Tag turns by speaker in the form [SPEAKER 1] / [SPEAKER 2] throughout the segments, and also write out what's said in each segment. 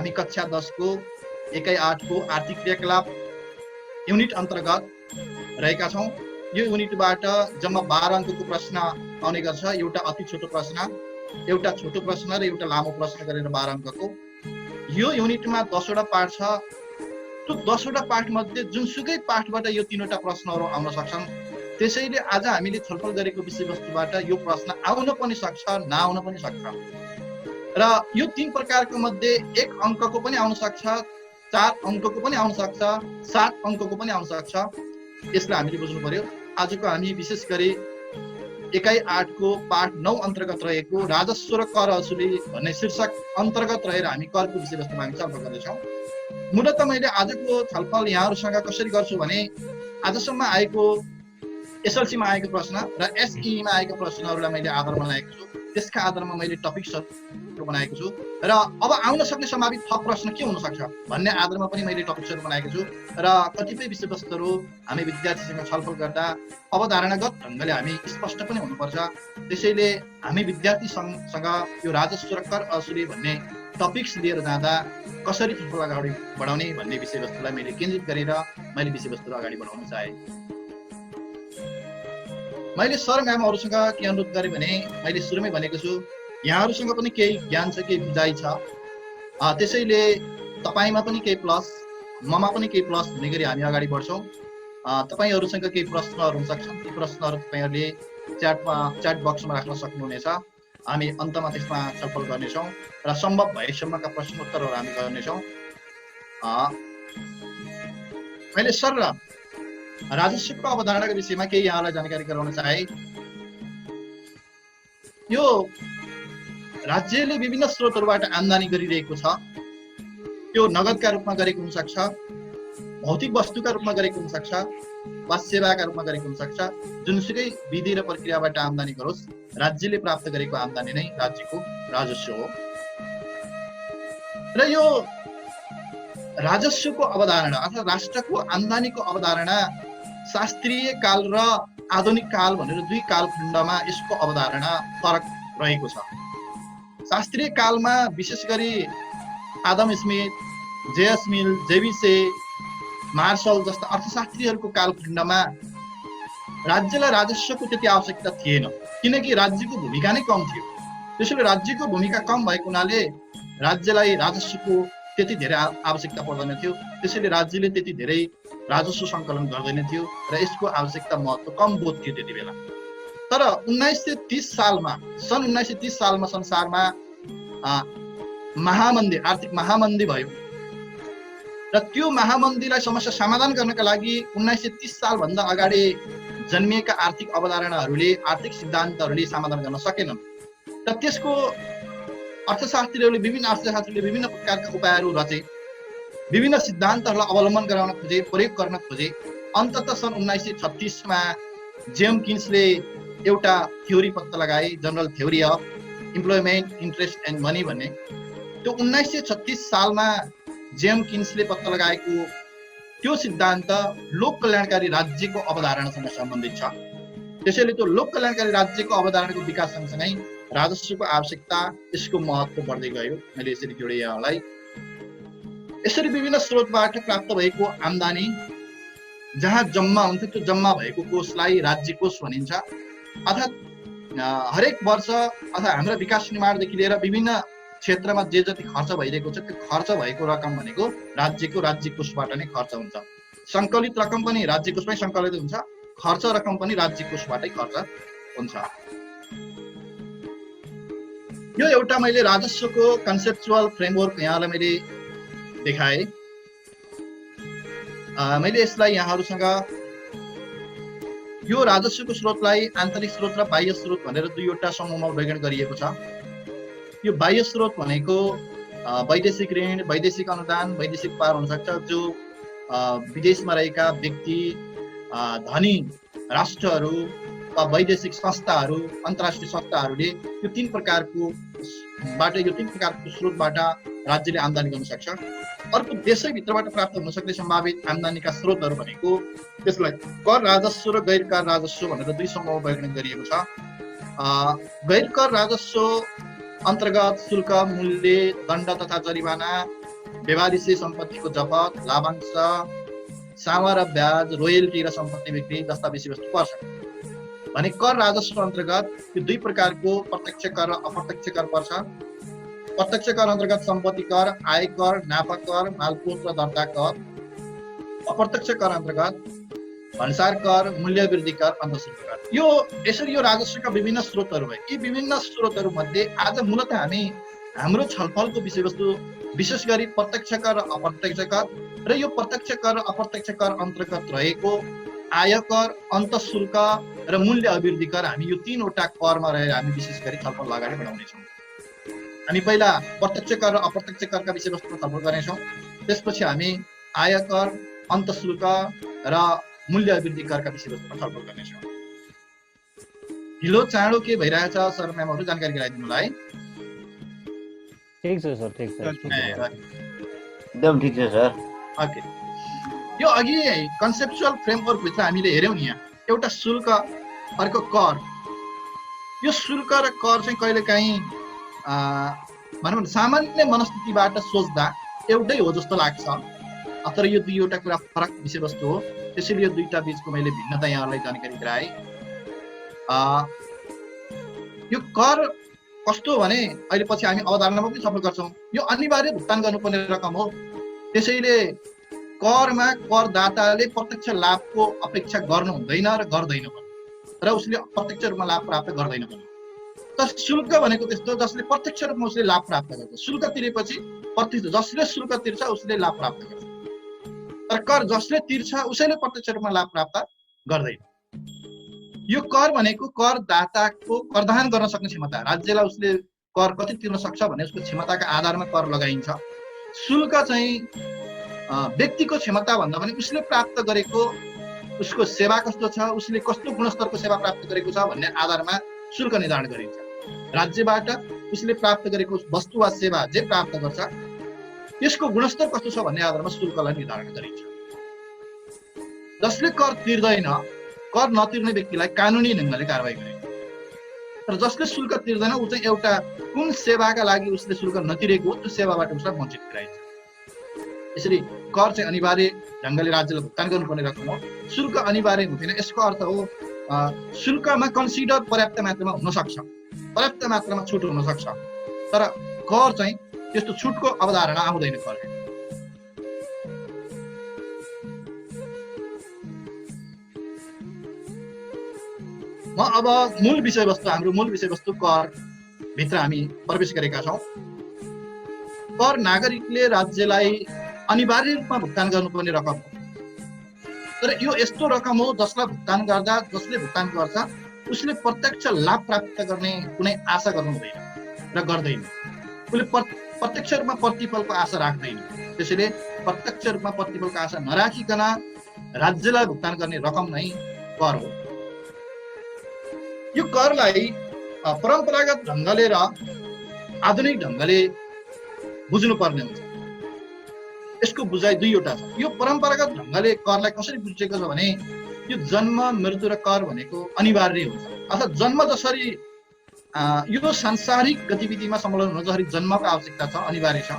[SPEAKER 1] हामी कक्षा 10 को एकाइ 8 को आर्थिक क्रियाकलाप युनिट अन्तर्गत रहेका छौँ। यो युनिटबाट जम्मा 12 अङ्कको प्रश्न आउने गर्छ। एउटा अति छोटो प्रश्न, एउटा छोटो प्रश्न र एउटा लामो प्रश्न गरेर 12 अङ्कको। यो युनिटमा 10 वटा पाठ छ। त्यो 10 वटा पाठ मध्ये जुनसुकै पाठबाट यो 3 वटा प्रश्नहरू आउन सक्छन्। त्यसैले आज हामीले छलफल गरेको विषयवस्तुबाट यो प्रश्न आउन पनि सक्छ, नआउन पनि सक्छ। र यो 3 प्रकारको मध्ये 1 अङ्कको पनि आउन सक्छ, 4 अङ्कको पनि आउन सक्छ, 7 अङ्कको पनि आउन सक्छ। यसलाई हामीले बुझ्नु पर्यो। आजको हामी विशेष गरी एकाइ 8 को पाठ 9 अन्तर्गत रहेको राजस्व र कर असुली भन्ने शीर्षक अन्तर्गत रहेर हामी करको विषयवस्तुमा हामी छलफल गर्दैछौँ। मूलतः मैले आजको छलफल यहाँहरूसँग कसरी गर्छु भने आजसम्म आएको एसएलसीमा आएको प्रश्न र एसईमा आएको प्रश्नहरूलाई मैले आधार बनाएको छु। त्यसका आधारमा मैले टपिक्सहरू बनाएको छु र अब आउन सक्ने सम्भावित थप प्रश्न के हुन सक्छ भन्ने आधारमा पनि मैले टपिक्सहरू बनाएको छु र कतिपय विषयवस्तुहरू हामी विद्यार्थीसँग छलफल गर्दा अवधारणागत ढङ्गले हामी स्पष्ट पनि हुनुपर्छ। त्यसैले हामी विद्यार्थीसँग यो राजस्व र कर असुली भन्ने टपिक्स लिएर जाँदा कसरी छलफल अगाडि बढाउने भन्ने विषयवस्तुलाई मैले केन्द्रित गरेर मैले विषयवस्तुहरू अगाडि बढाउन चाहे। मैले सर म्यामहरूसँग के अनुरोध गरेँ भने मैले सुरुमै भनेको छु यहाँहरूसँग पनि केही ज्ञान छ, केही बुझाइ छ। त्यसैले तपाईँमा पनि केही प्लस, ममा पनि केही प्लस हुने गरी हामी अगाडि बढ्छौँ। तपाईँहरूसँग केही प्रश्नहरू हुन सक्छन्। ती प्रश्नहरू तपाईँहरूले च्याट बक्समा राख्न सक्नुहुनेछ। हामी अन्तमा त्यसमा छलफल गर्नेछौँ र सम्भव भएसम्मका प्रश्नोत्तरहरू हामी गर्नेछौँ। मैले सर राजस्वको अवधारणाको विषयमा केही यहाँलाई जानकारी गराउन चाहे। यो राज्यले विभिन्न स्रोतहरूबाट आम्दानी गरिरहेको छ। त्यो नगदका रूपमा गरेको हुन सक्छ, भौतिक वस्तुका रूपमा गरेको हुन सक्छ, वा सेवाका रूपमा गरेको हुन सक्छ। जुनसुकै विधि र प्रक्रियाबाट आम्दानी गरोस्, राज्यले प्राप्त गरेको आम्दानी नै राज्यको राजस्व हो। र यो राजस्वको अवधारणा अथवा राष्ट्रको आम्दानीको अवधारणा शास्त्रीय काल र आधुनिक काल भनेर दुई कालखण्डमा यसको अवधारणा फरक रहेको छ। शास्त्रीय कालमा विशेष गरी आदम स्मिथ, जेएस मिल, जेविसे, मार्शल जस्ता अर्थशास्त्रीहरूको कालखण्डमा राज्यलाई राजस्वको त्यति आवश्यकता थिएन, किनकि राज्यको भूमिका नै कम थियो। त्यसैले राज्यको भूमिका कम भएको हुनाले राज्यलाई राजस्वको त्यति धेरै आवश्यकता पर्दैन थियो। त्यसैले राज्यले त्यति धेरै राजस्व सङ्कलन गर्दैन थियो र यसको आवश्यकता महत्त्व कम बोध थियो त्यति बेला। तर 1930 सालमा सन् 1930 सालमा संसारमा महामन्दी, आर्थिक महामन्दी भयो र त्यो महामन्दीलाई समस्या समाधान गर्नका लागि 1930 सालभन्दा अगाडि जन्मिएका आर्थिक अवधारणाहरूले, आर्थिक सिद्धान्तहरूले समाधान गर्न सकेनन् र त्यसको अर्थशास्त्रीहरूले, विभिन्न अर्थशास्त्रीले विभिन्न प्रकारका उपायहरू रचे, विभिन्न सिद्धान्तहरूलाई अवलम्बन गराउन खोजे, प्रयोग गर्न खोजे। अन्ततः सन् 1936 मा जेम किन्सले एउटा थ्योरी पत्ता लगाए, general theory of employment, interest and money भन्ने। त्यो 1936 सालमा जेम किन्सले पत्ता लगाएको त्यो सिद्धान्त लोक कल्याणकारी राज्यको अवधारणासँग सम्बन्धित छ। त्यसैले त्यो लोक कल्याणकारी राज्यको अवधारणाको विकास सँगसँगै राजस्वको आवश्यकता, यसको महत्त्व बढ्दै गयो। मैले यसरी जोडेँ यहाँलाई। यसरी विभिन्न स्रोतबाट प्राप्त भएको आम्दानी जहाँ जम्मा हुन्छ, त्यो जम्मा भएको कोषलाई राज्य कोष भनिन्छ। अर्थात् हरेक वर्ष अथवा हाम्रो विकास निर्माणदेखि लिएर विभिन्न क्षेत्रमा जे जति खर्च भइरहेको छ त्यो खर्च भएको रकम भनेको राज्यको राज्य कोषबाट नै खर्च हुन्छ। सङ्कलित रकम पनि राज्य कोषमै सङ्कलित हुन्छ, खर्च रकम पनि राज्य कोषबाटै खर्च हुन्छ। यो एउटा मैले राजस्वको कन्सेप्चुअल फ्रेमवर्क यहाँलाई मैले देखाएँ। मैले यसलाई यहाँहरूसँग यो राजस्वको स्रोतलाई आन्तरिक स्रोत र बाह्य स्रोत भनेर दुईवटा समूहमा वर्गीकरण गरिएको छ। यो बाह्य स्रोत भनेको वैदेशिक ऋण, वैदेशिक अनुदान, वैदेशिक उपहार हुन सक्छ, जो विदेशमा रहेका व्यक्ति, धनी राष्ट्रहरू वा वैदेशिक संस्थाहरू, अन्तर्राष्ट्रिय संस्थाहरूले यो तीन प्रकारको स्रोतबाट राज्यले आम्दानी गर्न सक्छ। अर्को देशैभित्रबाट प्राप्त हुन सक्ने सम्भावित आम्दानीका स्रोतहरू भनेको त्यसलाई कर राजस्व र गैर कर राजस्व भनेर दुई समूहमा वर्गीकरण गरिएको छ। गैर कर राजस्व अन्तर्गत शुल्क, मूल्य, दण्ड तथा जरिवाना, बेवारिसी सम्पत्तिको जफत, लाभांश, सामा र ब्याज, रोयल्टी र सम्पत्ति बिक्री जस्ता विषयवस्तु पर्छ। भने कर राजस्व अन्तर्गत यो दुई प्रकारको प्रत्यक्ष कर र अप्रत्यक्ष कर पर्छ। प्रत्यक्ष कर अन्तर्गत सम्पत्ति कर, आय कर, नाफा कर, मालपोत र दर्ता कर। अप्रत्यक्ष कर अन्तर्गत भन्सार कर, मूल्य वृद्धि कर, अन्तःशुल्क कर। यो यसरी यो राजस्वका विभिन्न स्रोतहरू भए। यी विभिन्न स्रोतहरू मध्ये आज मूलतः हामी हाम्रो छलफलको विषयवस्तु विशेष गरी प्रत्यक्ष कर र अप्रत्यक्ष कर र यो प्रत्यक्ष कर र अप्रत्यक्ष कर अन्तर्गत रहेको आयकर, अन्तःशुल्क र मूल्य अभिवृद्धि कर, हामी यो तीनवटा करमा रहेर हामी विशेष गरी छलफल अगाडि बढाउनेछौँ। हामी पहिला प्रत्यक्ष कर र अप्रत्यक्ष करका विषयवस्तुमा छलफल गर्नेछौँ। त्यसपछि हामी आयकर, अन्तःशुल्क र मूल्य अभिवृद्धि करका विषयवस्तुमा छलफल गर्नेछौँ। ढिलो चाँडो के भइरहेछ सर म्यामहरू जानकारी गराइदिनुलाई।
[SPEAKER 2] ठीक छ सर, ठीक छ,
[SPEAKER 3] एकदम ठीक छ सर।
[SPEAKER 1] ओके, यो अघि कन्सेप्चुअल फ्रेमवर्क भित्र हामीले हेर्यौँ नि, यहाँ एउटा शुल्क अर्को कर। यो शुल्क र कर चाहिँ कहिलेकाहीँ भनौँ न सामान्य मनस्थितिबाट सोच्दा एउटै हो जस्तो लाग्छ, तर यो दुईवटा कुरा फरक विषयवस्तु हो। त्यसैले यो दुईटा बिचको मैले भिन्नता यहाँहरूलाई जानकारी गराएँ। यो कर कस्तो भने अहिले पछि हामी अवधारणामा पनि छलफल गर्छौँ। यो अनिवार्य भुक्तान गर्नुपर्ने रकम हो। त्यसैले करमा करदाताले प्रत्यक्ष लाभको अपेक्षा गर्नु हुँदैन र गर्दैन पनि, र उसले प्रत्यक्ष रूपमा लाभ प्राप्त गर्दैन पनि। तर शुल्क भनेको त्यस्तो जसले प्रत्यक्ष रूपमा उसले लाभ प्राप्त गर्छ। शुल्क तिरेपछि प्रत्यक्ष जसले शुल्क तिर्छ उसले लाभ प्राप्त गर्छ, तर कर जसले तिर्छ उसैले प्रत्यक्ष रूपमा लाभ प्राप्त गर्दैन। यो कर भनेको करदाताको करदान गर्न सक्ने क्षमता, राज्यलाई उसले कर कति तिर्न सक्छ भन्ने उसको क्षमताका आधारमा कर लगाइन्छ। शुल्क चाहिँ व्यक्तिको क्षमता भन्दा पनि उसले प्राप्त गरेको उसको सेवा कस्तो छ, उसले कस्तो गुणस्तरको सेवा प्राप्त गरेको छ भन्ने आधारमा शुल्क निर्धारण गरिन्छ। राज्यबाट उसले प्राप्त गरेको वस्तु वा सेवा जे प्राप्त गर्छ त्यसको गुणस्तर कस्तो छ भन्ने आधारमा शुल्कलाई निर्धारण गरिन्छ। जसले कर तिर्दैन, कर नतिर्ने व्यक्तिलाई कानुनी ढङ्गले कारबाही गरिन्छ। तर जसले शुल्क तिर्दैन ऊ चाहिँ एउटा कुन सेवाका लागि उसले शुल्क नतिरेको त्यो सेवाबाट उसलाई वञ्चित गराइन्छ। यसरी कर चाहिँ अनिवार्य ढङ्गले राज्यलाई भुक्तान गर्नुपर्ने रकम हो। शुल्क अनिवार्य हुँदैन। यसको अर्थ हो शुल्कमा कन्सिडर पर्याप्त मात्रामा हुन सक्छ, पर्याप्त मात्रामा छुट हुन सक्छ, तर कर चाहिँ त्यस्तो छुटको अवधारणा आउँदैन कर। म अब मूल विषयवस्तु हाम्रो मूल विषयवस्तु कर भित्र हामी प्रवेश गरेका छौँ। कर नागरिकले राज्यलाई अनिवार्य रूपमा भुक्तान गर्नुपर्ने रकम हो। तर यो यस्तो रकम हो जसलाई भुक्तान गर्दा जसले भुक्तान गर्छ उसले प्रत्यक्ष लाभ प्राप्त गर्ने कुनै आशा गर्नु हुँदैन र गर्दैन। उसले प्रत्यक्ष रूपमा प्रतिफलको आशा राख्दैन। त्यसैले प्रत्यक्ष रूपमा प्रतिफलको आशा नराखिकन राज्यलाई भुक्तान गर्ने रकम नै कर हो। यो करलाई परम्परागत ढङ्गले र आधुनिक ढङ्गले बुझ्नुपर्ने हुन्छ। यसको बुझाइ दुईवटा छ। यो परम्परागत ढङ्गले करलाई कसरी बुझेको छ भने यो जन्म, मृत्यु र कर भनेको अनिवार्य हुन्छ। अर्थात् जन्म जसरी यो सांसारिक गतिविधिमा संलग्न हुन जसरी जन्मको आवश्यकता छ, अनिवार्य छ,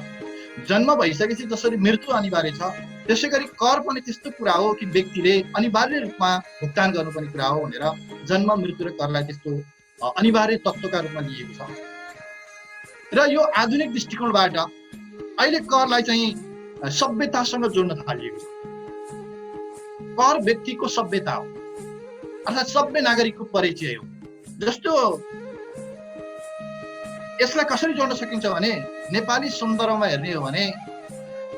[SPEAKER 1] जन्म भइसकेपछि जसरी मृत्यु अनिवार्य छ, त्यसै गरी कर पनि त्यस्तो कुरा हो कि व्यक्तिले अनिवार्य रूपमा भुक्तान गर्नुपर्ने कुरा हो भनेर जन्म, मृत्यु र करलाई त्यस्तो अनिवार्य तत्त्वका रूपमा लिएको छ। र यो आधुनिक दृष्टिकोणबाट अहिले करलाई चाहिँ सभ्यतासँग जोड्न थालिएको छ। कर व्यक्तिको सभ्यता हो, अर्थात् सभ्य नागरिकको परिचय हो। जस्तो यसलाई कसरी जोड्न सकिन्छ भने नेपाली सन्दर्भमा हेर्ने हो भने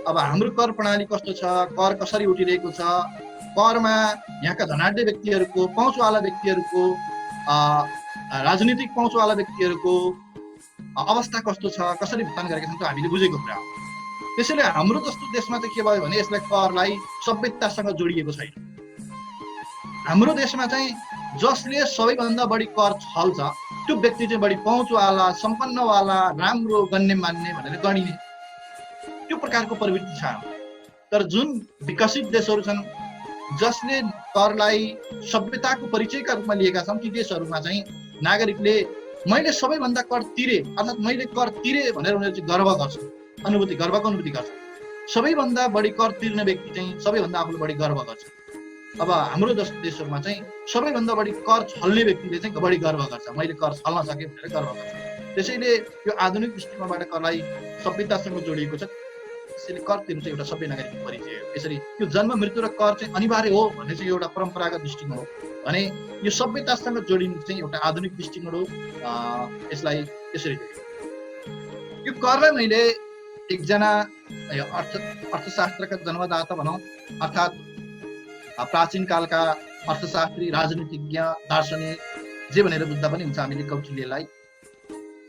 [SPEAKER 1] अब हाम्रो कर प्रणाली कस्तो छ, कर कसरी उठिरहेको छ, करमा यहाँका धनाढ्य व्यक्तिहरूको, पहुँचवाला व्यक्तिहरूको, राजनीतिक पहुँचवाला व्यक्तिहरूको अवस्था कस्तो छ, कसरी भुक्तान गरेका छन्, त्यो हामीले बुझेको कुरा हो। त्यसैले हाम्रो जस्तो देशमा चाहिँ के भयो भने यसलाई करलाई सभ्यतासँग जोडिएको छैन। हाम्रो देशमा चाहिँ जसले सबैभन्दा बढी कर छल्छ त्यो व्यक्ति चाहिँ बढी पहुँचवाला, सम्पन्नवाला, राम्रो, गण्यमान्य भनेर गणिने त्यो प्रकारको प्रवृत्ति छ। तर जुन विकसित देशहरू छन् जसले करलाई सभ्यताको परिचयका रूपमा लिएका छन् ती देशहरूमा चाहिँ नागरिकले मैले सबैभन्दा कर तिरे, अर्थात् मैले कर तिरे भनेर उनीहरू चाहिँ गर्व गर्छ, गर्वको अनुभूति गर्छ। सबैभन्दा बढी कर तिर्ने व्यक्ति चाहिँ सबैभन्दा आफूले बढी गर्व गर्छ। अब हाम्रो जस्तो देशहरूमा चाहिँ सबैभन्दा बढी कर छल्ने व्यक्तिले चाहिँ बढी गर्व गर्छ, मैले कर छल्न सकेँ भनेर गर्व गर्छ। त्यसैले यो आधुनिक दृष्टिकोणबाट करलाई सभ्यतासँग जोडिएको छ। त्यसैले कर तिर्नु चाहिँ एउटा सभ्य नागरिकको परिचय हो। यसरी यो जन्म मृत्यु र कर चाहिँ अनिवार्य हो भन्ने चाहिँ एउटा परम्परागत दृष्टिकोण हो भने यो सभ्यतासँग जोडिनु चाहिँ एउटा आधुनिक दृष्टिकोण हो। यसलाई यसरी यो करलाई मैले एकजना अर्थशास्त्रका जन्मदाता भनौँ, अर्थात् प्राचीन कालका अर्थशास्त्री, राजनीतिज्ञ, दार्शनिक जे भनेर बुझ्दा पनि हुन्छ हामीले कौटिल्यलाई।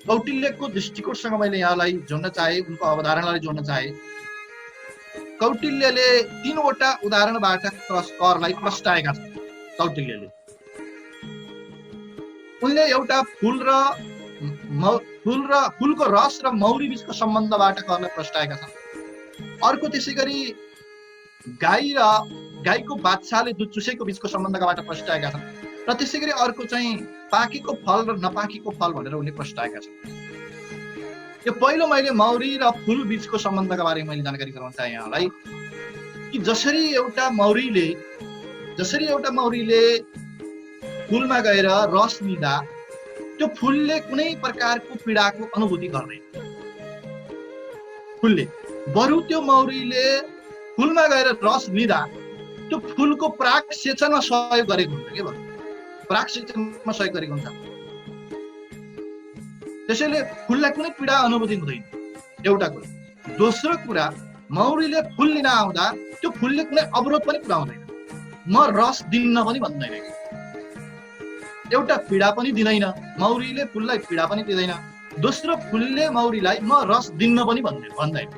[SPEAKER 1] कौटिल्यको दृष्टिकोणसँग मैले यहाँलाई जोड्न चाहे, उनको अवधारणालाई जोड्न चाहे। कौटिल्यले 3वटा उदाहरणबाट करलाई प्रस्ताएका छन्। कौटिल्यले उनले एउटा फुलको रस र मौरी बीचको सम्बन्धबाट करलाई प्रस्ताएका छन्। अर्को त्यसै गरी गाईको बाछाले दुध चुसेको बीचको सम्बन्धबाट प्रस्ताएका छन् र त्यसै गरी अर्को चाहिँ पाकेको फल र नपाकेको फल भनेर उनले प्रस्ताएका छन्। यो पहिलो मैले मौरी र फुल बीचको सम्बन्धका बारेमा मैले जानकारी गराउन चाहे यहाँलाई कि जसरी एउटा मौरीले फुलमा गएर रस लिँदा त्यो फुलले कुनै प्रकारको पीडाको अनुभूति गर्दैन। बरु त्यो मौरीले फुलमा गएर रस लिँदा त्यो फुलको प्राक सेचनमा सहयोग गरेको हुन्छ। के भन्नु? प्राक सेचनमा सहयोग गरेको हुन्छ। त्यसैले फुललाई कुनै पीडा अनुभूति हुँदैन, एउटा कुरा। दोस्रो कुरा, मौरीले फुल लिन आउँदा त्यो फुलले कुनै अवरोध पनि पुर्याउँदैन। म रस दिन्न पनि भन्दैन, एउटा पीडा पनि दिँदैन। मौरीले फुललाई पीडा पनि दिँदैन। दोस्रो, फुलले मौरीलाई म रस दिन्न पनि भन्दैन।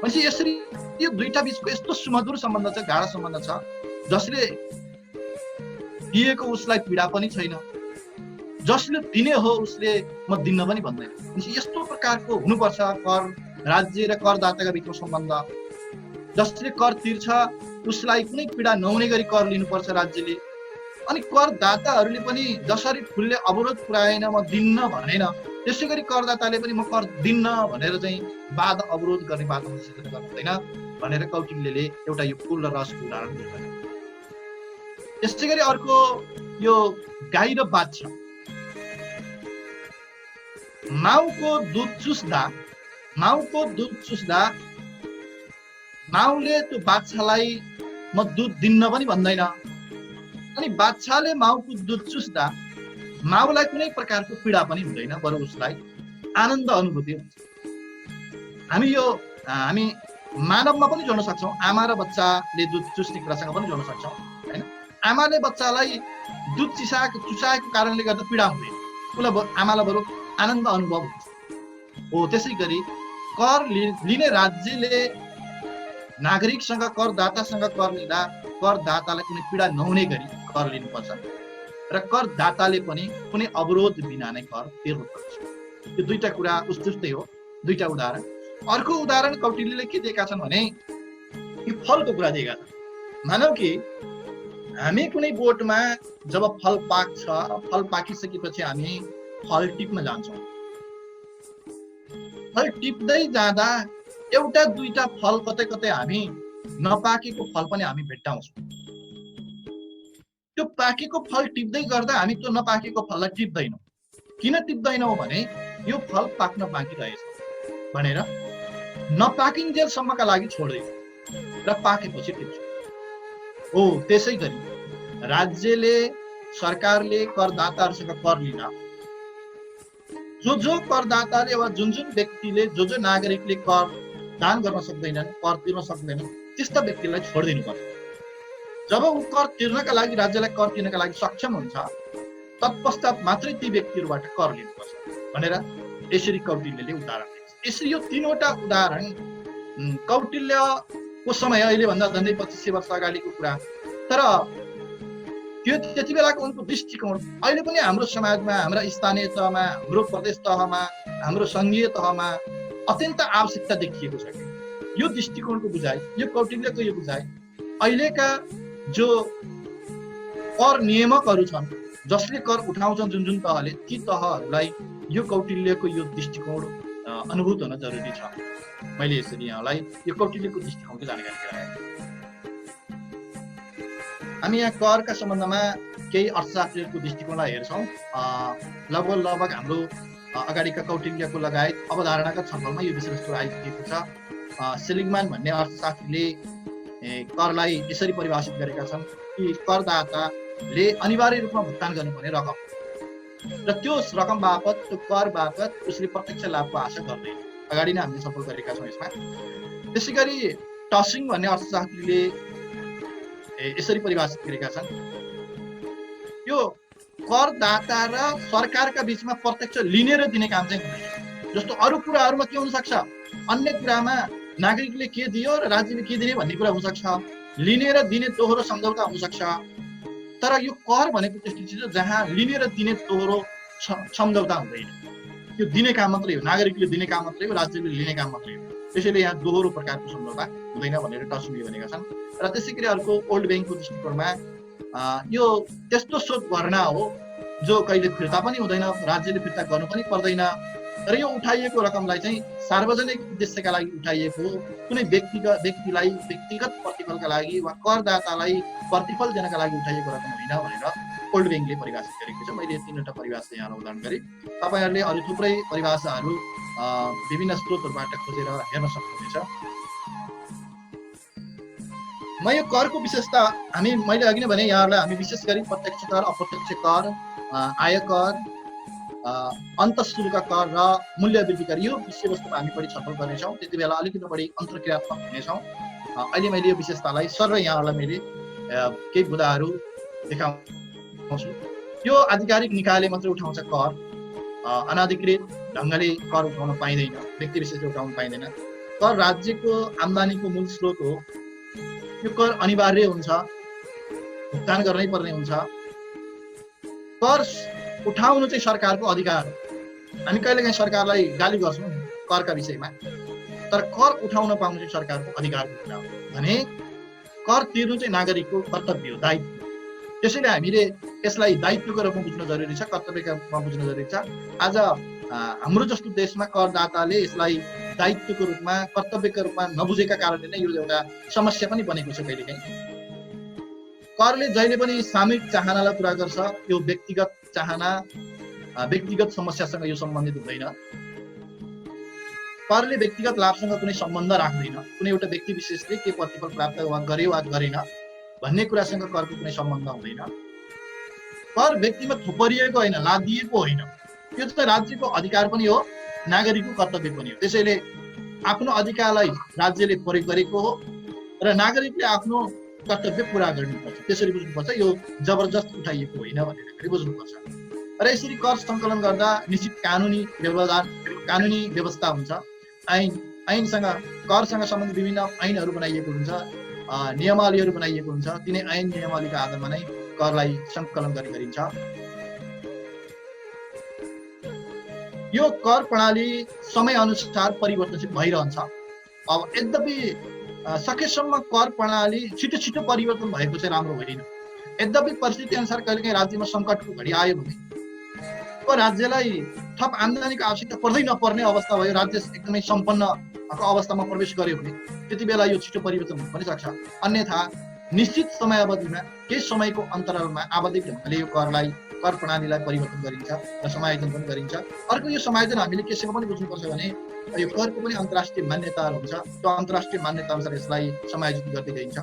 [SPEAKER 1] भनेपछि यसरी यो दुईटा बीचको यस्तो सुमधुर सम्बन्ध छ, गाढा सम्बन्ध छ, जसले दिएको उसलाई पीडा पनि छैन, जसले दिने हो उसले म दिन्न पनि भन्दैन। यस्तो प्रकारको हुनुपर्छ कर राज्य र करदाताका बीचको सम्बन्ध। जसले कर तिर्छ उसलाई कुनै पीडा नहुने गरी कर लिनुपर्छ राज्यले। अनि करदाताहरूले पनि जसरी फुलले अवरोध पुर्याएन म दिन्न भनेन, त्यसै गरी करदाताले पनि म कर दिन्न भनेर चाहिँ बाधा अवरोध गर्ने बाधामा सिर्जना गर्नु हुँदैन भनेर कौटिल्यले एउटा यो फुल र रसको उदाहरण दिनुभयो। त्यसै गरी अर्को यो गाई र बाछा, माउको दुध चुस्दा माउले त्यो बाछालाई म दुध दिन्न पनि भन्दैन, अनि बाछाले माउको दुध चुस्दा माउलाई कुनै प्रकारको पीडा पनि हुँदैन, बरु उसलाई आनन्द अनुभूति हुन्छ। हामी मानवमा पनि जोड्न सक्छौँ। आमा र बच्चाले दुध चुस्ने कुरासँग पनि जोड्न सक्छौँ, हैन? आमाले बच्चालाई दुध चुसाएको कारणले गर्दा पीडा हुँदैन, उसलाई आमालाई बरु आनन्द अनुभव हुन्छ। हो त्यसै गरी कर लिने राज्यले नागरिकसँग, करदातासँग कर लिँदा करदातालाई कुनै पीडा नहुने गरी कर लिनुपर्छ र करदाताले पनि कुनै अवरोध बिना नै कर तिर्नुपर्छ। यो दुईटा कुरा उस्तै हो, दुईटा उदाहरण। अर्को उदाहरण कौटिल्यले के दिएका छन् भने यो फलको कुरा दिएका छन्। मानौ कि हामी कुनै बोटमा जब फल पाक्छ, फल पाकिसकेपछि हामी फल टिप्न जान्छौँ। फल टिप्दै जाँदा एउटा दुईटा फल कतै कतै हामी नपाकेको फल पनि हामी भेट्टाउँछौँ। त्यो पाकेको फल टिप्दै गर्दा हामी त्यो नपाकेको फललाई टिप्दैनौँ। किन टिप्दैनौँ भने यो फल पाक्न बाँकी रहेछ भनेर नपाकिन्जेलसम्मका लागि छोड्दैछौँ र पाकेपछि टिप्छौँ। हो त्यसै गरी राज्यले, सरकारले करदाताहरूसँग कर लिँदा जो करदाताले वा जुन व्यक्तिले, जो नागरिकले कर दान गर्न सक्दैनन्, कर तिर्न सक्दैनन्, त्यस्ता व्यक्तिलाई छोडिदिनुपर्छ। जब ऊ कर तिर्नका लागि, राज्यलाई कर तिर्नका लागि सक्षम हुन्छ, तत्पश्चात मात्रै ती व्यक्तिहरूबाट कर लिनुपर्छ भनेर यसरी कौटिल्यले उदाहरण दिन्छ। यसरी यो 3वटा उदाहरण कौटिल्यको समय अहिले भन्दा झन्डै 2500 वर्ष अगाडिको कुरा, तर त्यो त्यति बेलाको उनको दृष्टिकोण अहिले पनि हाम्रो समाजमा, हाम्रा स्थानीय तहमा, हाम्रो प्रदेश तहमा, हाम्रो सङ्घीय तहमा अत्यन्त आवश्यकता देखिएको छ। यो दृष्टिकोणको बुझाइ, यो कौटिल्यको यो बुझाइ अहिलेका जो कर नियामकहरू छन्, जसले कर उठाउँछन् जुन तहले, ती तहहरूलाई यो कौटिल्यको यो दृष्टिकोण अनुभूत हुन जरुरी छ। मैले यसरी यहाँलाई यो कौटिल्यको दृष्टिकोणको जानकारी गराएँ। हामी यहाँ करका सम्बन्धमा केही अर्थशास्त्रीहरूको दृष्टिकोणलाई हेर्छौँ। लगभग हाम्रो अगाडिका कौटिल्यको लगायत अवधारणागत छलफलमा यो विषयवस्तु आइसकेको छ। सेलिगम्यान भन्ने अर्थशास्त्रीले करलाई यसरी परिभाषित गरेका छन् कि करदाताले अनिवार्य रूपमा भुक्तान गर्नुपर्ने रकम र त्यो रकम बापत, त्यो कर बापत उसले प्रत्यक्ष लाभको आशा गर्दैन। अगाडि नै हामीले छलफल गरेका छौँ यसमा। त्यसै गरी टसिङ भन्ने अर्थशास्त्रीले यसरी परिभाषित गरेका छन्, यो करदाता र सरकारका बीचमा प्रत्यक्ष लिने र दिने काम चाहिँ हुँदैन। जस्तो अरू कुराहरूमा के हुनसक्छ, अन्य कुरामा नागरिकले के दियो र राज्यले के दिने भन्ने कुरा हुनसक्छ, लिने र दिने दोहोरो सम्झौता हुनसक्छ। तर यो कर भनेको त्यस्तो चिज हो जहाँ लिने र दिने दोहोरो सम्झौता हुँदैन। त्यो दिने काम मात्रै हो, नागरिकले दिने काम मात्रै हो, राज्यले लिने काम मात्रै हो। त्यसैले यहाँ दोहोरो प्रकारको सम्झौता हुँदैन भनेर टसिङले भनेका छन्। र त्यसै गरी अर्को ओल्ड ब्याङ्कको दृष्टिकोणमा यो त्यस्तो शोध भर्ना हो जो कहिले फिर्ता पनि हुँदैन, राज्यले फिर्ता गर्नु पनि पर्दैन। र यो उठाइएको रकमलाई चाहिँ सार्वजनिक उद्देश्यका लागि उठाइएको हो, कुनै व्यक्तिलाई व्यक्तिगत प्रतिफलका लागि वा करदातालाई प्रतिफल दिनका लागि उठाइएको रकम होइन भनेर ओल्ड ब्याङ्कले परिभाषित गरेको छ। मैले 3वटा परिभाषा यहाँ उदाहरण गरेँ। तपाईँहरूले अरू थुप्रै परिभाषाहरू विभिन्न स्रोतहरूबाट खोजेर हेर्न सक्नुहुनेछ। म यो करको विशेषता मैले अघि नै भने यहाँहरूलाई हामी विशेष गरी प्रत्यक्ष कर, अप्रत्यक्ष कर, आयकर, अन्तःशुल्क कर र मूल्य वृद्धि कर, यो विषयवस्तुमा हामी बढी छलफल गर्नेछौँ। त्यति बेला अलिकति बढी अन्तर्क्रियात्मक हुनेछौँ। अहिले मैले यो विशेषतालाई सर यहाँहरूलाई मैले केही बुदाहरू देखाउँछु। यो आधिकारिक निकायले मात्रै उठाउँछ कर, अनाधिकृत ढङ्गले कर उठाउन पाइँदैन, व्यक्ति विशेषले उठाउन पाइँदैन। कर राज्यको आम्दानीको मूल स्रोत हो। यो कर अनिवार्य हुन्छ, भुक्तान गर्नै पर्ने हुन्छ। कर उठाउनु चाहिँ सरकारको अधिकार हो। हामी कहिलेकाहीँ सरकारलाई गाली गर्छौँ करका विषयमा, तर कर उठाउन पाउनु चाहिँ सरकारको अधिकारको कुरा हो भने कर तिर्नु चाहिँ नागरिकको कर्तव्य हो, दायित्व। त्यसैले हामीले यसलाई दायित्वको रूपमा बुझ्न जरुरी छ, कर्तव्यका रूपमा बुझ्न जरुरी छ। आज हाम्रो जस्तो देशमा करदाताले यसलाई दायित्वको रूपमा, कर्तव्यका रूपमा नबुझेका कारणले नै यो एउटा समस्या पनि बनेको छ। कहिलेकाहीँ करले जहिले पनि सामूहिक चाहनालाई पुरा गर्छ, यो व्यक्तिगत चाहना, व्यक्तिगत समस्यासँग यो सम्बन्धित हुँदैन। करले व्यक्तिगत लाभसँग कुनै सम्बन्ध राख्दैन। कुनै एउटा व्यक्ति विशेषले के प्रतिफल प्राप्त गर्यो वा गरेन भन्ने कुरासँग करको कुनै सम्बन्ध हुँदैन। कर व्यक्तिमा थोपरिएको होइन, लादिएको होइन। यो चाहिँ राज्यको अधिकार पनि हो, नागरिकको कर्तव्य पनि हो। त्यसैले आफ्नो अधिकारलाई राज्यले प्रयोग गरेको हो र नागरिकले आफ्नो कर्तव्य पुरा गर्नुपर्छ। त्यसरी बुझ्नुपर्छ। यो जबरजस्त उठाइएको होइन भनेर बुझ्नुपर्छ। र यसरी कर सङ्कलन गर्दा निश्चित कानुनी व्यवस्था हुन्छ। ऐनसँग, करसँग सम्बन्धित विभिन्न ऐनहरू बनाइएको हुन्छ, नियमावलीहरू बनाइएको हुन्छ। तिनै ऐन नियमावलीका आधारमा नै करलाई सङ्कलन गरिन्छ। यो कर प्रणाली समय अनुसार परिवर्तनशील भइरहन्छ। अब यद्यपि सकेसम्म कर प्रणाली छिटो परिवर्तन भएको चाहिँ राम्रो होइन। यद्यपि परिस्थिति अनुसार कहिलेकाहीँ राज्यमा सङ्कटको घडी आयो भने राज्यलाई थप आम्दानीको आवश्यकता पर्दै नपर्ने अवस्था भयो, राज्य एकदमै सम्पन्नको अवस्थामा प्रवेश गर्यो भने त्यति बेला यो छिटो परिवर्तन हुन पनि सक्छ। अन्यथा निश्चित समयावधिमा, केही समयको अन्तरालमा आवधिक ढङ्गले यो कर प्रणालीलाई परिवर्तन गरिन्छ र समायोजन पनि गरिन्छ। अर्को यो समायोजन हामीले केसँग पनि बुझ्नुपर्छ भने यो करको पनि अन्तर्राष्ट्रिय मान्यताहरू हुन्छ। त्यो अन्तर्राष्ट्रिय मान्यता अनुसार यसलाई समायोजित गर्दै गइन्छ।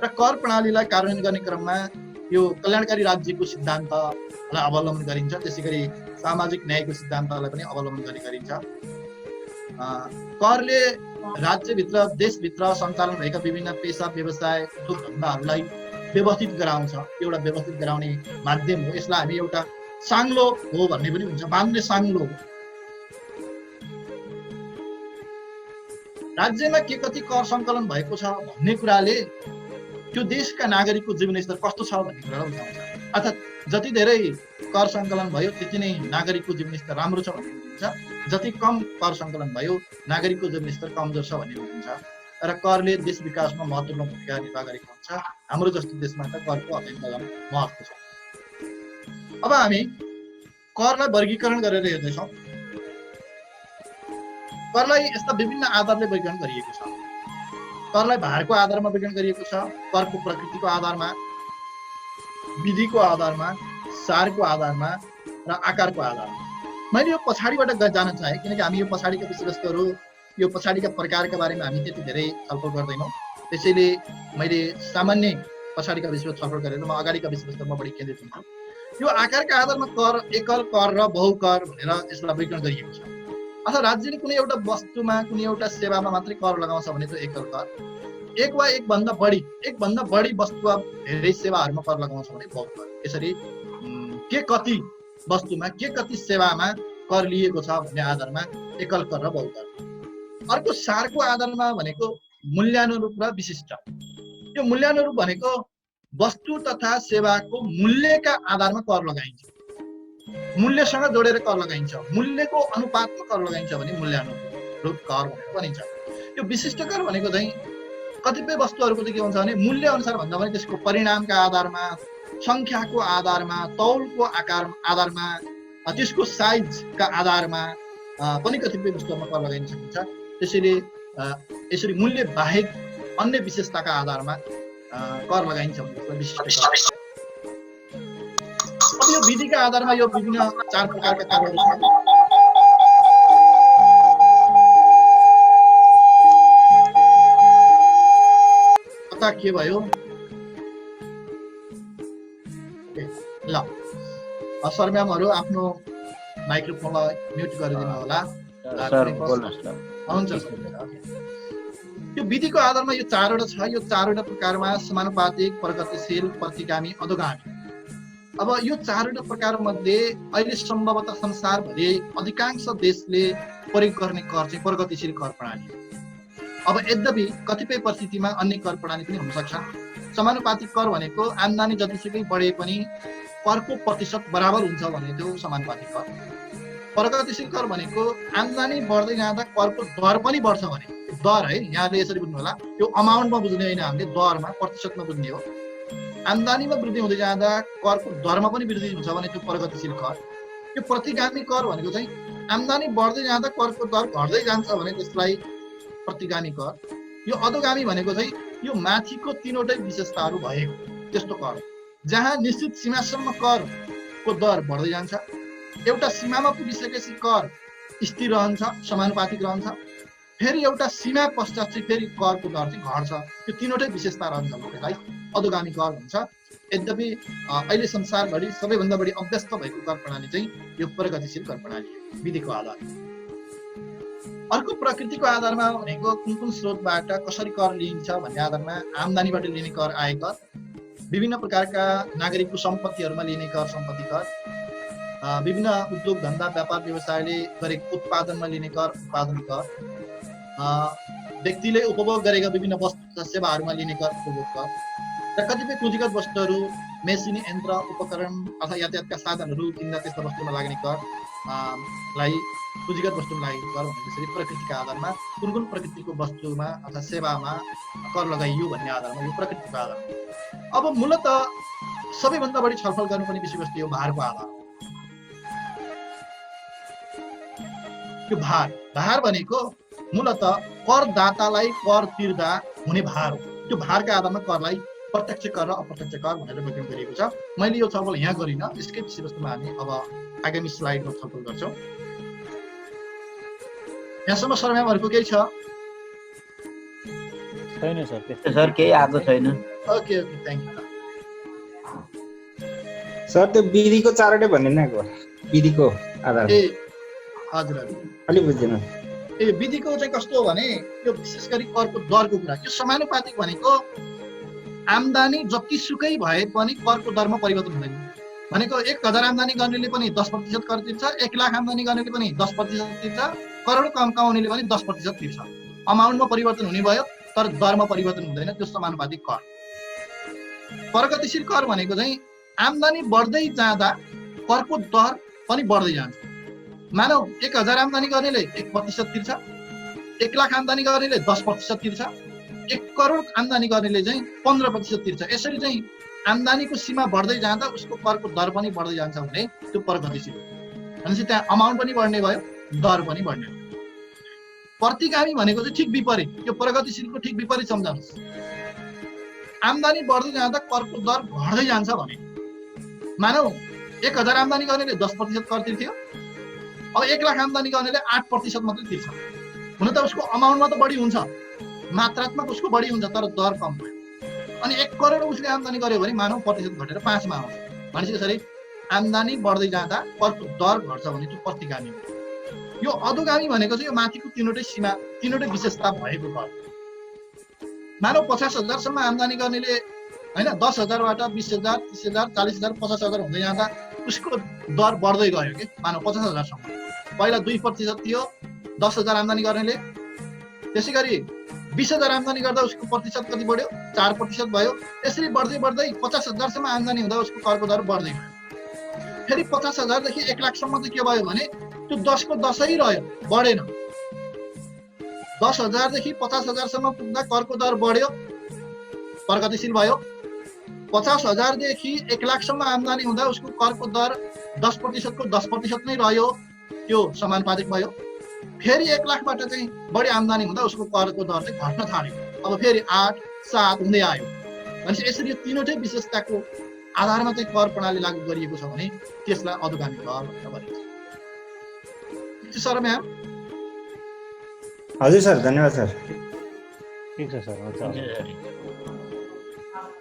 [SPEAKER 1] र कर प्रणालीलाई कार्यान्वयन गर्ने क्रममा यो कल्याणकारी राज्यको सिद्धान्तलाई अवलम्बन गरिन्छ। त्यसै गरी सामाजिक न्यायको सिद्धान्तलाई पनि अवलम्बन गर्ने गरिन्छ। करले राज्यभित्र, देशभित्र सञ्चालन भएका विभिन्न पेसा, व्यवसाय, उद्योग धन्दाहरूलाई व्यवस्थित गराउँछ। एउटा व्यवस्थित गराउने माध्यम हो। यसलाई हामी एउटा साङ्लो हो भन्ने पनि हुन्छ, बाँध्ने साङ्लो हो। राज्यमा के कति कर सङ्कलन भएको छ भन्ने कुराले त्यो देशका नागरिकको जीवनस्तर कस्तो छ भन्ने कुरा बुझाउँछ। अर्थात् जति धेरै कर सङ्कलन भयो त्यति नै नागरिकको जीवनस्तर राम्रो छ भन्ने बुझिन्छ, जति कम कर सङ्कलन भयो नागरिकको जीवनस्तर कमजोर छ भन्ने बुझिन्छ। र करले देश विकासमा महत्त्वपूर्ण भूमिका निर्वाह गरेको हुन्छ। हाम्रो जस्तो देशमा त करको अत्यन्त महत्त्व छ। अब हामी करलाई वर्गीकरण गरेर हेर्दैछौँ। करलाई यस्ता विभिन्न आधारले वर्गीकरण गरिएको छ। करलाई भारको आधारमा वर्गीकरण गरिएको छ, करको प्रकृतिको आधारमा, विधिको आधारमा, सारको आधारमा र आकारको आधारमा। मैले यो पछाडिबाट जान चाहे किनकि हामी यो पछाडिका विषयवस्तुहरू, यो पछाडिका प्रकारका बारेमा हामी त्यति धेरै छलफल गर्दैनौँ, त्यसैले मैले सामान्य पछाडिका विषयमा छलफल गरेर म अगाडिका विषयवस्तुमा बढी केन्द्रित हुन्छु। यो आकारका आधारमा कर, एकल कर र बहुकर भनेर यसलाई वर्गीकरण गरिएको छ। अथवा राज्यले कुनै एउटा वस्तुमा, कुनै एउटा सेवामा मात्रै कर लगाउँछ भने त्यो एकल कर, एक वा एकभन्दा बढी वस्तु वा धेरै सेवाहरूमा कर लगाउँछ भने बहुकर। यसरी के कति वस्तुमा, के कति सेवामा कर लिएको छ भन्ने आधारमा एकल कर र बहुकर। अर्को सारको आधारमा भनेको मूल्यानुरूप र विशिष्ट। यो मूल्यानुरूप भनेको वस्तु तथा सेवाको मूल्यका आधारमा कर लगाइन्छ, मूल्यसँग जोडेर कर लगाइन्छ, मूल्यको अनुपातमा कर लगाइन्छ भने मूल्यानुरूप कर भनेर भनिन्छ। यो विशिष्ट कर भनेको चाहिँ कतिपय वस्तुहरूको चाहिँ के हुन्छ भने मूल्य अनुसार भन्दा पनि त्यसको परिणामका आधारमा, संख्याको आधारमा, तौलको आधारमा, त्यसको साइजका आधारमा पनि कतिपय वस्तुहरूमा कर लगाइन सकिन्छ। त्यसैले यसरी मूल्य बाहेक अन्य विशेषताका आधारमा कर लगाइन्छ भने विशिष्ट कर। अब यो विधिका आधारमा यो विभिन्न 4 प्रकारका करहरू छन्। कता के भयो? ल सर म्यामहरु आफ्नो माइक्रोफोनलाई म्युट गरिदिनु होला। हुन्छ सर। यो विधिको आधारमा यो 4वटा छ। यो 4वटा प्रकारमा समानुपातिक, प्रगतिशील, प्रतिगामी, अधोगामी। अब यो 4वटा प्रकार मध्ये अहिले सम्भवतः संसारभरि अधिकांश देशले प्रयोग गर्ने कर चाहिँ प्रगतिशील कर प्रणाली। अब यद्यपि कतिपय परिस्थितिमा अन्य कर प्रणाली पनि हुन सक्छ। समानुपातिक कर भनेको आम्दानी जतिसुकै बढे पनि करको प्रतिशत बराबर हुन्छ भने त्यो समानुपातिक कर। प्रगतिशील कर भनेको आम्दानी बढ्दै जाँदा करको दर पनि बढ्छ भने, दर है, यहाँले यसरी बुझ्नु होला, यो अमाउन्टमा बुझ्ने होइन, हामीले दरमा, प्रतिशतमा बुझ्ने हो। आम्दानीमा वृद्धि हुँदै जाँदा करको दरमा पनि वृद्धि हुन्छ भने त्यो प्रगतिशील कर। यो प्रतिगामी कर भनेको चाहिँ आम्दानी बढ्दै जाँदा करको दर घट्दै जान्छ भने त्यसलाई प्रतिगामी कर। यो अधोगामी भनेको चाहिँ यो माथिको 3वटै विशेषताहरू भएको त्यस्तो कर, जहाँ निश्चित सीमासम्म करको दर बढ्दै जान्छ, एउटा सीमामा पुगिसकेपछि कर स्थिर रहन्छ, समानुपातिक रहन्छ, फेरि एउटा सीमा पश्चात चाहिँ फेरि करको दर चाहिँ घट्छ। यो 3वटै विशेषता रहन्छ त्यसलाई अधोगामी कर भन्छ। यद्यपि अहिले संसारभरि सबैभन्दा बढी अभ्यस्त भएको कर प्रणाली चाहिँ यो प्रगतिशील कर प्रणाली हो, विधिको आधार। अर्को प्रकृतिको आधारमा भनेको कुन कुन स्रोतबाट कसरी कर लिइन्छ भन्ने आधारमा आम्दानीबाट लिने कर आय कर, विभिन्न प्रकारका नागरिकको सम्पत्तिहरूमा लिने कर सम्पत्ति कर, विभिन्न उद्योग धन्दा व्यापार व्यवसायले गरेको उत्पादनमा लिने कर उत्पादन कर, व्यक्तिले उपभोग गरेका विभिन्न वस्तु तथा सेवाहरूमा लिने कर उपभोग कर, र कतिपय पुँजीगत वस्तुहरू, मेसिन, यन्त्र, उपकरण अथवा यातायातका साधनहरू किन्दा त्यस्ता वस्तुमा लाग्ने कर लाई पुँजीगत वस्तुमा लागेको कर भने त्यसरी प्रकृतिका आधारमा कुन कुन प्रकृतिको वस्तुमा अथवा सेवामा कर लगाइयो भन्ने आधारमा यो प्रकृतिको आधार। अब मूलत सबैभन्दा बढी छलफल गर्नुपर्ने विषयवस्तु यो भारको आधार। यो भार भनेको मूलत करदातालाई कर तिर्दा हुने भार हो। त्यो भारका आधारमा करलाई प्रत्यक्ष कर र अप्रत्यक्ष कर भनेर वर्गीकरण गरिएको छ। मैले यो छलफल यहाँ गरिनँ, यसकै विषयवस्तुमा हामी अब आगामी स्लाइडमा छलफल गर्छौँ। यहाँसम्म सर म्यामहरुको केही छ?
[SPEAKER 3] छैन सर, त्यस्तो सर केही आएको छैन।
[SPEAKER 1] Okay okay, thank you
[SPEAKER 2] sir. त्यो विधिको 4वटै भन्ने नाको विधिको आधार।
[SPEAKER 1] ए हजुर हजुर,
[SPEAKER 2] अलि बुझ्दिनँ।
[SPEAKER 1] ए विधिको चाहिँ कस्तो हो भने यो विशेष गरी करको दरको कुरा। यो समानुपातिक भनेको आम्दानी जतिसुकै भए पनि करको दरमा परिवर्तन हुँदैन। भनेको 1000 आम्दानी गर्नेले पनि 10% कर तिर्छ, 1 लाख आम्दानी गर्नेले पनि 10% तिर्छ, करोड कमाउनेले पनि 10% तिर्छ। अमाउन्टमा परिवर्तन हुने भयो तर दरमा परिवर्तन हुँदैन, त्यो समानुपातिक कर। प्रगतिशील कर भनेको चाहिँ आम्दानी बढ्दै जाँदा करको दर पनि बढ्दै जान्छ। मानौ 1000 आम्दानी गर्नेले 1% तिर्छ, 1 लाख आम्दानी गर्नेले 10% तिर्छ, 1 करोड आम्दानी गर्नेले चाहिँ 15% तिर्छ। यसरी चाहिँ आम्दानीको सीमा बढ्दै जाँदा उसको करको दर पनि बढ्दै जान्छ भने त्यो प्रगतिशील हो। भनेपछि त्यहाँ अमाउन्ट पनि बढ्ने भयो, दर पनि बढ्ने भयो। प्रतिगामी भनेको चाहिँ ठिक विपरीत, यो प्रगतिशीलको ठिक विपरीत सम्झाउनुहोस्। आम्दानी बढ्दै जाँदा करको दर घट्दै जान्छ भने, मानौ 1000 आम्दानी गर्नेले 10% कर तिर्थ्यो, अब 1 लाख आम्दानी गर्नेले 8% मात्रै तिर्छ। हुन त उसको अमाउन्टमा त बढी हुन्छ, मात्रात्मक उसको बढी हुन्छ, तर दर कम भयो। अनि 1 करोड उसले आम्दानी गर्यो भने मानौ प्रतिशत घटेर 5 मा आउँछ। भनेपछि यसरी आम्दानी बढ्दै जाँदा करको दर घट्छ भने त्यो प्रतिगामी हो। यो अधोगामी भनेको चाहिँ यो माथिको तीनवटै सीमा, तीनवटै विशेषता भएको कर। मानौ 50,000 सम्म आम्दानी गर्नेले हैन 10,000 बाट 20,000, 30,000, 40,000, 50,000 हुँदै जाँदा उसको दर बढ्दै गयो के, मानौ 50,000 सम्म। पहिला 2% थियो 10,000 आम्दानी गर्नेले, त्यसैगरी 20,000 आम्दानी गर्दा उसको प्रतिशत कति बढ्यो, 4% भयो। यसरी बढ्दै बढ्दै 50,000 सम्म आम्दानी हुँदा उसको करको दर बढ्दै गयो। फेरि 50,000 देखि 1 लाख सम्म चाहिँ के भयो भने त्यो 10 को 10 रह्यो, बढेन। 10,000 देखि 50,000 सम्म पुग्दा करको दर बढ्यो, प्रगतिशील भयो। 50,000 देखि 1 लाख सम्म आम्दानी हुँदा उसको करको दर 10% को 10% नै रह्यो, त्यो समानुपातिक भयो। फेरि 1 लाखबाट चाहिँ बढी आम्दानी हुँदा उसको करको दर चाहिँ घट्न थाल्यो। अब फेरि 8, 7 हुँदै आयो। भनेपछि यसरी यो तीनवटै विशेषताको आधारमा चाहिँ कर प्रणाली लागू गरिएको छ भने त्यसलाई अधोगामी कर भनेर भनिन्छ। Sir ma'am.
[SPEAKER 2] हजुर सर, धन्यवाद सर।
[SPEAKER 4] ठिक छ सर, हुन्छ।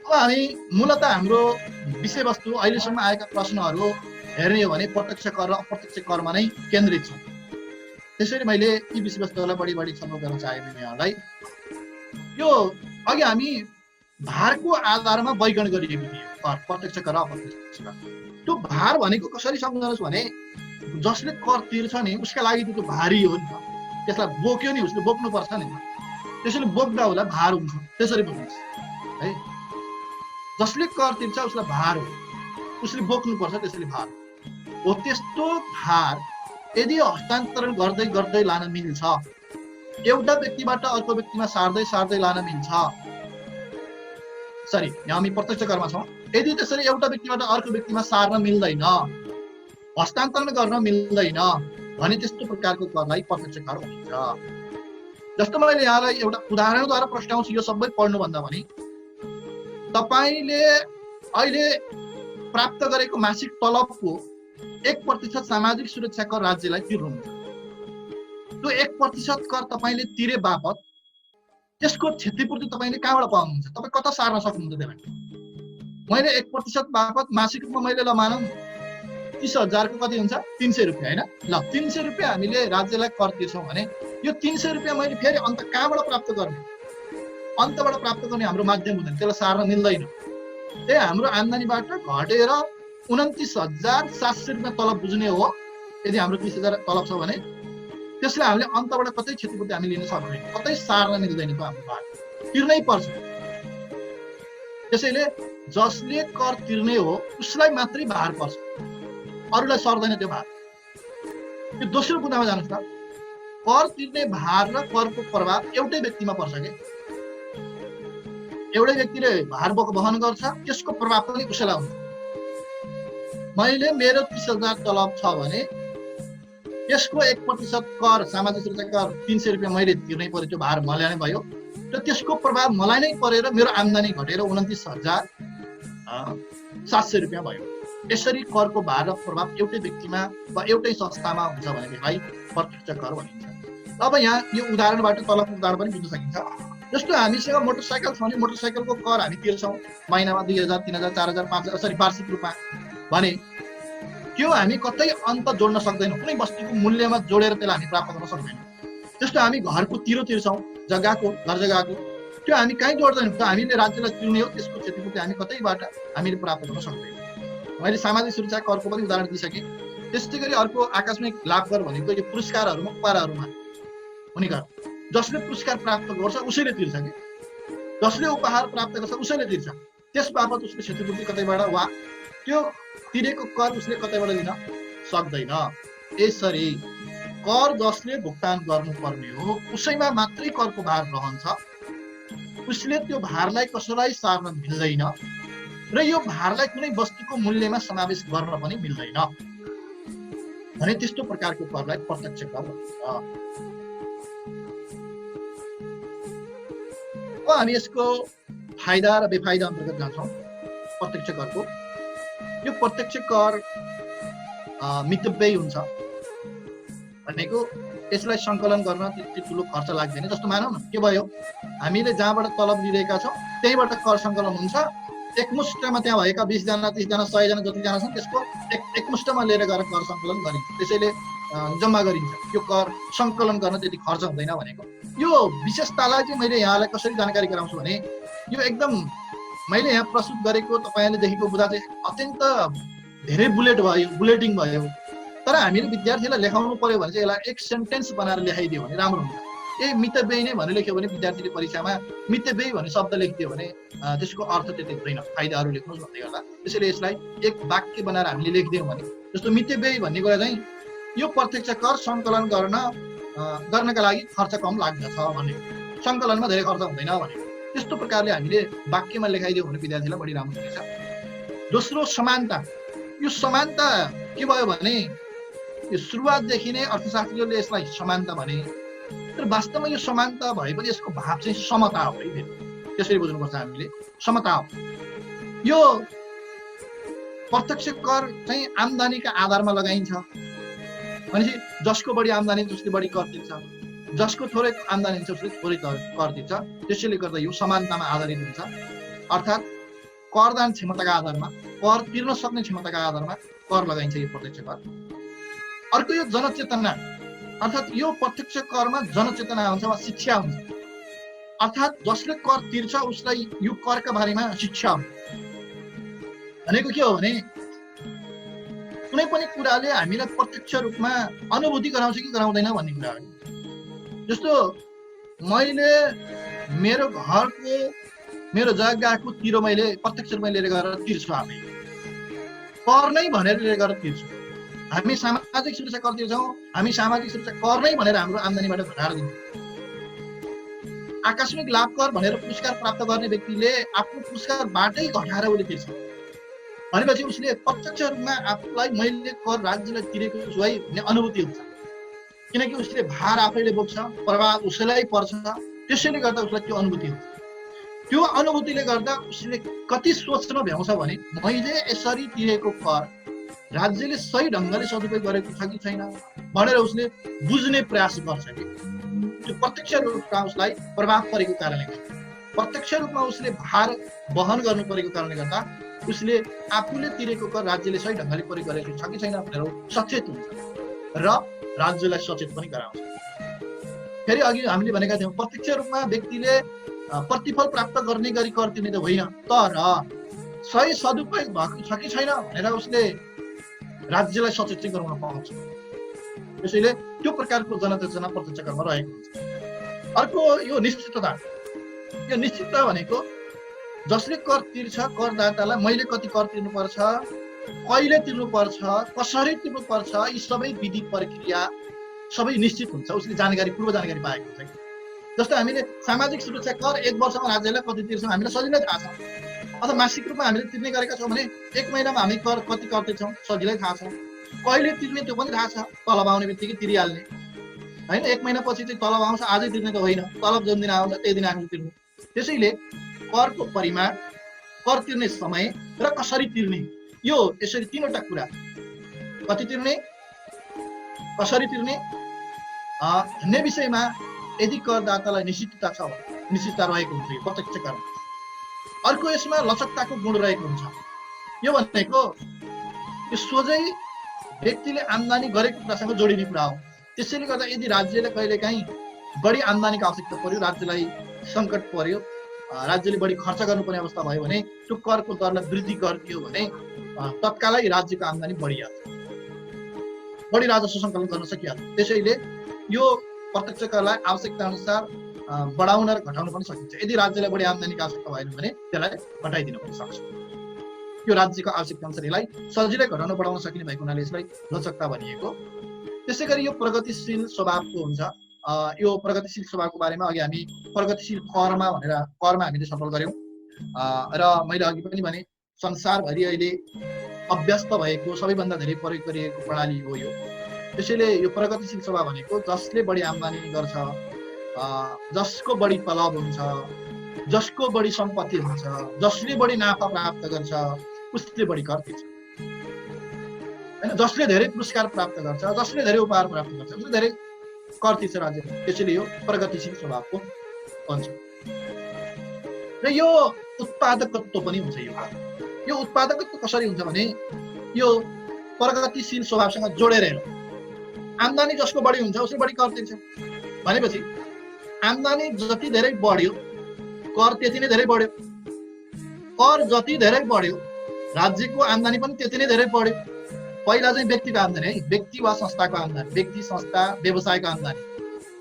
[SPEAKER 1] अब हामी मूलतः हाम्रो विषयवस्तु अहिलेसम्म आएका प्रश्नहरू हेर्ने हो भने प्रत्यक्ष कर र अप्रत्यक्ष करमा नै केन्द्रित छ। त्यसैले मैले यी विषयवस्तुहरूलाई बढी छलफल गर्न चाहेँ यहाँलाई। यो अघि हामी भारको आधारमा वर्गीकरण गरिएको थियो, कर प्रत्यक्ष कर र अप्रत्यक्ष कर। त्यो भार भनेको कसरी सम्झाउनुहोस् भने जसले कर तिर्छ नि उसका लागि त्यो भारी हो नि त, त्यसलाई बोक्यो नि उसले बोक्नुपर्छ नि, त्यसैले बोक्दा होला भार हुन्छ, त्यसरी बोक्नुहोस् है। जसले कर तिर्छ उसलाई भार हो, उसले बोक्नुपर्छ, त्यसैले भार हो। त्यस्तो भार यदि हस्तान्तरण गर्दै गर्दै लान मिल्छ, एउटा व्यक्तिबाट अर्को व्यक्तिमा सार्दै सार्दै लान मिल्छ, सरी यहाँ हामी प्रत्यक्ष करमा छौँ, यदि त्यसरी एउटा व्यक्तिबाट अर्को व्यक्तिमा सार्न मिल्दैन, हस्तान्तरण गर्न मिल्दैन भने त्यस्तो प्रकारको करलाई प्रत्यक्ष कर भनिन्छ। जस्तो मैले यहाँलाई एउटा उदाहरणद्वारा प्रश्नाउँछु, यो सबै पढ्नुभन्दा पनि तपाईले अहिले प्राप्त गरेको मासिक तलबको 1% सामाजिक सुरक्षा कर राज्यलाई तिर्नुहुन्छ। त्यो 1% कर तपाईले तिरे बापत त्यसको क्षतिपूर्ति तपाईले कहाँबाट पाउनुहुन्छ, तपाईँ कता सार्न सक्नुहुन्छ त्यसलाई? मैले 1% बापत मासिक रूपमा मैले ल मानौँ 30,000 को कति हुन्छ 300 रुपियाँ हैन, ल 300 रुपियाँ हामीले राज्यलाई कर तिर्छौँ भने यो 300 रुपियाँ मैले फेरि अन्त कहाँबाट प्राप्त गर्ने, अन्तबाट प्राप्त गर्ने हाम्रो माध्यम हुँदैन, त्यसलाई सार्न मिल्दैन। त्यही हाम्रो आम्दानीबाट घटेर 29,700 रुपियाँ तलब बुझ्ने हो। यदि हाम्रो 30,000 तलब छ भने त्यसलाई हामीले अन्तबाट कतै क्षतिपूर्ति हामी लिन सक्दैन, कतै सार्न मिल्दैन, त्यो हाम्रो भार तिर्नै पर्छ। त्यसैले जसले कर तिर्ने हो उसलाई मात्रै भार पर्छ, अरूलाई सर्दैन त्यो भार। यो दोस्रो बुदामा जानुहोस् त, कर तिर्ने भार र करको प्रभाव एउटै व्यक्तिमा पर्छ के, एउटै व्यक्तिले भार वहन गर्छ, त्यसको प्रभाव पनि उसैलाई हुन्छ। मैले मेरो 30,000 तलब छ भने त्यसको 1% कर सामाजिक सुरक्षा कर 300 रुपियाँ मैले तिर्नै पर्यो, त्यो भार मलाई नै भयो र त्यसको प्रभाव मलाई नै परेर मेरो आम्दानी घटेर 29,700 रुपियाँ भयो। यसरी करको भार र प्रभाव एउटै व्यक्तिमा वा एउटै संस्थामा हुन्छ भने त्यसलाई प्रत्यक्ष कर भनिन्छ। अब यहाँ यो उदाहरणबाट तलबको उदाहरण पनि बुझ्न सकिन्छ। जस्तो हामीसँग मोटरसाइकल छ भने मोटरसाइकलको कर हामी तिर्छौँ महिनामा 2,000, 3,000, 4,000, 5,000 सरी वार्षिक रूपमा भने त्यो हामी कतै अन्त जोड्न सक्दैनौँ, कुनै वस्तुको मूल्यमा जोडेर त्यसलाई हामी प्राप्त गर्न सक्दैनौँ। जस्तो हामी घरको तिरो तिर्छौँ, जग्गाको घर जग्गाको, त्यो हामी कहीँ जोड्दैनौँ, त हामीले राज्यलाई तिर्ने हो, त्यसको क्षतिपूर्ति हामी कतैबाट हामीले प्राप्त गर्न सक्दैनौँ। मैले सामाजिक सुरक्षा करको पनि उदाहरण दिइसकेँ। त्यस्तै गरी अर्को आकस्मिक लाभ कर भनेको यो पुरस्कारहरूमा उपहारहरूमा हुने कर, जसले पुरस्कार प्राप्त गर्छ उसैले तिर्छ कि, जसले उपहार प्राप्त गर्छ उसैले तिर्छ, त्यस बापत उसको क्षतिपूर्ति कतैबाट वा त्यो तिरेको कर उसले कतैबाट लिन सक्दैन। यसरी कर जसले भुक्तान गर्नुपर्ने हो उसैमा मात्रै करको भार रहन्छ, उसले त्यो भारलाई कसैलाई सार्न मिल्दैन र यो भारलाई कुनै वस्तुको मूल्यमा समावेश गर्न पनि मिल्दैन भने त्यस्तो प्रकारको करलाई प्रत्यक्ष कर भनिन्छ। हामी यसको फाइदा र बेफाइदा अन्तर्गत जान्छौँ। प्रत्यक्ष करको यो प्रत्यक्ष कर मितव्ययी हुन्छ भनेको यसलाई सङ्कलन गर्न त्यति ठुलो खर्च लाग्दैन। जस्तो मानौँ न के भयो, हामीले जहाँबाट तलब लिइरहेका छौँ त्यहीबाट कर सङ्कलन हुन्छ। एकमुष्टमा त्यहाँ भएका 20 जना 30 जना 100 जना जतिजना छन् त्यसको एकमुष्टमा लिएर गएर कर सङ्कलन गरिन्छ, त्यसैले जम्मा गरिन्छ। यो कर सङ्कलन गर्न त्यति खर्च हुँदैन भनेको। यो विशेषतालाई चाहिँ मैले यहाँलाई कसरी जानकारी गराउँछु भने यो एकदम मैले यहाँ प्रस्तुत गरेको तपाईँले देखेको बुझा चाहिँ अत्यन्त धेरै बुलेटिङ भयो। तर हामीले विद्यार्थीलाई लेखाउनु पर्यो भने चाहिँ यसलाई एक सेन्टेन्स बनाएर लेखाइदियो भने राम्रो हुन्छ। यही मितव्ययी नै भनेर लेख्यो भने विद्यार्थीले परीक्षामा मितव्ययी भन्ने शब्द लेखिदियो भने त्यसको अर्थ त्यति हुँदैन, फाइदाहरू लेख्नुहोस् भन्दै गर्दा। त्यसैले यसलाई एक वाक्य बनाएर हामीले लेखिदियौँ भने जस्तो मितव्ययी भन्ने कुरा चाहिँ यो प्रत्यक्ष कर सङ्कलन गर्नका लागि खर्च कम लाग्दछ भने, सङ्कलनमा धेरै खर्च हुँदैन भने त्यस्तो प्रकारले हामीले वाक्यमा लेखाइदियौँ भने विद्यार्थीलाई बढी राम्रो हुनेछ। दोस्रो समानता। यो समानता के भयो भने यो सुरुवातदेखि नै अर्थशास्त्रीहरूले यसलाई समानता भने, तर वास्तवमा यो समानता भए पनि यसको भाव चाहिँ समता हो है। त्यसरी बुझ्नुपर्छ हामीले, समता हो। यो प्रत्यक्ष कर चाहिँ आम्दानीका आधारमा लगाइन्छ भनेपछि जसको बढी आम्दानी उसले बढी कर तिर्छ, जसको थोरै आम्दानी हुन्छ उसले थोरै कर तिर्छ। त्यसैले गर्दा यो समानतामा आधारित हुन्छ, अर्थात् करदान क्षमताका आधारमा, कर तिर्न सक्ने क्षमताका आधारमा कर लगाइन्छ यो प्रत्यक्ष कर। अर्को यो जनचेतना, अर्थात् यो प्रत्यक्ष करमा जनचेतना हुन्छ वा शिक्षा हुन्छ, अर्थात् जसले कर तिर्छ उसलाई यो करका बारेमा शिक्षा हुन्छ। भनेको के हो भने कुनै पनि कुराले हामीलाई प्रत्यक्ष रूपमा अनुभूति गराउँछ कि गराउँदैन भन्ने कुरा हो। जस्तो मैले मेरो घरको मेरो जग्गाको तिरो मैले प्रत्यक्ष रूपमा लिएर गएर तिर्छु, हामी कर नै भनेर लिएर गएर तिर्छु। हामी सामाजिक सुरक्षा कर तिर्छौँ, हामी सामाजिक सुरक्षा कर नै भनेर हाम्रो आम्दानीबाट घटाएर दिन्छौँ। आकस्मिक लाभ कर भनेर पुरस्कार प्राप्त गर्ने व्यक्तिले आफ्नो पुरस्कारबाटै घटाएर उसले तिर्छ भनेपछि उसले प्रत्यक्ष रूपमा आफूलाई मैले कर राज्यलाई तिरेको छु है भन्ने अनुभूति हुन्छ, किनकि उसले भार आफैले बोक्छ, प्रभाव उसैलाई पर्छ। त्यसैले गर्दा उसलाई त्यो अनुभूति हुन्छ। त्यो अनुभूतिले गर्दा उसले कति सोच्न भ्याउँछ भने मैले यसरी तिरेको कर राज्यले सही ढङ्गले सदुपयोग गरेको छ कि छैन भनेर उसले बुझ्ने प्रयास गर्छ कि त्यो प्रत्यक्ष रूपमा उसलाई प्रभाव परेको कारणले गर्दा, प्रत्यक्ष रूपमा उसले भार वहन गर्नु परेको कारणले गर्दा उसले आफूले तिरेको कर राज्यले सही ढङ्गले प्रयोग गरेको छ कि छैन भनेर सचेत हुन्छ र राज्यलाई सचेत पनि गराउँछ। फेरि अघि हामीले भनेका थियौँ प्रत्यक्ष रूपमा व्यक्तिले प्रतिफल प्राप्त गर्ने गरी कर तिर्ने त होइन, तर सही सदुपयोग भएको छ कि छैन भनेर उसले राज्यलाई सचेत चाहिँ गराउन पाउँछ। त्यसैले त्यो प्रकारको जनचेतना प्रत्यक्ष करमा रहेको हुन्छ। अर्को यो निश्चितता। यो निश्चितता भनेको जसले कर तिर्छ करदातालाई मैले कति कर तिर्नुपर्छ, कहिले तिर्नुपर्छ, कसरी तिर्नुपर्छ, यी सबै विधि प्रक्रिया सबै निश्चित हुन्छ, उसले जानकारी पूर्व जानकारी पाएको हुन्छ। जस्तो हामीले सामाजिक सुरक्षा कर 1 वर्षमा राज्यलाई कति तिर्छौँ हामीलाई सजिलै थाहा छ, अथवा मासिक रूपमा हामीले तिर्ने गरेका छौँ भने 1 महिनामा हामी कर कति कर तिर्छौँ सजिलै थाहा छ। कहिले तिर्ने त्यो पनि थाहा छ, तलब आउने बित्तिकै तिरिहाल्ने होइन। 1 महिनापछि चाहिँ तलब आउँछ आजै तिर्ने त होइन, तलब जुन दिन आउँछ त्यही दिन हामीले तिर्ने। त्यसैले करको परिमाण, कर तिर्ने समय र कसरी तिर्ने, यो यसरी तीनवटा कुरा, कति तिर्ने, कसरी तिर्ने भन्ने विषयमा यदि करदातालाई निश्चितता छ भने निश्चितता रहेको हुन्छ यो प्रत्यक्ष कर। अर्को यसमा लचकताको गुण रहेको हुन्छ। यो भनेको यो सोझै व्यक्तिले आम्दानी गरेको कुरासँग जोडिने कुरा हो। त्यसैले गर्दा यदि राज्यले कहिलेकाहीँ बढी आम्दानीको आवश्यकता पर्यो, राज्यलाई सङ्कट पर्यो, राज्यले बढी खर्च गर्नुपर्ने अवस्था भयो भने त्यो करको दरलाई वृद्धि गरिदियो भने तत्कालै राज्यको आम्दानी बढिहाल्छ, बढी राजस्व सङ्कलन गर्न सकिहाल्छ। त्यसैले यो प्रत्यक्ष करलाई आवश्यकता अनुसार बढाउन र घटाउन पनि सकिन्छ। यदि राज्यलाई बढी आम्दानीको आवश्यकता भएन भने त्यसलाई घटाइदिन पनि सक्छ। यो राज्यको आवश्यकता अनुसार यसलाई सजिलै घटाउन बढाउन सकिने भएको हुनाले यसलाई लचकता भनिएको। त्यसै गरी यो प्रगतिशील स्वभावको हुन्छ। यो प्रगतिशील स्वभावको बारेमा अघि हामी प्रगतिशील करमा हामीले छलफल गऱ्यौँ र मैले अघि पनि भने संसारभरि अहिले अभ्यस्त भएको सबैभन्दा धेरै प्रयोग गरिएको प्रणाली हो यो। त्यसैले यो प्रगतिशील स्वभाव भनेको जसले बढी आम्दानी गर्छ, जसको बढी तलब हुन्छ, जसको बढी सम्पत्ति हुन्छ, जसले बढी नाफा प्राप्त गर्छ उसले बढी कर तिर्छ हैन। जसले धेरै पुरस्कार प्राप्त गर्छ, जसले धेरै उपहार प्राप्त गर्छ उसले धेरै कर तिर्छ राज्य। त्यसैले यो प्रगतिशील स्वभावको हुन्छ। र यो उत्पादकत्व पनि हुन्छ। यो उत्पादकत्व कसरी हुन्छ भने यो प्रगतिशील स्वभावसँग जोडेर हेरौँ। आम्दानी जसको बढी हुन्छ उसले बढी कर तिर्छ भनेपछि आम्दानी जति धेरै बढ्यो कर त्यति नै धेरै बढ्यो। कर जति धेरै बढ्यो राज्यको आम्दानी पनि त्यति नै धेरै बढ्यो। पहिला चाहिँ व्यक्तिको आम्दानी है, व्यक्ति वा संस्थाको आम्दानी, व्यक्ति संस्था व्यवसायको आम्दानी,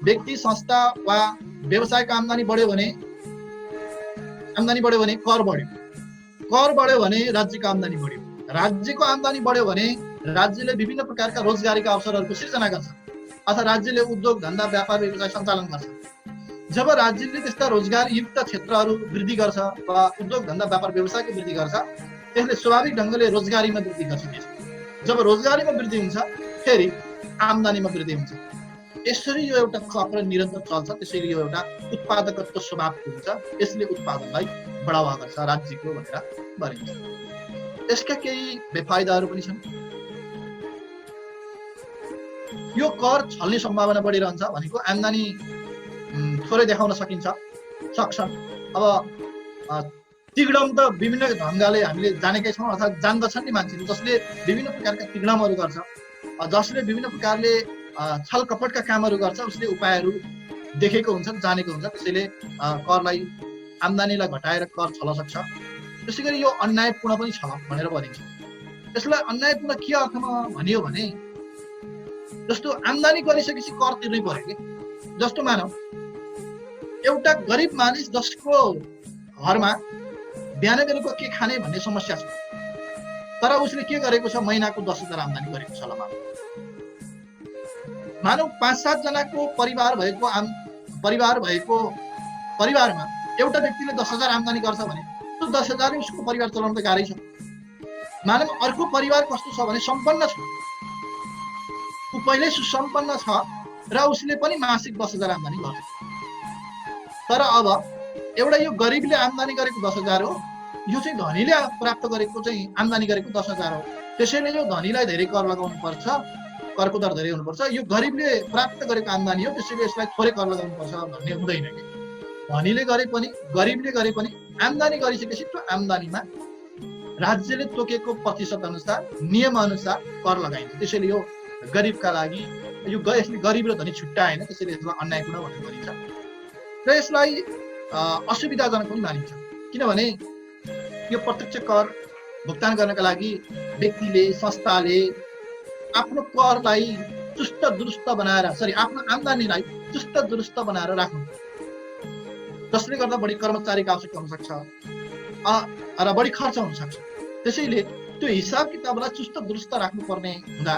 [SPEAKER 1] व्यक्ति संस्था वा व्यवसायको आम्दानी बढ्यो भने कर बढ्यो, कर बढ्यो भने राज्यको आम्दानी बढ्यो, राज्यको आम्दानी बढ्यो भने राज्यले विभिन्न प्रकारका रोजगारीका अवसरहरूको सिर्जना गर्छ अथवा राज्यले उद्योग धन्दा व्यापार व्यवसाय सञ्चालन गर्छ। जब राज्यले त्यस्ता रोजगारयुक्त क्षेत्रहरू वृद्धि गर्छ वा उद्योग धन्दा व्यापार व्यवसायको वृद्धि गर्छ त्यसले स्वाभाविक ढङ्गले रोजगारीमा वृद्धि गर्छ। जब रोजगारीमा वृद्धि हुन्छ फेरि आम्दानीमा वृद्धि हुन्छ। यसरी यो एउटा चक्र निरन्तर चल्छ। त्यसैले यो एउटा उत्पादकत्व स्वभावको हुन्छ। यसले उत्पादनलाई बढावा गर्छ राज्यको भनेर भनिन्छ। यसका केही बेफाइदाहरू पनि छन्। यो कर छल्ने सम्भावना बढिरहन्छ भनेको आम्दानी थोरै देखाउन सक्छन्। अब तिगडम त विभिन्न ढङ्गले हामीले जानेकै छौँ अथवा जान्दछन् नि मान्छेले, जसले विभिन्न प्रकारका तिगडमहरू गर्छ, जसले विभिन्न प्रकारले छल कपटका कामहरू गर्छ उसले उपायहरू देखेको हुन्छ, जानेको हुन्छ। त्यसैले करलाई आम्दानीलाई घटाएर कर छल्न सक्छ। त्यसै गरी यो अन्यायपूर्ण पनि छ भनेर भनिन्छ। यसलाई अन्यायपूर्ण के अर्थमा भनियो भने जस्तो आम्दानी गरिसकेपछि कर तिर्नै पर्यो कि। जस्तो मानौ एउटा गरिब मानिस जसको घरमा बिहान बेलुका के खाने भन्ने समस्या छ, तर उसले के गरेको छ महिनाको 10,000 आम्दानी गरेको छ। मानौ 5-7 जनाको परिवार भएको परिवारमा एउटा व्यक्तिले 10,000 आम्दानी गर्छ भने त्यो 10,000 उसको परिवार चलाउन त गाह्रै छ। मानौ अर्को परिवार कस्तो छ भने सम्पन्न छ, ऊ पहिल्यै सुसम्पन्न छ र उसले पनि मासिक 10,000 आम्दानी गर्छ। तर अब एउटा यो गरिबले आम्दानी गरेको 10,000 हो, यो चाहिँ धनीले प्राप्त गरेको चाहिँ आम्दानी गरेको 10,000 हो। त्यसैले यो धनीलाई धेरै कर लगाउनु पर्छ, करको दर धेरै हुनुपर्छ। यो गरिबले प्राप्त गरेको आम्दानी हो त्यसैले यसलाई थोरै कर लगाउनु पर्छ भन्ने हुँदैन कि। धनीले गरे पनि गरिबले गरे पनि आम्दानी गरिसकेपछि त्यो आम्दानीमा राज्यले तोकेको प्रतिशत अनुसार नियम अनुसार कर लगाइन्छ। त्यसैले यो गरिबका लागि यो यसले गरिब र धनी छुट्याएन। त्यसैले यसलाई अन्यायपूर्ण भनेर भनिन्छ र यसलाई असुविधाजनक पनि मानिन्छ। किनभने यो प्रत्यक्ष कर भुक्तान गर्नका लागि व्यक्तिले संस्थाले आफ्नो करलाई चुस्त दुरुस्त बनाएर आफ्नो आम्दानीलाई चुस्त दुरुस्त बनाएर राख्नु, जसले गर्दा बढी कर्मचारीको आवश्यकता हुन सक्छ र बढी खर्च हुन सक्छ। त्यसैले त्यो हिसाब किताबलाई चुस्त दुरुस्त राख्नुपर्ने हुँदा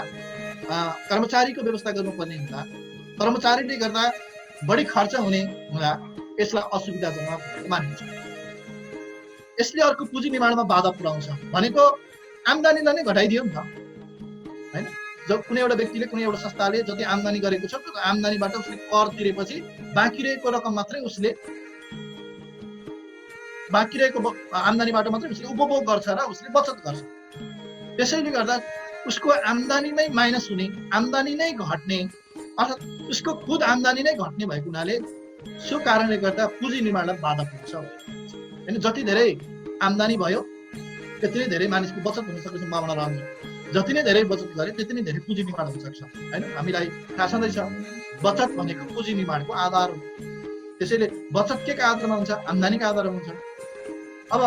[SPEAKER 1] कर्मचारीको व्यवस्था गर्नुपर्ने हुँदा कर्मचारीले गर्दा बढी खर्च हुने हुँदा यसलाई असुविधाजनक मानिन्छ। यसले अर्को पुँजी निर्माणमा बाधा पुर्याउँछ। भनेको आम्दानीलाई नै घटाइदियो नि त हैन। जब कुनै एउटा व्यक्तिले कुनै एउटा संस्थाले जति आम्दानी गरेको छ त्यो आम्दानीबाट उसले कर तिरेपछि बाँकी रहेको रकम मात्रै उसले आम्दानीबाट मात्रै उसले उपभोग गर्छ र उसले बचत गर्छ। त्यसैले गर्दा उसको आम्दानी नै माइनस हुने, आम्दानी नै घट्ने अर्थात् उसको खुद आम्दानी नै घट्ने भएको हुनाले सो कारणले गर्दा पुँजी निर्माणलाई बाधा पुग्छ हैन। जति धेरै आम्दानी भयो त्यति नै धेरै मानिसको बचत हुन सक्ने सम्भावना रहन्छ। जति नै धेरै बचत गरे त्यति नै धेरै पुँजी निर्माण हुन सक्छ हैन। हामीलाई थाहा छँदैछ बचत भनेको पुँजी निर्माणको आधार हो। त्यसैले बचत के का आधारमा हुन्छ? आम्दानीका आधारमा हुन्छ। अब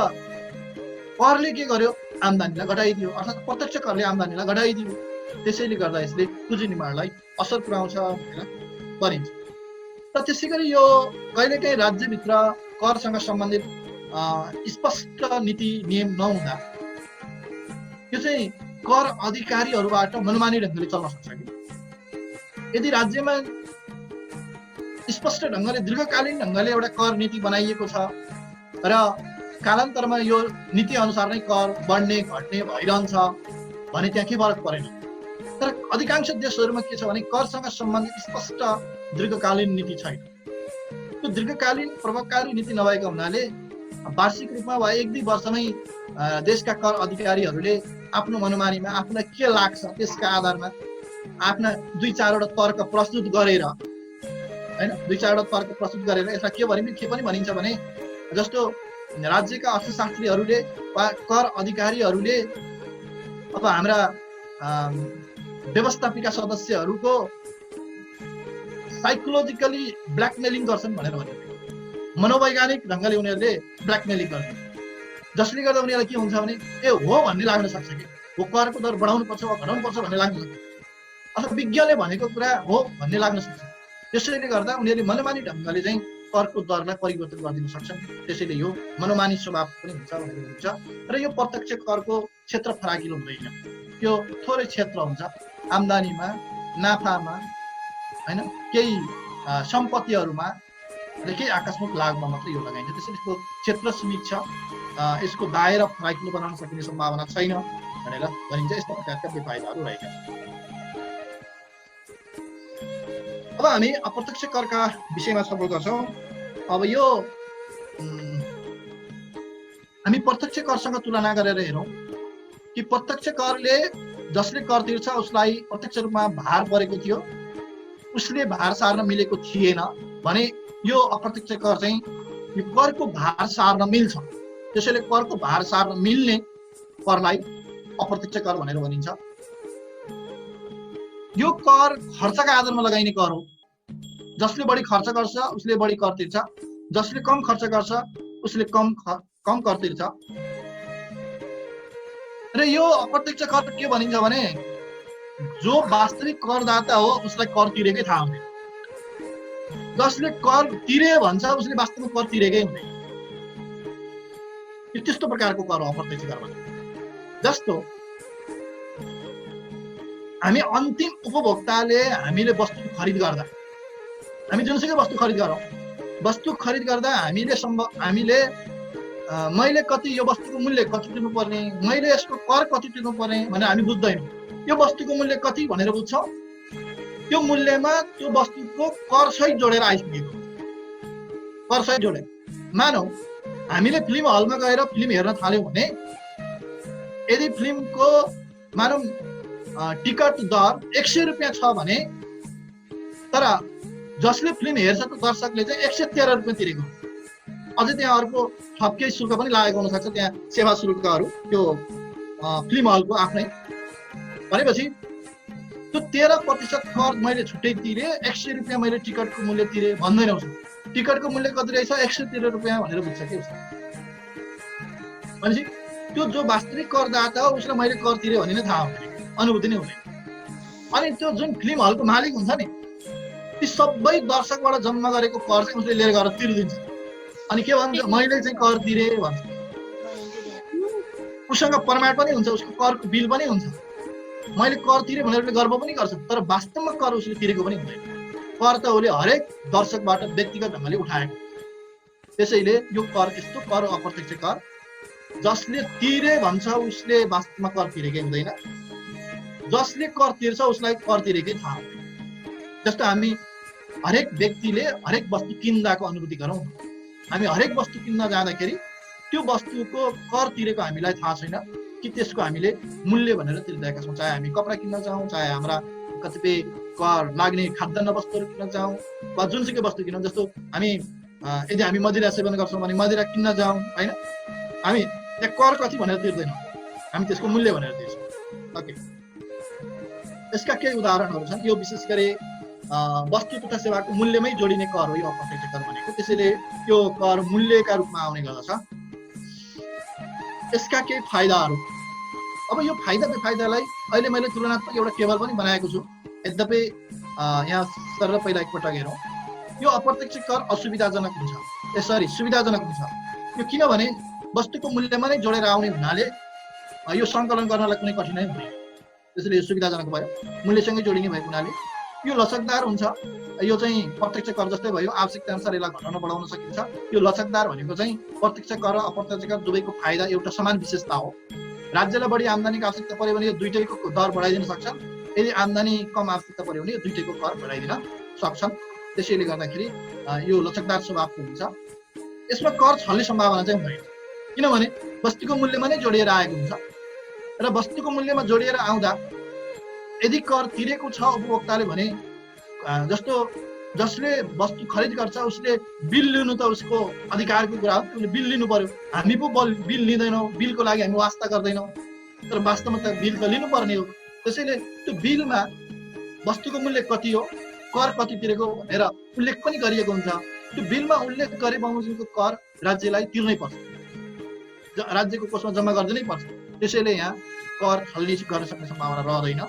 [SPEAKER 1] करले के गर्यो? आम्दानीलाई घटाइदियो, अर्थात् प्रत्यक्ष करले आम्दानीलाई घटाइदियो। त्यसैले गर्दा यसले पुँजी निर्माणलाई असर पुर्याउँछ भनेर भनिन्छ। र त्यसै गरी यो कहिलेकाहीँ राज्यभित्र करसँग सम्बन्धित स्पष्ट नीति नियम नहुँदा यो चाहिँ कर अधिकारीहरूबाट मनमानी ढङ्गले चल्न सक्छ कि। यदि राज्यमा स्पष्ट ढङ्गले दीर्घकालीन ढङ्गले एउटा कर नीति बनाइएको छ र कालान्तरमा यो नीति अनुसार नै कर बढ्ने घट्ने भइरहन्छ भने त्यहाँ के फरक परेन। तर अधिकांश देशहरूमा के छ भने करसँग सम्बन्धित स्पष्ट दीर्घकालीन नीति छैन। त्यो दीर्घकालीन प्रभावकारी नीति नभएका हुनाले वार्षिक रूपमा वा 1-2 वर्षमै देशका कर अधिकारीहरूले आफ्नो मनोमानीमा आफूलाई के लाग्छ त्यसका आधारमा आफ्ना 2-4 वटा तर्क प्रस्तुत गरेर हैन 2-4 वटा तर्क प्रस्तुत गरेर यसलाई के पनि भनिन्छ भने जस्तो राज्यका अर्थशास्त्रीहरूले वा कर अधिकारीहरूले अब हाम्रा व्यवस्थापिका सदस्यहरूको साइकोलोजिकली ब्ल्याकमेलिङ गर्छन् भनेर भनिन्छ मनोवैज्ञानिक ढङ्गले उनीहरूले ब्ल्याकमेलिङ गर्छन् जसले गर्दा उनीहरूलाई के हुन्छ भने ए हो भन्ने लाग्न सक्छ कि हो करको दर बढाउनु पर्छ वा घटाउनु पर्छ भन्ने लाग्न सक्छ अथवा विज्ञले भनेको कुरा हो भन्ने लाग्न सक्छ त्यसैले गर्दा उनीहरूले मनोमानी ढङ्गले चाहिँ करको दरलाई परिवर्तन गरिदिन सक्छन् त्यसैले यो मनोमानी स्वभाव पनि हुन्छ भनेर भनिन्छ र यो प्रत्यक्ष करको क्षेत्र फराकिलो हुँदैन यो थोरै क्षेत्र हुन्छ आम्दानीमा नाफामा हैन केही सम्पत्तिहरूमा र केही आकस्मिक लाभमा मात्रै यो लगाइन्छ त्यसैले यसको क्षेत्र सीमित छ यसको दायरा फराकिलो बनाउन सकिने सम्भावना छैन भनेर भनिन्छ यस्ता प्रकारका बेफाइदाहरू रहेका छन् अब हामी अप्रत्यक्ष करका विषयमा छलफल गर्छौं अब यो हामी प्रत्यक्ष करसँग तुलना गरेर हेरौं कि प्रत्यक्ष करले जसले कर तिर्छ उसलाई प्रत्यक्ष रूपमा भार परेको थियो उसले भार सार्न मिलेको थिएन भने यो अप्रत्यक्ष कर चाहिँ यो करको भार सार्न मिल्छ त्यसैले करको भार सार्न मिल्ने करलाई अप्रत्यक्ष कर भनेर भनिन्छ यो कर खर्चका आधारमा लगाइने कर हो जसले बढी खर्च गर्छ उसले बढी कर तिर्छ जसले कम खर्च गर्छ उसले कम कर तिर्छ र यो अप्रत्यक्ष कर के भनिन्छ भने जो वास्तविक करदाता हो उसलाई कर तिरेकै थाहा हुँदैन जसले कर तिरे भन्छ उसले वास्तवमा कर तिरेकै हुँदैन त्यस्तो प्रकारको कर हो अप्रत्यक्ष कर भन्छ जस्तो हामी अन्तिम उपभोक्ताले हामीले वस्तु खरिद गर्दा हामी जुनसुकै वस्तु खरिद गर्दा हामीले मैले कति यो वस्तुको मूल्य कति तिर्नुपर्ने मैले यसको कर कति तिर्नुपर्ने भनेर हामी बुझ्दैनौँ यो वस्तुको मूल्य कति भनेर बुझ्छौँ त्यो मूल्यमा त्यो वस्तुको कर सहित जोडेर आइसकेको कर सहित जोडेर मानौ हामीले फिल्म हलमा गएर फिल्म हेर्न थाल्यौँ भने यदि फिल्मको मानौ टिकट दर 100 रुपियाँ छ भने तर जसले फिल्म हेर्छ त्यो दर्शकले चाहिँ 113 रुपियाँ तिरेको अझै त्यहाँ अर्को थप केही शुल्क पनि लागेको हुन सक्छ त्यहाँ सेवा शुल्कहरू त्यो फिल्म हलको आफ्नै भनेपछि त्यो 13% कर मैले छुट्टै तिरे 100 रुपियाँ मैले टिकटको मूल्य तिरे भन्दैन उसले टिकटको मूल्य कति रहेछ 113 रुपियाँ भनेर बुझ्छ के उसले भनेपछि त्यो जो वास्तविक करदाता हो उसलाई मैले कर तिरे भन्ने नै थाहा हुँदैन अनुभूति नै हुँदैन अनि त्यो जुन फिल्म हलको मालिक हुन्छ नि ती सबै दर्शकबाट जम्मा गरेको कर चाहिँ उसले लिएर गएर तिर्दिन्छ अनि के भन्छ मैले चाहिँ कर तिरे भन्छ उसँग प्रमाण पनि हुन्छ उसको करको बिल पनि हुन्छ मैले कर तिरे भनेर गर्व पनि गर्छ तर वास्तवमा कर उसले तिरेको पनि हुँदैन कर त उसले हरेक दर्शकबाट व्यक्तिगत ढङ्गले उठाएको त्यसैले यो कर यस्तो कर अप्रत्यक्ष कर जसले तिरे भन्छ उसले वास्तवमा कर तिरेकै हुँदैन जसले कर तिर्छ उसलाई कर तिरेकै थाहा हुँदैन जस्तो हामी हरेक व्यक्तिले हरेक वस्तु किन्दाको अनुभूति गरौँ हामी हरेक वस्तु किन्न जाँदाखेरि त्यो वस्तुको कर तिरेको हामीलाई थाहा छैन कि त्यसको हामीले मूल्य भनेर तिर्दिएका छौँ चाहे हामी कपडा किन्न जाउँ चाहे हाम्रा कतिपय कर लाग्ने खाद्यान्न वस्तुहरू किन्न जाउँ वा जुनसुकै वस्तु किनौँ जस्तो हामी यदि हामी मदिरा सेवन गर्छौँ भने मदिरा किन्न जाउँ होइन हामी त्यहाँ कर कति भनेर तिर्दैनौँ हामी त्यसको मूल्य भनेर तिर्छौँ ओके यसका केही उदाहरणहरू छन् यो विशेष गरी वस्तु तथा सेवाको मूल्यमै जोडिने कर हो यो अप्रत्यक्ष कर भनेको त्यसैले यो कर मूल्यका रूपमा आउने गर्दछ यसका केही फाइदाहरू अब यो फाइदा बेफाइदालाई अहिले मैले तुलनात्मक एउटा टेबल पनि बनाएको छु यद्यपि यहाँ सर पहिला एकपटक हेरौँ यो अप्रत्यक्ष कर असुविधाजनक हुन्छ सुविधाजनक हुन्छ यो किनभने वस्तुको मूल्यमा नै जोडेर आउने हुनाले यो सङ्कलन गर्नलाई कुनै कठिनाइ हुँदैन त्यसैले यो सुविधाजनक भयो मूल्यसँगै जोडिने भएको हुनाले यो लचकदार हुन्छ यो चाहिँ प्रत्यक्ष कर जस्तै भयो आवश्यकता अनुसार यसलाई घटाउन बढाउन सकिन्छ यो लचकदार भनेको चाहिँ प्रत्यक्ष कर र अप्रत्यक्ष कर दुवैको फाइदा एउटा समान विशेषता हो राज्यलाई बढी आम्दानीको आवश्यकता पर्यो भने यो दुईटैको दर बढाइदिन सक्छन् यदि आम्दानी कम आवश्यकता पर्यो भने यो दुईटैको कर बढाइदिन सक्छन् त्यसैले गर्दाखेरि यो लचकदार स्वभावको हुन्छ। यसमा कर छल्ने सम्भावना चाहिँ हुँदैन, किनभने वस्तुको मूल्यमा नै जोडिएर आएको हुन्छ र वस्तुको मूल्यमा जोडिएर आउँदा यदि कर तिरेको छ उपभोक्ताले भने जस्तो जसले वस्तु खरिद गर्छ उसले बिल लिनु त उसको अधिकारको कुरा हो, उसले बिल लिनु पर्यो। हामी पो बिल लिँदैनौँ, बिलको लागि हामी वास्ता गर्दैनौँ, तर वास्तवमा त बिल त लिनुपर्ने हो। त्यसैले त्यो बिलमा वस्तुको मूल्य कति हो, कर कति तिरेको भनेर उल्लेख पनि गरिएको हुन्छ। त्यो बिलमा उल्लेख गरे बमोजिमको कर राज्यलाई तिर्नै पर्छ, राज्यको कोषमा जम्मा गरिदिनै पर्छ। त्यसैले यहाँ कर छल्ने गर्न सक्ने सम्भावना रहँदैन,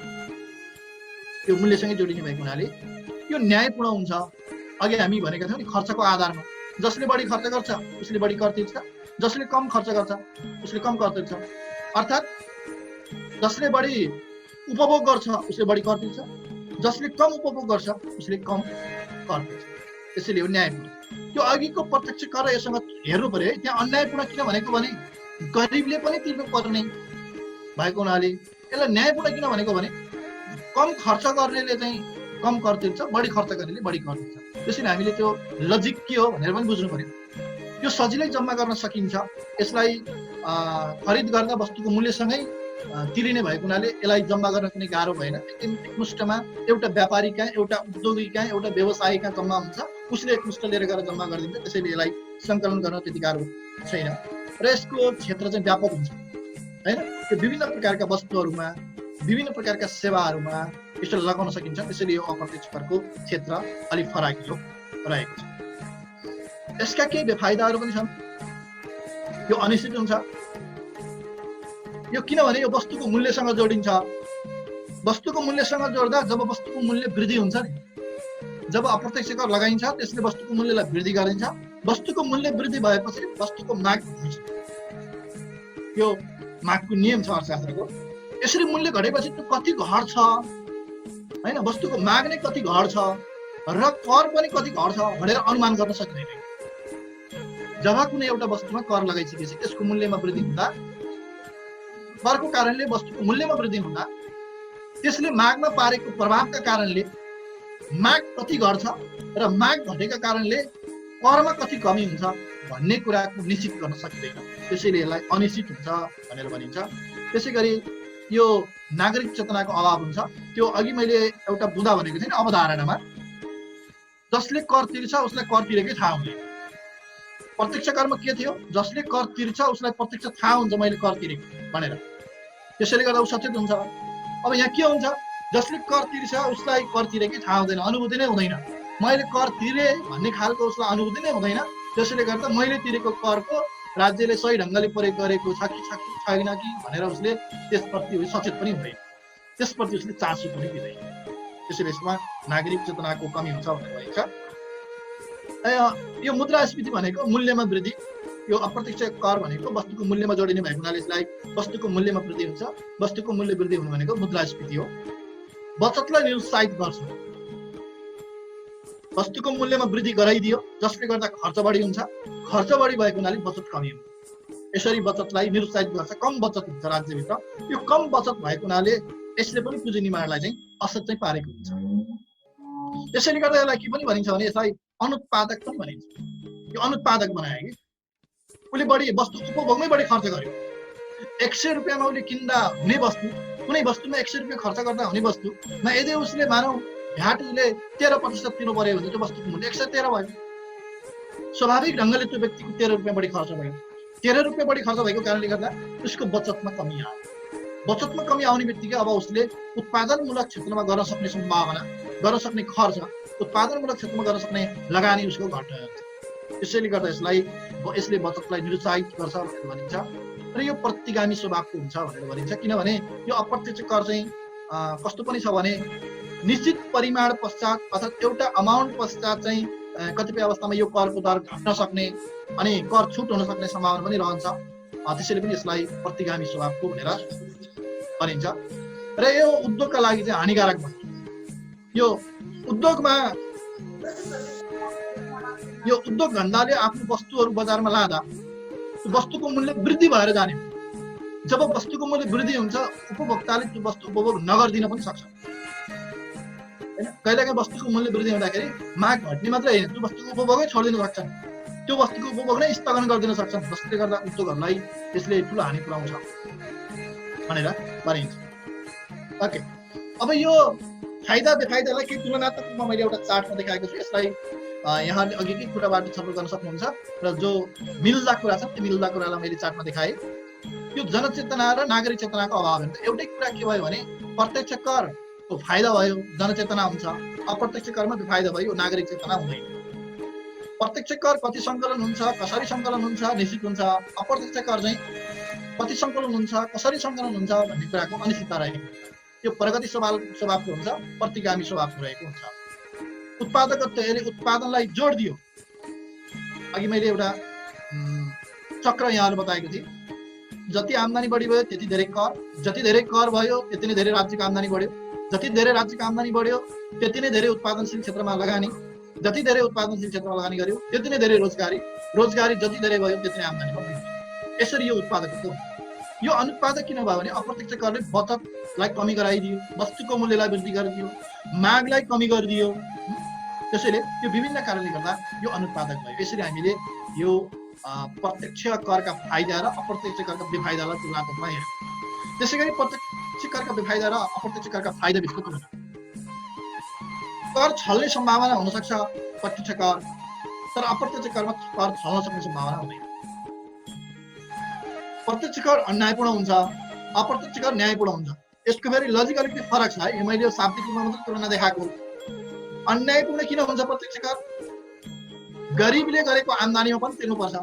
[SPEAKER 1] त्यो मूल्यसँगै जोडिने भएको हुनाले यो न्यायपूर्ण हुन्छ। अघि हामी भनेका थियौँ नि खर्चको आधारमा, जसले बढी खर्च गर्छ उसले बढी कर तिर्छ, जसले कम खर्च गर्छ उसले कम कर तिर्छ, अर्थात् जसले बढी उपभोग गर्छ उसले बढी कर तिर्छ, जसले कम उपभोग गर्छ उसले कम कर तिर्छ। त्यसैले यो न्यायपूर्ण। त्यो अघिको प्रत्यक्ष कर यससँग हेर्नु पर्यो है। त्यहाँ अन्यायपूर्ण किन भनेको भने गरिबले पनि तिर्नु पर्ने भएको हुनाले यसलाई न्यायपूर्ण किन भनेको भने कम खर्च गर्नेले चाहिँ कम कर तिर्छ, बढी खर्च गर्नेले बढी कर तिर्छ। त्यसैले हामीले त्यो लजिक के हो भनेर पनि बुझ्नु पर्यो। यो सजिलै जम्मा गर्न सकिन्छ, यसलाई खरिद गर्दा वस्तुको मूल्यसँगै तिरिने भएको हुनाले यसलाई जम्मा गर्न कुनै गाह्रो भएन। एकमुष्टमा एउटा व्यापारी कहाँ, एउटा उद्योगी कहाँ, एउटा व्यवसायी कहाँ जम्मा हुन्छ, उसले एकमुष्ट लिएर गएर जम्मा गरिदिन्छ। त्यसैले यसलाई सङ्कलन गर्न त्यति गाह्रो छैन र यसको क्षेत्र चाहिँ व्यापक हुन्छ होइन। त्यो विभिन्न प्रकारका वस्तुहरूमा, विभिन्न प्रकारका सेवाहरूमा यसलाई लगाउन सकिन्छ। त्यसैले यो अप्रत्यक्ष करको क्षेत्र अलिक फराकिलो रहेको छ। यसका केही बेफाइदाहरू पनि छन्। यो अनिश्चित हुन्छ, यो किनभने यो वस्तुको मूल्यसँग जोडिन्छ। वस्तुको मूल्यसँग जोड्दा जब वस्तुको मूल्य वृद्धि हुन्छ नि, जब अप्रत्यक्ष कर लगाइन्छ त्यसले वस्तुको मूल्यलाई वृद्धि गरिन्छ। वस्तुको मूल्य वृद्धि भएपछि वस्तुको माग हुन्छ, यो मागको नियम छ अर्थशास्त्रको। यसरी मूल्य घटेपछि त्यो कति घट्छ होइन, वस्तुको माग नै कति घट्छ र कर पनि कति घट्छ भनेर अनुमान गर्न सकिँदैन। जब कुनै एउटा वस्तुमा कर लगाइसकेपछि त्यसको मूल्यमा वृद्धि हुँदा, करको कारणले वस्तुको मूल्यमा वृद्धि हुँदा त्यसले मागमा पारेको प्रभावका कारणले माग कति घट्छ र माग घटेका कारणले करमा कति कमी हुन्छ भन्ने कुराको निश्चित गर्न सकिँदैन। त्यसैले यसलाई अनिश्चित हुन्छ भनेर भनिन्छ। त्यसै गरी यो नागरिक चेतनाको अभाव हुन्छ। त्यो अघि मैले एउटा बुँदा भनेको थिएँ अवधारणामा, जसले कर तिर्छ उसलाई कर तिरेकै थाहा हुँदैन। प्रत्यक्ष करमा के थियो, जसले कर तिर्छ उसलाई प्रत्यक्ष थाहा हुन्छ मैले कर तिरेको भनेर, त्यसैले गर्दा ऊ सचेत हुन्छ। अब यहाँ के हुन्छ, जसले कर तिर्छ उसलाई कर तिरेकै थाहा हुँदैन, अनुभूति नै हुँदैन। मैले कर तिरे भन्ने खालको उसलाई अनुभूति नै हुँदैन। त्यसैले गर्दा मैले तिरेको करको राज्यले सही ढङ्गले प्रयोग गरेको छ कि छैन कि भनेर उसले त्यसप्रति सचेत पनि हुँदैन, त्यसप्रति उसले चासो पनि दिँदैन। त्यसैले यसमा नागरिक चेतनाको कमी हुन्छ भनेर भनिन्छ। यो मुद्रास्फीति भनेको मूल्यमा वृद्धि, यो अप्रत्यक्ष कर भनेको वस्तुको मूल्यमा जोडिने भएको हुनाले यसलाई वस्तुको मूल्यमा वृद्धि हुन्छ। वस्तुको मूल्य वृद्धि हुनु भनेको मुद्रास्फीति हो। बचतलाई निरुत्साहित गर्छ। वस्तुको मूल्यमा वृद्धि गराइदियो जसले गर्दा खर्च बढी हुन्छ, खर्च बढी भएको हुनाले बचत कमी हुन्छ। यसरी बचतलाई निरुत्साहित गर्छ, कम बचत हुन्छ राज्यभित्र। यो कम बचत भएको हुनाले यसले पनि पुँजी निर्माणलाई चाहिँ असर चाहिँ पारेको हुन्छ। त्यसैले गर्दा यसलाई के पनि भनिन्छ भने यसलाई अनुत्पादक पनि भनिन्छ। यो अनुत्पादक बनायो कि उसले बढी वस्तु उपभोगमै बढी खर्च गर्यो। 100 रुपियाँमा उसले किन्दा हुने वस्तु, कुनै वस्तुमा 100 रुपियाँ खर्च गर्दा हुने वस्तुमा यदि उसले मानौ भ्याट उसले 13% तिर्नु पर्यो भने त्यो वस्तुको मूल्य 113 भयो। स्वाभाविक ढङ्गले त्यो व्यक्तिको 13 रुपियाँ बढी खर्च भयो। 13 रुपियाँ बढी खर्च भएको कारणले गर्दा उसको बचतमा कमी आयो। बचतमा कमी आउने बित्तिकै अब उसले उत्पादनमूलक क्षेत्रमा गर्न सक्ने सम्भावना, गर्न सक्ने खर्च, उत्पादनमूलक क्षेत्रमा गर्न सक्ने लगानी उसको घट्छ। त्यसैले गर्दा यसले बचतलाई निरुत्साहित गर्छ भनेर भनिन्छ र यो प्रतिगामी स्वभावको हुन्छ भनेर भनिन्छ। किनभने यो अप्रत्यक्ष कर चाहिँ कस्तो पनि छ भने निश्चित परिमाण पश्चात अर्थात् एउटा अमाउन्ट पश्चात चाहिँ कतिपय अवस्थामा यो करको दर घट्न सक्ने अनि कर छुट हुन सक्ने सम्भावना पनि रहन्छ। त्यसैले पनि यसलाई प्रतिगामी स्वभावको भनेर भनिन्छ र यो उद्योगका लागि चाहिँ हानिकारक भन्छ। यो उद्योग धन्दाले आफ्नो वस्तुहरू बजारमा लाँदा वस्तुको मूल्य वृद्धि भएर जाने। जब वस्तुको मूल्य वृद्धि हुन्छ उपभोक्ताले त्यो वस्तु उपभोग नगरिदिन पनि सक्छ। हैन कहिलेकाहीँ वस्तुको मूल्य वृद्धि हुँदाखेरि माग घट्ने मात्रै होइन त्यो वस्तुको उपभोगै छोडिदिन सक्छन् त्यो वस्तुको उपभोग नै स्थगन गरिदिन सक्छन् जसले गर्दा उद्योगहरूलाई यसले ठुलो हानि पुर्याउँछ भनेर भनिन्छ। ओके अब यो फाइदा बेफाइदालाई केही तुलनात्मक रूपमा मैले एउटा चार्टमा देखाएको छु यसलाई यहाँले अघिकै कुराबाट छलफल गर्न सक्नुहुन्छ र जो मिल्दा कुरा छ त्यो मिल्दा कुरालाई मैले चार्टमा देखाएँ। यो जनचेतना र नागरिक चेतनाको अभाव हुन्छ। एउटै कुरा के भयो भने प्रत्यक्ष करको फाइदा भयो जनचेतना हुन्छ, अप्रत्यक्ष करमा बेफाइदा भयो नागरिक चेतना हुँदैन। प्रत्यक्ष कर कति सङ्कलन हुन्छ, कसरी सङ्कलन हुन्छ, निश्चित हुन्छ। अप्रत्यक्ष कर चाहिँ कति सङ्कलन हुन्छ, कसरी सङ्कलन हुन्छ भन्ने कुराको अनिश्चितता रहेको हुन्छ। त्यो प्रगति स्वभावको हुन्छ, प्रतिगामी स्वभावको रहेको हुन्छ। उत्पादकत्वले उत्पादनलाई जोड दियो। अघि मैले एउटा चक्र यहाँले बताएको थिएँ। जति आम्दानी बढी भयो त्यति धेरै कर, जति धेरै कर भयो त्यति नै धेरै राज्यको आम्दानी बढ्यो, जति धेरै राज्यको आम्दानी बढ्यो त्यति नै धेरै उत्पादनशील क्षेत्रमा लगानी, जति धेरै उत्पादनशील क्षेत्रमा लगानी गर्यो त्यति नै धेरै रोजगारी, रोजगारी जति धेरै भयो त्यति नै आम्दानी बढ्यो। यसरी यो उत्पादकत्व। यो अनुत्पादक किन भयो भने अप्रत्यक्ष करले बचतलाई कमी गराइदियो, वस्तुको मूल्यलाई वृद्धि गरिदियो, मागलाई कमी गरिदियो। त्यसैले यो विभिन्न कारणले गर्दा यो अनुत्पादक भयो। यसरी हामीले यो प्रत्यक्ष करका फाइदा र अप्रत्यक्ष करका बेफाइदालाई तुलनात्मकमा हेर्यौँ। त्यसै गरी प्रत्यक्ष करका बेफाइदा र अप्रत्यक्ष करका फाइदा बिचको तुलना। कर छल्ने सम्भावना हुन सक्छ प्रत्यक्ष कर, तर अप्रत्यक्ष करमा कर छल्न सक्ने सम्भावना हुँदैन। प्रत्यक्ष कर अन्यायपूर्ण हुन्छ, अप्रत्यक्ष कर न्यायपूर्ण हुन्छ। यसको फेरि लजिक अलिकति फरक छ है। मैले यो शाब्दिक रूपमा मात्र तुलना देखाएको। अन्यायपूर्ण किन हुन्छ प्रत्यक्ष कर? गरिबले गरेको आम्दानीमा पनि तिर्नुपर्छ।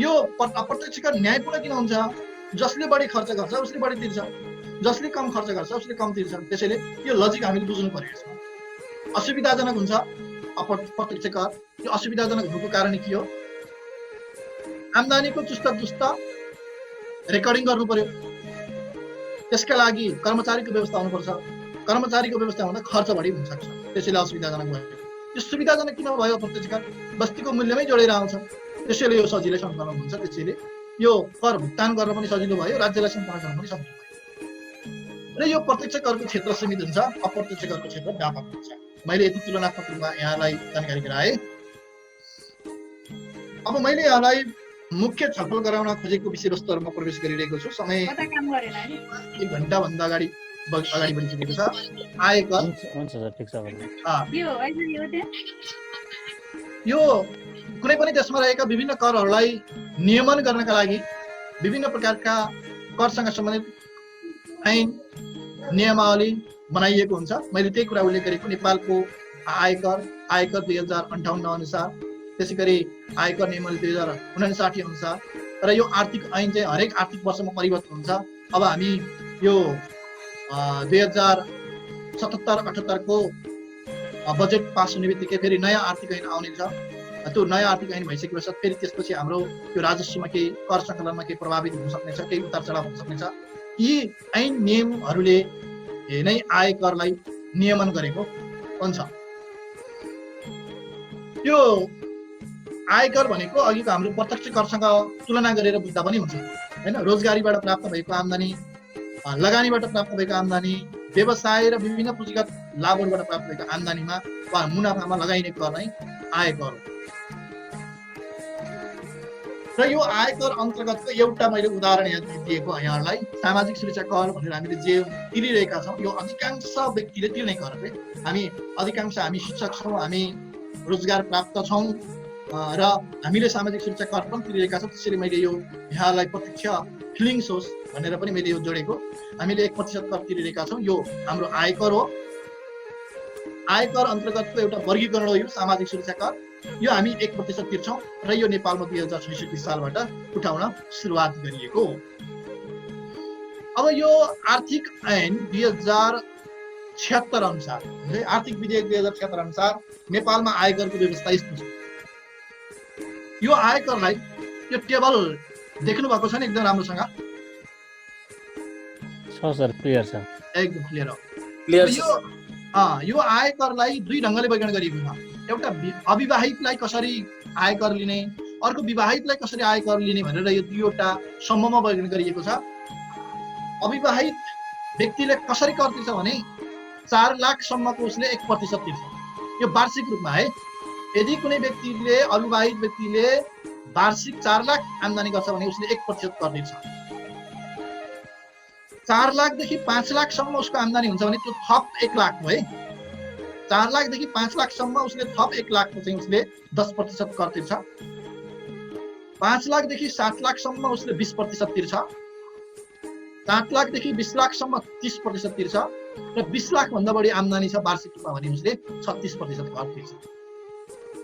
[SPEAKER 1] यो अप्रत्यक्ष कर न्यायपूर्ण किन हुन्छ? जसले बढी खर्च गर्छ उसले बढी तिर्छ, जसले कम खर्च गर्छ उसले कम तिर्छ। त्यसैले यो लजिक हामीले बुझ्नु पर्यो। असुविधाजनक हुन्छ अप्रत्यक्ष कर। यो असुविधाजनक हुनुको कारण के हो? आम्दानीको चुस्त रेकर्डिङ गर्नु पर्यो। त्यसका लागि कर्मचारीको व्यवस्था हुनुपर्छ। कर्मचारीको व्यवस्था हुँदा खर्च बढी हुन सक्छ। त्यसैले असुविधाजनक भयो। यो सुविधाजनक किन भयो? प्रत्यक्ष कर वस्तुको मूल्यमै जोडेर आउँछ। त्यसैले यो सजिलै सङ्कलन हुन्छ। त्यसैले यो कर भुक्तान गर्न पनि सजिलो भयो, राज्यलाई सञ्चालन गर्न पनि सजिलो भयो। र यो प्रत्यक्ष करको क्षेत्र सीमित हुन्छ, अप्रत्यक्ष करको क्षेत्र व्यापक हुन्छ। मैले यति तुलनात्मक रूपमा यहाँलाई जानकारी गराएँ। अब मैले यहाँलाई मुख्य छलफल गराउन खोजेको विषयवस्तुहरूमा प्रवेश गरिरहेको छु। समय 1 घण्टाभन्दा अगाडि बढिसकेको छ। आयकर
[SPEAKER 4] हुन्छ सर, ठिक छ।
[SPEAKER 1] यो कुनै पनि देशमा रहेका विभिन्न करहरूलाई नियमन गर्नका लागि विभिन्न प्रकारका करसँग सम्बन्धित ऐन नियमावली बनाइएको हुन्छ। मैले त्यही कुरा उल्लेख गरेको। नेपालको आयकर 2058 अनुसार, त्यसै गरी आयकर नियमावली 2059 अनुसार र यो आर्थिक ऐन चाहिँ हरेक आर्थिक वर्षमा परिवर्तन हुन्छ। अब हामी यो 2077-78 को बजेट पास हुने बित्तिकै फेरि नयाँ आर्थिक ऐन आउने छ। त्यो नयाँ आर्थिक ऐन भइसकेपछि फेरि त्यसपछि हाम्रो यो राजस्वमा केही कर सङ्कलनमा केही प्रभावित हुन सक्नेछ, केही उतार चढाव हुन सक्नेछ। यी ऐन नियमहरूले नै आयकरलाई नियमन गरेको हुन्छ। यो आयकर भनेको अघिको हाम्रो प्रत्यक्ष करसँग तुलना गरेर बुझ्दा पनि हुन्छ हैन। रोजगारीबाट प्राप्त भएको आम्दानी, लगानीबाट प्राप्त भएको आम्दानी, व्यवसाय र विभिन्न पुँजीगत लाभहरूबाट प्राप्त भएको आम्दानीमा वा मुनाफामा लगाइने कर नै आयकर हो। र यो आयकर अन्तर्गतको एउटा मैले उदाहरण यहाँ दिएको यहाँलाई। सामाजिक सुरक्षा कर भनेर हामीले जे तिरिरहेका छौँ यो अधिकांश व्यक्तिले तिर्ने कर हो। हामी शिक्षक छौँ, हामी रोजगार प्राप्त छौँ र हामीले सामाजिक सुरक्षा कर पनि तिरिरहेका छौँ। त्यसरी मैले यो यहाँलाई प्रत्यक्ष फिलिङ्स होस् भनेर पनि मैले यो जोडेको। हामीले 1% कर तिरिरहेका छौँ। यो हाम्रो आयकर हो। आयकर अन्तर्गतको एउटा वर्गीकरण हो यो सामाजिक सुरक्षा कर। यो हामी 1% तिर्छौँ र यो नेपालमा 2066 सालबाट उठाउन सुरुवात गरिएको हो। अब यो आर्थिक ऐन 2076 अनुसार, आर्थिक विधेयक 2076 अनुसार नेपालमा आयकरको व्यवस्था यस्तो छ। यो आयकरलाई यो टेबल देख्नु भएको छ नि एकदम राम्रोसँग?
[SPEAKER 4] सर क्लियर छ,
[SPEAKER 1] एकदम क्लियर हो।
[SPEAKER 2] क्लियर
[SPEAKER 1] यो आयकरलाई दुई ढङ्गले वर्गीकरण गरिएको छ। एउटा अविवाहितलाई कसरी आयकर लिने, अर्को विवाहितलाई कसरी आयकर लिने भनेर यो दुईवटा समूहमा वर्गीकरण गरिएको छ। अविवाहित व्यक्तिले कसरी कर तिर्छ भने 4 लाखसम्मको उसले 1% तिर्छ। यो वार्षिक रूपमा है। यदि कुनै व्यक्तिले अविवाहित व्यक्तिले वार्षिक 4 लाख आम्दानी गर्छ भने उसले 1% कर तिर्छ। 4 लाखदेखि 5 लाखसम्म उसको आम्दानी हुन्छ भने त्यो थप 1 लाख हो है। 4 लाखदेखि 5 लाखसम्म उसले थप 1 लाखको चाहिँ उसले 10% कर तिर्छ। 5 लाखदेखि 7 लाखसम्म उसले 20% तिर्छ। 7 लाखदेखि 20 लाखसम्म 30% तिर्छ र 20 लाखभन्दा बढी आम्दानी छ वार्षिक रूपमा भने उसले 36% कर तिर्छ।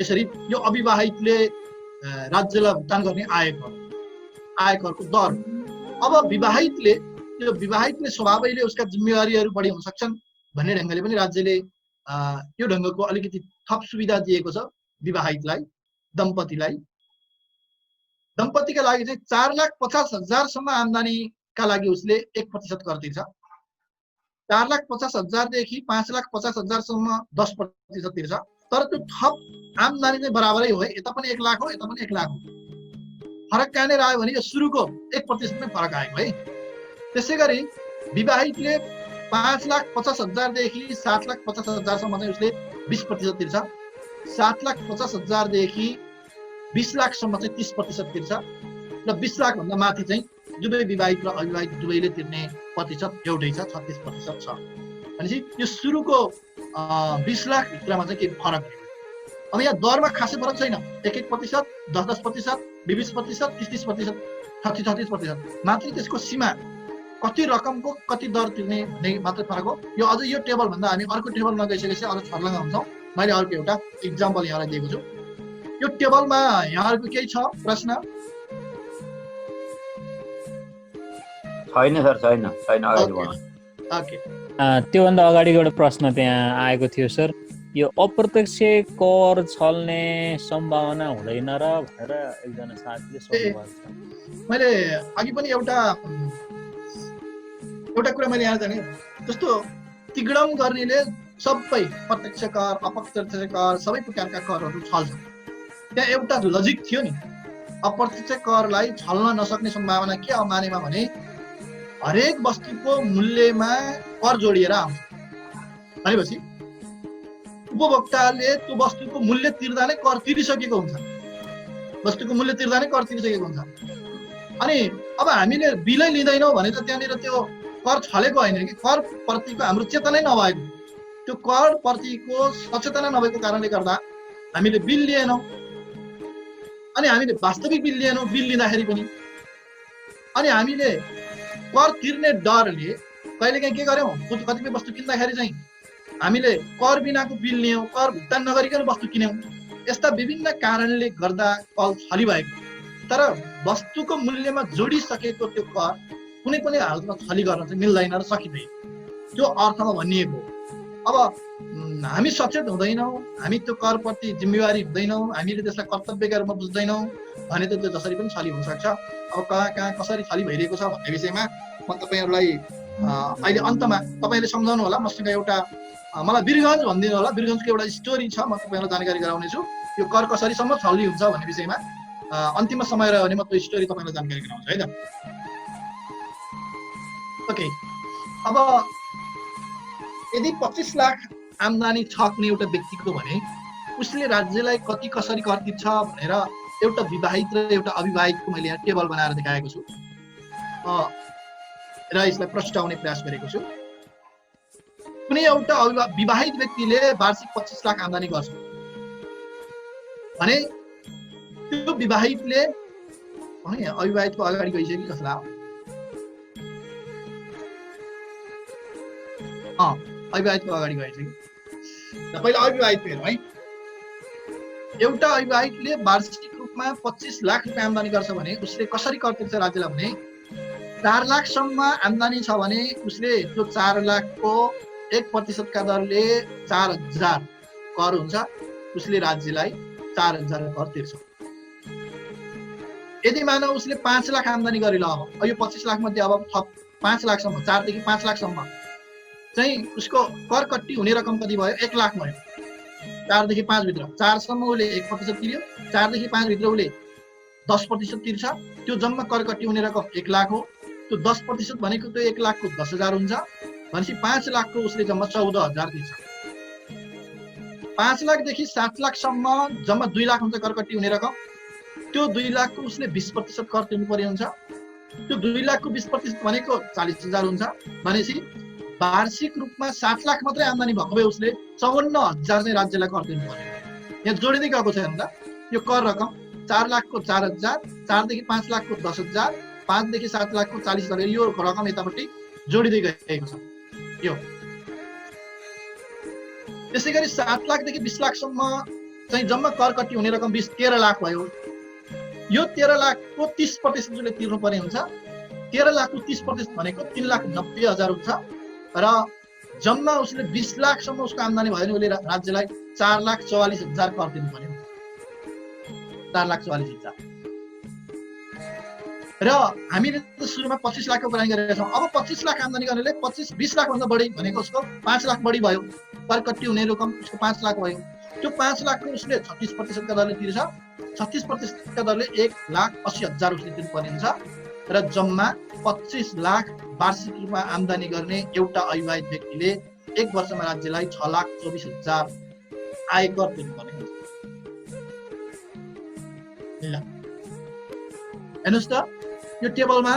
[SPEAKER 1] यसरी यो अविवाहितले राज्यलाई भुक्तान गर्ने आयकरको दर। अब विवाहितले स्वभावैले उसका जिम्मेवारीहरू बढी हुन सक्छन् भन्ने ढङ्गले पनि राज्यले यो ढङ्गको अलिकति थप सुविधा दिएको छ विवाहितलाई, दम्पतिका लागि चाहिँ 4,50,000 आम्दानीका लागि उसले 1% कर तिर्छ। 4,50,000 देखि 5,50,000 10% तिर्छ। तर त्यो थप आम्दानी चाहिँ बराबरै हो है। यता पनि 1 लाख हो, यता पनि 1 लाख हो। फरक कहाँनिर आयो भने यो सुरुको 1% नै फरक आएको है। त्यसै गरी विवाहितले 5,50,000 देखि 7,50,000 चाहिँ उसले 20% तिर्छ। 7,50,000 देखि 20 लाखसम्म चाहिँ 30% तिर्छ र 20 लाखभन्दा माथि चाहिँ दुवै विवाहित र अविवाहित दुवैले तिर्ने प्रतिशत एउटै छ, 36% छ। भनेपछि यो सुरुको 20 लाख भित्रमा चाहिँ केही फरक छैन। अब यहाँ दरमा खासै फरक छैन। 1-1%, 10-10%, 20%, 30-30%, 36-36%। मात्र त्यसको सीमा कति रकमको कति दर तिर्ने भन्ने मात्रै फरक हो। यो अझै यो टेबलभन्दा हामी अर्को टेबलमा गइसकेपछि अझ छर्लङ्ग हुन्छौँ। मैले अर्को एउटा इक्जाम्पल यहाँलाई दिएको छु। यो टेबलमा यहाँहरूको केही छ प्रश्न?
[SPEAKER 3] छैन सर, छैन अगाडि बढ्नु।
[SPEAKER 1] ओके,
[SPEAKER 4] त्योभन्दा अगाडिको एउटा प्रश्न त्यहाँ आएको थियो सर, यो अप्रत्यक्ष कर छल्ने सम्भावना हुँदैन र भनेर एकजना साथीले सोध्नुभएको छ।
[SPEAKER 1] मैले अघि पनि एउटा कुरा मैले यहाँ जाने जस्तो तिगडम गर्नेले सबै प्रत्यक्ष कर, अप्रत्यक्ष कर सबै प्रकारका करहरू छल्छ। त्यहाँ एउटा लजिक थियो नि, अप्रत्यक्ष करलाई छल्न नसक्ने सम्भावना के मानेमा भने हरेक वस्तुको मूल्यमा कर जोडिएर आउँछ भनेपछि उपभोक्ताले त्यो वस्तुको मूल्य तिर्दा नै कर तिरिसकेको हुन्छ। अनि अब हामीले बिलै लिँदैनौँ भने त त्यहाँनिर त्यो कर छलेको होइन कि कर प्रतिको हाम्रो चेतनै नभएको, त्यो कर प्रतिको सचेतना नभएको कारणले गर्दा हामीले बिल लिएनौँ। अनि हामीले वास्तविक बिल लिएनौँ बिल लिँदाखेरि पनि। अनि हामीले कर तिर्ने डरले कहिलेकाहीँ के गर्यौँ, कतिपय वस्तु किन्दाखेरि चाहिँ हामीले कर बिनाको बिल लियौँ, कर भुक्तान नगरिकन वस्तु किन्यौँ। यस्ता विभिन्न कारणले गर्दा कर छली भएको। तर वस्तुको मूल्यमा जोडिसकेको त्यो कर कुनै पनि हालतमा छली गर्न चाहिँ मिल्दैन र सकिँदैन, त्यो अर्थमा भनिएको हो। अब हामी सचेत हुँदैनौँ, हामी त्यो करप्रति जिम्मेवारी हुँदैनौँ, हामीले त्यसलाई कर्तव्यका रूपमा बुझ्दैनौँ भने त त्यो जसरी पनि छली हुनसक्छ। अब कहाँ कसरी छली भइरहेको छ भन्ने विषयमा म तपाईँहरूलाई अहिले अन्तमा तपाईँले सम्झाउनु होला। मसँग एउटा मलाई वीरगञ्ज भनिदिनु होला, वीरगञ्जको एउटा स्टोरी छ, म तपाईँलाई जानकारी गराउनेछु यो कर कसरीसम्म छली हुन्छ भन्ने विषयमा। अन्तिममा समय रह्यो भने म त्यो स्टोरी तपाईँलाई जानकारी गराउँछु है त। ओके, अब यदि 25 लाख आम्दानी छ कुनै एउटा व्यक्तिको भने उसले राज्यलाई कति कसरी कर तिर्छ भनेर एउटा विवाहित र एउटा अविवाहितको मैले यहाँ टेबल बनाएर देखाएको छु र यसलाई प्रस्ताउने प्रयास गरेको छु। कुनै एउटा विवाहित व्यक्तिले वार्षिक 25 लाख आम्दानी गर्छ भने त्यो विवाहितले अविवाहितको अगाडि गइसक्यो कसलाई अविवाहितको अगाडि गइसक्यो। पहिला अविवाहित हेरौँ है। एउटा अविवाहितले वार्षिक रूपमा 25 लाख रुपियाँ आम्दानी गर्छ भने उसले कसरी कर तिर्छ राज्यलाई भने 4 लाखसम्म आम्दानी छ भने उसले त्यो 4 लाखको 1% का दरले 4,000 कर हुन्छ। उसले राज्यलाई 4,000 कर तिर्छ। यदि मानव उसले 5 लाख आम्दानी गरेल, अब यो 25 लाख मध्ये अब थप 5 लाखसम्म, 4 देखि 5 लाखसम्म चाहिँ उसको कर कट्टी हुने रकम कति भयो? 1 लाख भयो। 4 देखि 5 भित्र 4 सम्म उसले 1% तिर्यो, 4 देखि 5 भित्र उसले 10% तिर्छ। त्यो जम्मा कर कट्टी हुने रकम 1 लाख हो। त्यो 10% भनेको त्यो 1 लाखको 10,000 हुन्छ। भनेपछि 5 लाखको उसले जम्मा 14,000 तिर्छ। 5 लाखदेखि 7 लाखसम्म जम्मा 2 लाख हुन्छ करकट्टी हुने रकम। त्यो 2 लाखको उसले 20% कर तिर्नु पर्ने हुन्छ। त्यो 2 लाखको 20% भनेको 40,000 हुन्छ। भनेपछि वार्षिक रूपमा 7 लाख मात्रै आम्दानी भएको भए उसले 54,000 चाहिँ राज्यलाई कर तिर्नु पर्ने। यहाँ जोडिँदै गएको छ हेर्नु त, यो कर रकम 4 लाखको 4,000, 4 देखि 5 लाखको 10,000, 5 देखि 7 लाखको 40,000, यो रकम यतापट्टि जोडिँदै गएको छ यो। त्यसै गरी 7 लाखदेखि 20 लाखसम्म चाहिँ जम्मा कर कट्टी हुने रकम 13 लाख भयो। यो 13 लाखको 30% उसले तिर्नु पर्ने हुन्छ। 13 लाखको 30% भनेको 3,90,000 हुन्छ र जम्मा उसले 20 लाखसम्म उसको आम्दानी भयो भने उसले राज्यलाई 4,44,000 कर तिर्नु पर्ने हुन्छ। 4,44,000 र हामीले त सुरुमा 25 लाखको कुरा गरेका छौँ। अब 25 लाख आम्दानी गर्नेले 20 लाख भन्दा बढी भनेको उसको 5 लाख बढी भयो। कर कट्टी हुने रकम उसको 5 लाख भयो। त्यो 5 लाखको उसले 36% का दरले तिर्छ। 36% का दरले 1,80,000 उसले तिर्नुपर्ने हुन्छ र जम्मा 25 लाख वार्षिक रूपमा आम्दानी गर्ने एउटा अविवाहित व्यक्तिले 1 वर्षमा राज्यलाई 6,24,000 आयकर तिर्नुपर्ने हुन्छ। ल हेर्नुहोस् त, यो टेबलमा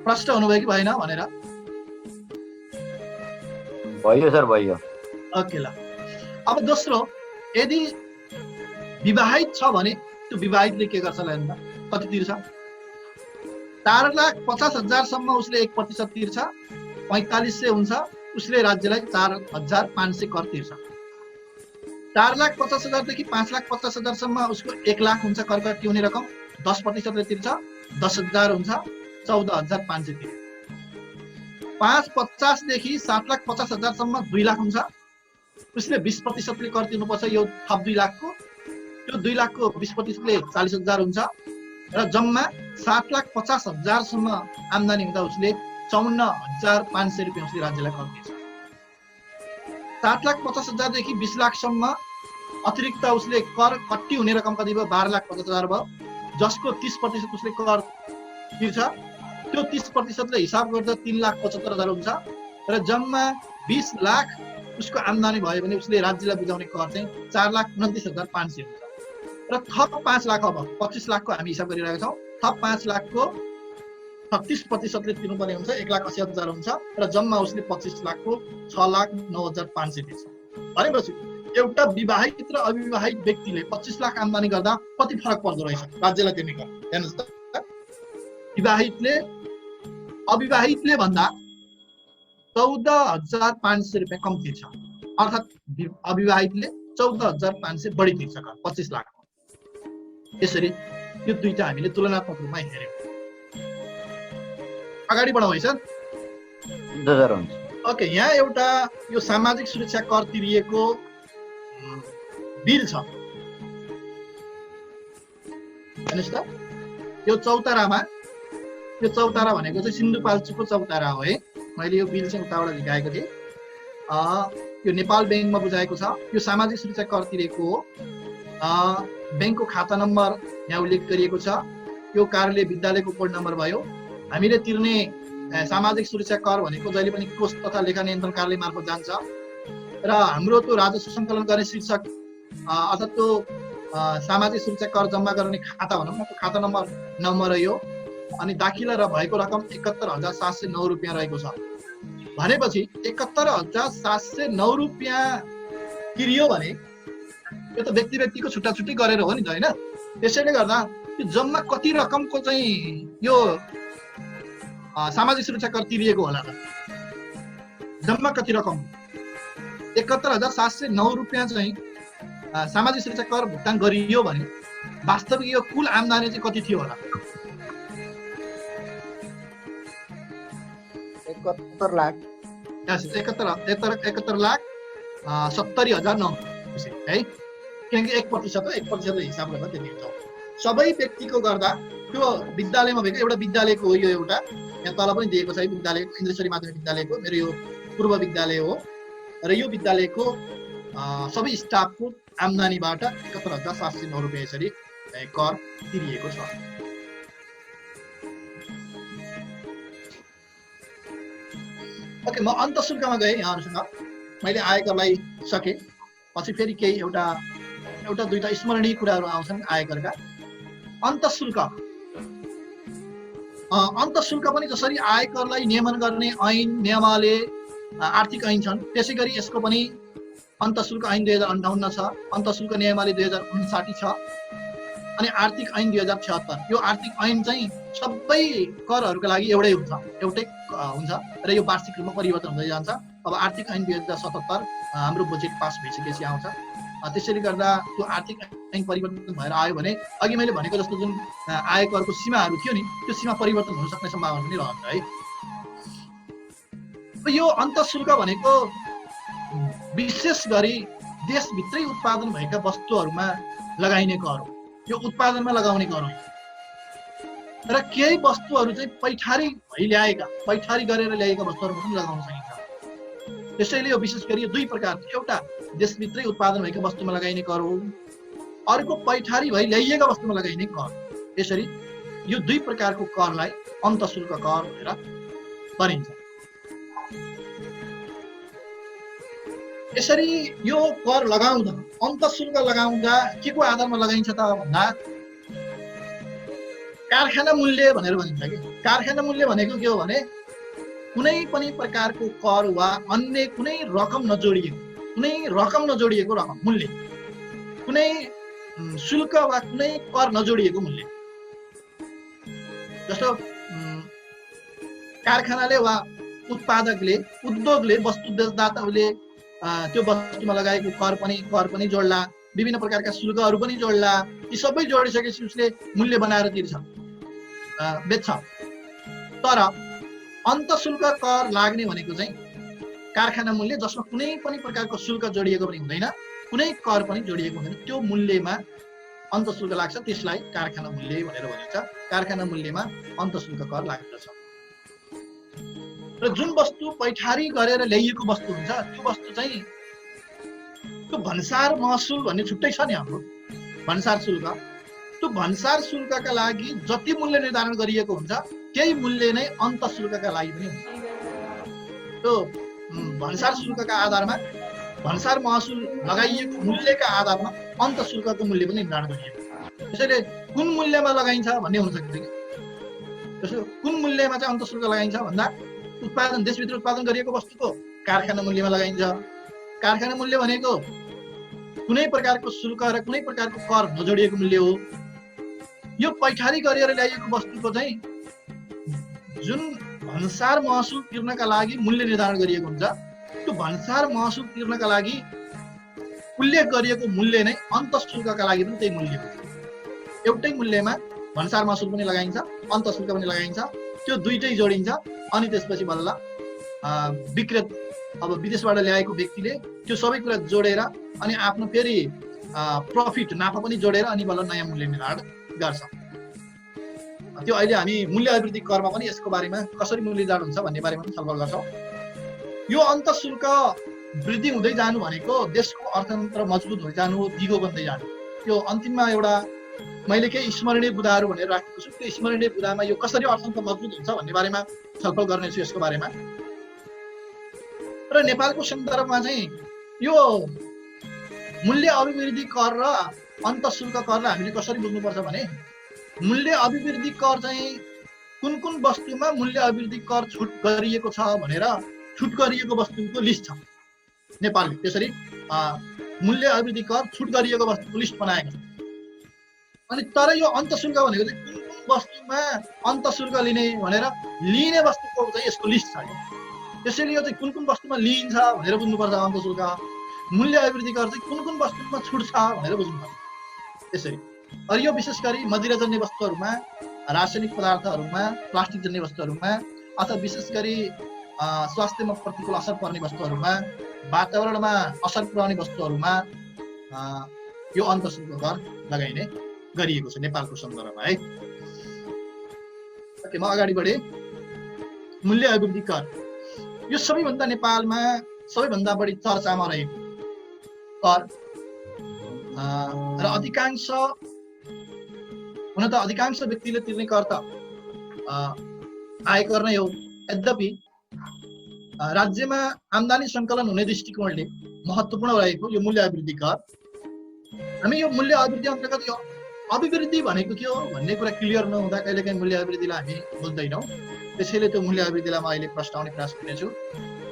[SPEAKER 1] प्रश्न हुनुभयो कि भएन भनेर?
[SPEAKER 3] भयो सर, भयो।
[SPEAKER 1] ओके ल। अब दोस्रो, यदि विवाहित छ भने त्यो विवाहितले के गर्छ हेर्नु त, कति तिर्छ? 4,50,000 सम्म उसले 1% तिर्छ, 4500 हुन्छ, उसले राज्यलाई 4,500 कर तिर्छ। 4,50,000 देखि 5,50,000 सम्म उसको 1 लाख हुन्छ कर कट्टी हुने रकम, 10% तिर्छ, 10,000 हुन्छ, 14,500 तिर्छ। 5,50,000 देखि 7,50,000 सम्म 2 लाख हुन्छ, उसले 20% कर तिर्नुपर्छ यो थप 2 लाखको। त्यो 2 लाखको 20% 40,000 हुन्छ र जम्मा 7,50,000 सम्म आम्दानी हुँदा उसले 54,500 रुपियाँ उसले राज्यलाई कर तिर्छ। 7,50,000 देखि 20 लाखसम्म अतिरिक्त उसले कर कट्टी हुने रकम कति भयो? 12,50,000 भयो, जसको 30% उसले कर तिर्छ। त्यो 30% ले हिसाब गर्दा 3,75,000 हुन्छ र जम्मा 20 लाख उसको आम्दानी भयो भने उसले राज्यलाई बुझाउने कर चाहिँ 4,29,500 हुन्छ र थप 5 लाख, अब 25 लाखको हामी हिसाब गरिरहेका छौँ, थप 5 लाखको 36% ले तिर्नुपर्ने हुन्छ, 1,80,000 हुन्छ र जम्मा उसले 25 लाखको 6,09,500 तिर्छ। भनेपछि एउटा विवाहित र अविवाहित व्यक्तिले 25 लाख आम्दानी गर्दा कति फरक पर्दो रहेछ राज्यलाई तिर्ने कर? हेर्नुहोस् त, अविवाहितले भन्दा 14,500 रुपियाँ कम तिर्छ, अर्थात् अविवाहितले 14,500 बढी तिर्छ कर 25 लाख। यसरी यो दुईटा हामीले तुलनात्मक रूपमा हेर्यौँ। अगाडि बढौँ है सर? ओके, यहाँ एउटा यो सामाजिक सुरक्षा कर तिरिएको बिल छ। हेर्नुहोस् त, यो चौतारामा, यो चौतारा भनेको चाहिँ सिन्धुपाल्चोकको चौतारा हो है। मैले यो बिल चाहिँ उताबाट झिकाएको थिएँ। यो नेपाल ब्याङ्कमा बुझाएको छ। यो सामाजिक सुरक्षा कर तिरेको हो। ब्याङ्कको खाता नम्बर यहाँ उल्लेख गरिएको छ। यो कार्यालय विद्यालयको कोड नम्बर भयो। हामीले तिर्ने सामाजिक सुरक्षा कर भनेको जहिले पनि कोष तथा लेखा नियन्त्रण कार्यालय मार्फत जान्छ र हाम्रो त्यो राजस्व सङ्कलन गर्ने शीर्षक अर्थात् त्यो सामाजिक सुरक्षा कर जम्मा गर्ने खाता भनौँ न, त्यो खाता नम्बर यो, अनि दाखिला र भएको रकम 71,709 रुपियाँ रहेको छ। भनेपछि 71,709 रुपियाँ तिरियो भने यो त व्यक्ति व्यक्तिको छुट्टा छुट्टी गरेर हो नि त, होइन? त्यसैले गर्दा यो जम्मा कति रकमको चाहिँ यो सामाजिक सुरक्षा कर तिरिएको होला त? जम्मा कति रकम? 71,709 रुपियाँ चाहिँ सामाजिक सुरक्षा कर भुक्तान गरियो भने वास्तविक यो कुल आम्दानी चाहिँ कति थियो होला?
[SPEAKER 2] 71 लाख।
[SPEAKER 1] 71,70,900 है, किनकि 1% हिसाब गर्दा त्यति हुन्छ। सबै व्यक्तिको गर्दा त्यो विद्यालयमा भएको एउटा विद्यालयको हो, यो एउटा यहाँ तल पनि दिएको छ है, विद्यालय इन्द्रेश्वरी माध्यमिक विद्यालयको, मेरो यो पूर्व विद्यालय हो र यो विद्यालयको सबै स्टाफको आम्दानीबाट 71,709 रुपियाँ यसरी कर तिरिएको छ। ओके, म अन्तःशुल्कमा गएँ यहाँहरूसँग। मैले आयकरलाई सकेँ, पछि फेरि केही एउटा दुईटा स्मरणीय कुराहरू आउँछन् आयकरका। अन्तःशुल्क अन्तःशुल्क पनि जसरी आयकरलाई नियमन गर्ने ऐन नियमावली आर्थिक ऐन छन्, त्यसै गरी यसको पनि अन्तःशुल्क ऐन 2058 छ, अन्तःशुल्क नियमावली 2059 छ, अनि आर्थिक ऐन 2076। यो आर्थिक ऐन चाहिँ सबै करहरूका लागि एउटै हुन्छ र यो वार्षिक रूपमा परिवर्तन हुँदै जान्छ। अब आर्थिक ऐन 2077 हाम्रो बजेट पास भइसकेपछि आउँछ। त्यसैले गर्दा त्यो आर्थिक ऐन परिवर्तन भएर आयो भने अघि मैले भनेको जस्तो जुन आयकरको सीमाहरू थियो नि, त्यो सीमा परिवर्तन हुन सक्ने सम्भावना पनि रहन्छ है। यो अन्तःशुल्क भनेको विशेष गरी देशभित्रै उत्पादन भएका वस्तुहरूमा लगाइने कर हो। यो उत्पादनमा लगाउने कर हो। र केही वस्तुहरू चाहिँ पैठारी गरेर ल्याएका वस्तुहरूमा पनि लगाउन सकिन्छ। त्यसैले यो विशेष गरी दुई प्रकारको, एउटा देशभित्रै उत्पादन भएका वस्तुमा लगाइने कर हो, अर्को पैठारी भई ल्याइएका वस्तुमा लगाइने कर। यसरी यो दुई प्रकारको करलाई अन्तःशुल्क कर भनेर भनिन्छ। यसरी यो कर लगाउँदा, अन्तःशुल्क लगाउँदा के को आधारमा लगाइन्छ त भन्दा कारखाना मूल्य भनेर भनिन्छ कि। कारखाना मूल्य भनेको के हो भने कुनै पनि प्रकारको कर वा अन्य कुनै रकम नजोडिएको रकम मूल्य, कुनै शुल्क वा कुनै कर नजोडिएको मूल्य। जस्तो कारखानाले वा उत्पादकले, उद्योगले, वस्तु निर्माताले त्यो वस्तुमा लगाएको कर पनि जोड्ला, विभिन्न प्रकारका शुल्कहरू पनि जोड्ला। यी सबै जोडिसकेपछि उसले मूल्य बनाएर तिर्छ, बेच्छ। तर अन्तःशुल्क कर लाग्ने भनेको चाहिँ कारखाना मूल्य जसमा कुनै पनि प्रकारको शुल्क जोडिएको पनि हुँदैन, कुनै कर पनि जोडिएको हुँदैन, त्यो मूल्यमा अन्तःशुल्क लाग्छ। त्यसलाई कारखाना मूल्य भनेर भनिन्छ। कारखाना मूल्यमा अन्तःशुल्क कर लाग्दछ। र जुन वस्तु पैठारी गरेर ल्याइएको वस्तु हुन्छ, त्यो वस्तु चाहिँ त्यो भन्सार महसुल भन्ने छुट्टै छ नि हाम्रो भन्सार शुल्क। त्यो भन्सार शुल्कका लागि जति मूल्य निर्धारण गरिएको हुन्छ त्यही मूल्य नै अन्तःशुल्कका लागि पनि हुन्छ। त्यो भन्सार शुल्कका आधारमा, भन्सार महसुल लगाइएको मूल्यका आधारमा अन्तःशुल्कको मूल्य पनि निर्धारण गरिएको छ। त्यसैले कुन मूल्यमा लगाइन्छ भन्ने हुन सक्छ कि। त्यसो कुन मूल्यमा चाहिँ अन्तःशुल्क लगाइन्छ भन्दा देशभित्र उत्पादन गरिएको वस्तुको कारखाना मूल्यमा लगाइन्छ। कारखाना मूल्य भनेको कुनै प्रकारको शुल्क र कुनै प्रकारको कर नजोडिएको मूल्य हो। यो पैठारी गरेर ल्याइएको वस्तुको चाहिँ जुन भन्सार महसुल तिर्नका लागि मूल्य निर्धारण गरिएको हुन्छ, त्यो भन्सार महसुल तिर्नका लागि उल्लेख गरिएको मूल्य नै अन्तःशुल्कका लागि पनि त्यही मूल्य हो। एउटै मूल्यमा भन्सार महसुल पनि लगाइन्छ, अन्तःशुल्क पनि लगाइन्छ। त्यो दुईटै जोडिन्छ अनि त्यसपछि बल्ल अब विदेशबाट ल्याएको व्यक्तिले त्यो सबै कुरा जोडेर अनि आफ्नो फेरि प्रफिट, नाफा पनि जोडेर अनि बल्ल नयाँ मूल्य निर्धारण गर्छ। त्यो अहिले हामी मूल्य अभिवृद्धि करमा पनि यसको बारेमा कसरी मूल्य निर्धारण हुन्छ भन्ने बारेमा पनि छलफल गर्छौँ। यो अन्तःशुल्क वृद्धि हुँदै जानु भनेको देशको अर्थतन्त्र मजबुत हुँदै जानु हो, दिगो बन्दै जानु। यो अन्तिममा एउटा मैले केही स्मरणीय बुदाहरू भनेर राखेको छु। त्यो स्मरणीय बुदामा यो कसरी अर्थतन्त्र मजबुत हुन्छ भन्ने बारेमा छलफल गर्नेछु यसको बारेमा। र नेपालको सन्दर्भमा चाहिँ यो मूल्य अभिवृद्धि कर र अन्तःशुल्क करलाई हामीले कसरी बुझ्नुपर्छ भने मूल्य अभिवृद्धि कर चाहिँ कुन कुन वस्तुमा मूल्य अभिवृद्धि कर छुट गरिएको छ भनेर छुट गरिएको वस्तुको लिस्ट छ नेपालले। त्यसरी मूल्य अभिवृद्धि कर छुट गरिएको वस्तुको लिस्ट बनाएको छ। अनि तर यो अन्तःशुल्क भनेको चाहिँ कुन कुन वस्तुमा अन्तःशुल्क लिने वस्तुको चाहिँ यसको लिस्ट छ। त्यसैले यो चाहिँ कुन कुन वस्तुमा लिइन्छ भनेर बुझ्नुपर्छ अन्तःशुल्क। मूल्य अभिवृद्धि कर चाहिँ कुन कुन वस्तुमा छुट छ भनेर बुझ्नुपर्छ। त्यसरी अनि यो विशेष गरी मदिराजन्य वस्तुहरूमा, रासायनिक पदार्थहरूमा, प्लास्टिक जन्य वस्तुहरूमा, अथवा विशेष गरी स्वास्थ्यमा प्रतिकूल असर पर्ने वस्तुहरूमा, वातावरणमा असर पुर्याउने वस्तुहरूमा यो अन्तःशुल्क कर लगाइने गरिएको छ नेपालको सन्दर्भमा है। म अगाडि बढे। मूल्य अभिवृद्धि कर यो सबैभन्दा नेपालमा सबैभन्दा बढी चर्चामा रहेको कर र अधिकांश व्यक्तिले तिर्ने कर त आयकर नै हो। यद्यपि राज्यमा आम्दानी सङ्कलन हुने दृष्टिकोणले महत्त्वपूर्ण रहेको यो मूल्य अभिवृद्धि कर, हामी यो मूल्य अभिवृद्धि अन्तर्गत यो अभिवृद्धि भनेको के हो भन्ने कुरा क्लियर नहुँदा कहिलेकाहीँ मूल्य अभिवृद्धिलाई हामी बुझ्दैनौँ। त्यसैले त्यो मूल्य अभिवृद्धिलाई म अहिले प्रस्ताउने प्रयास गर्नेछु।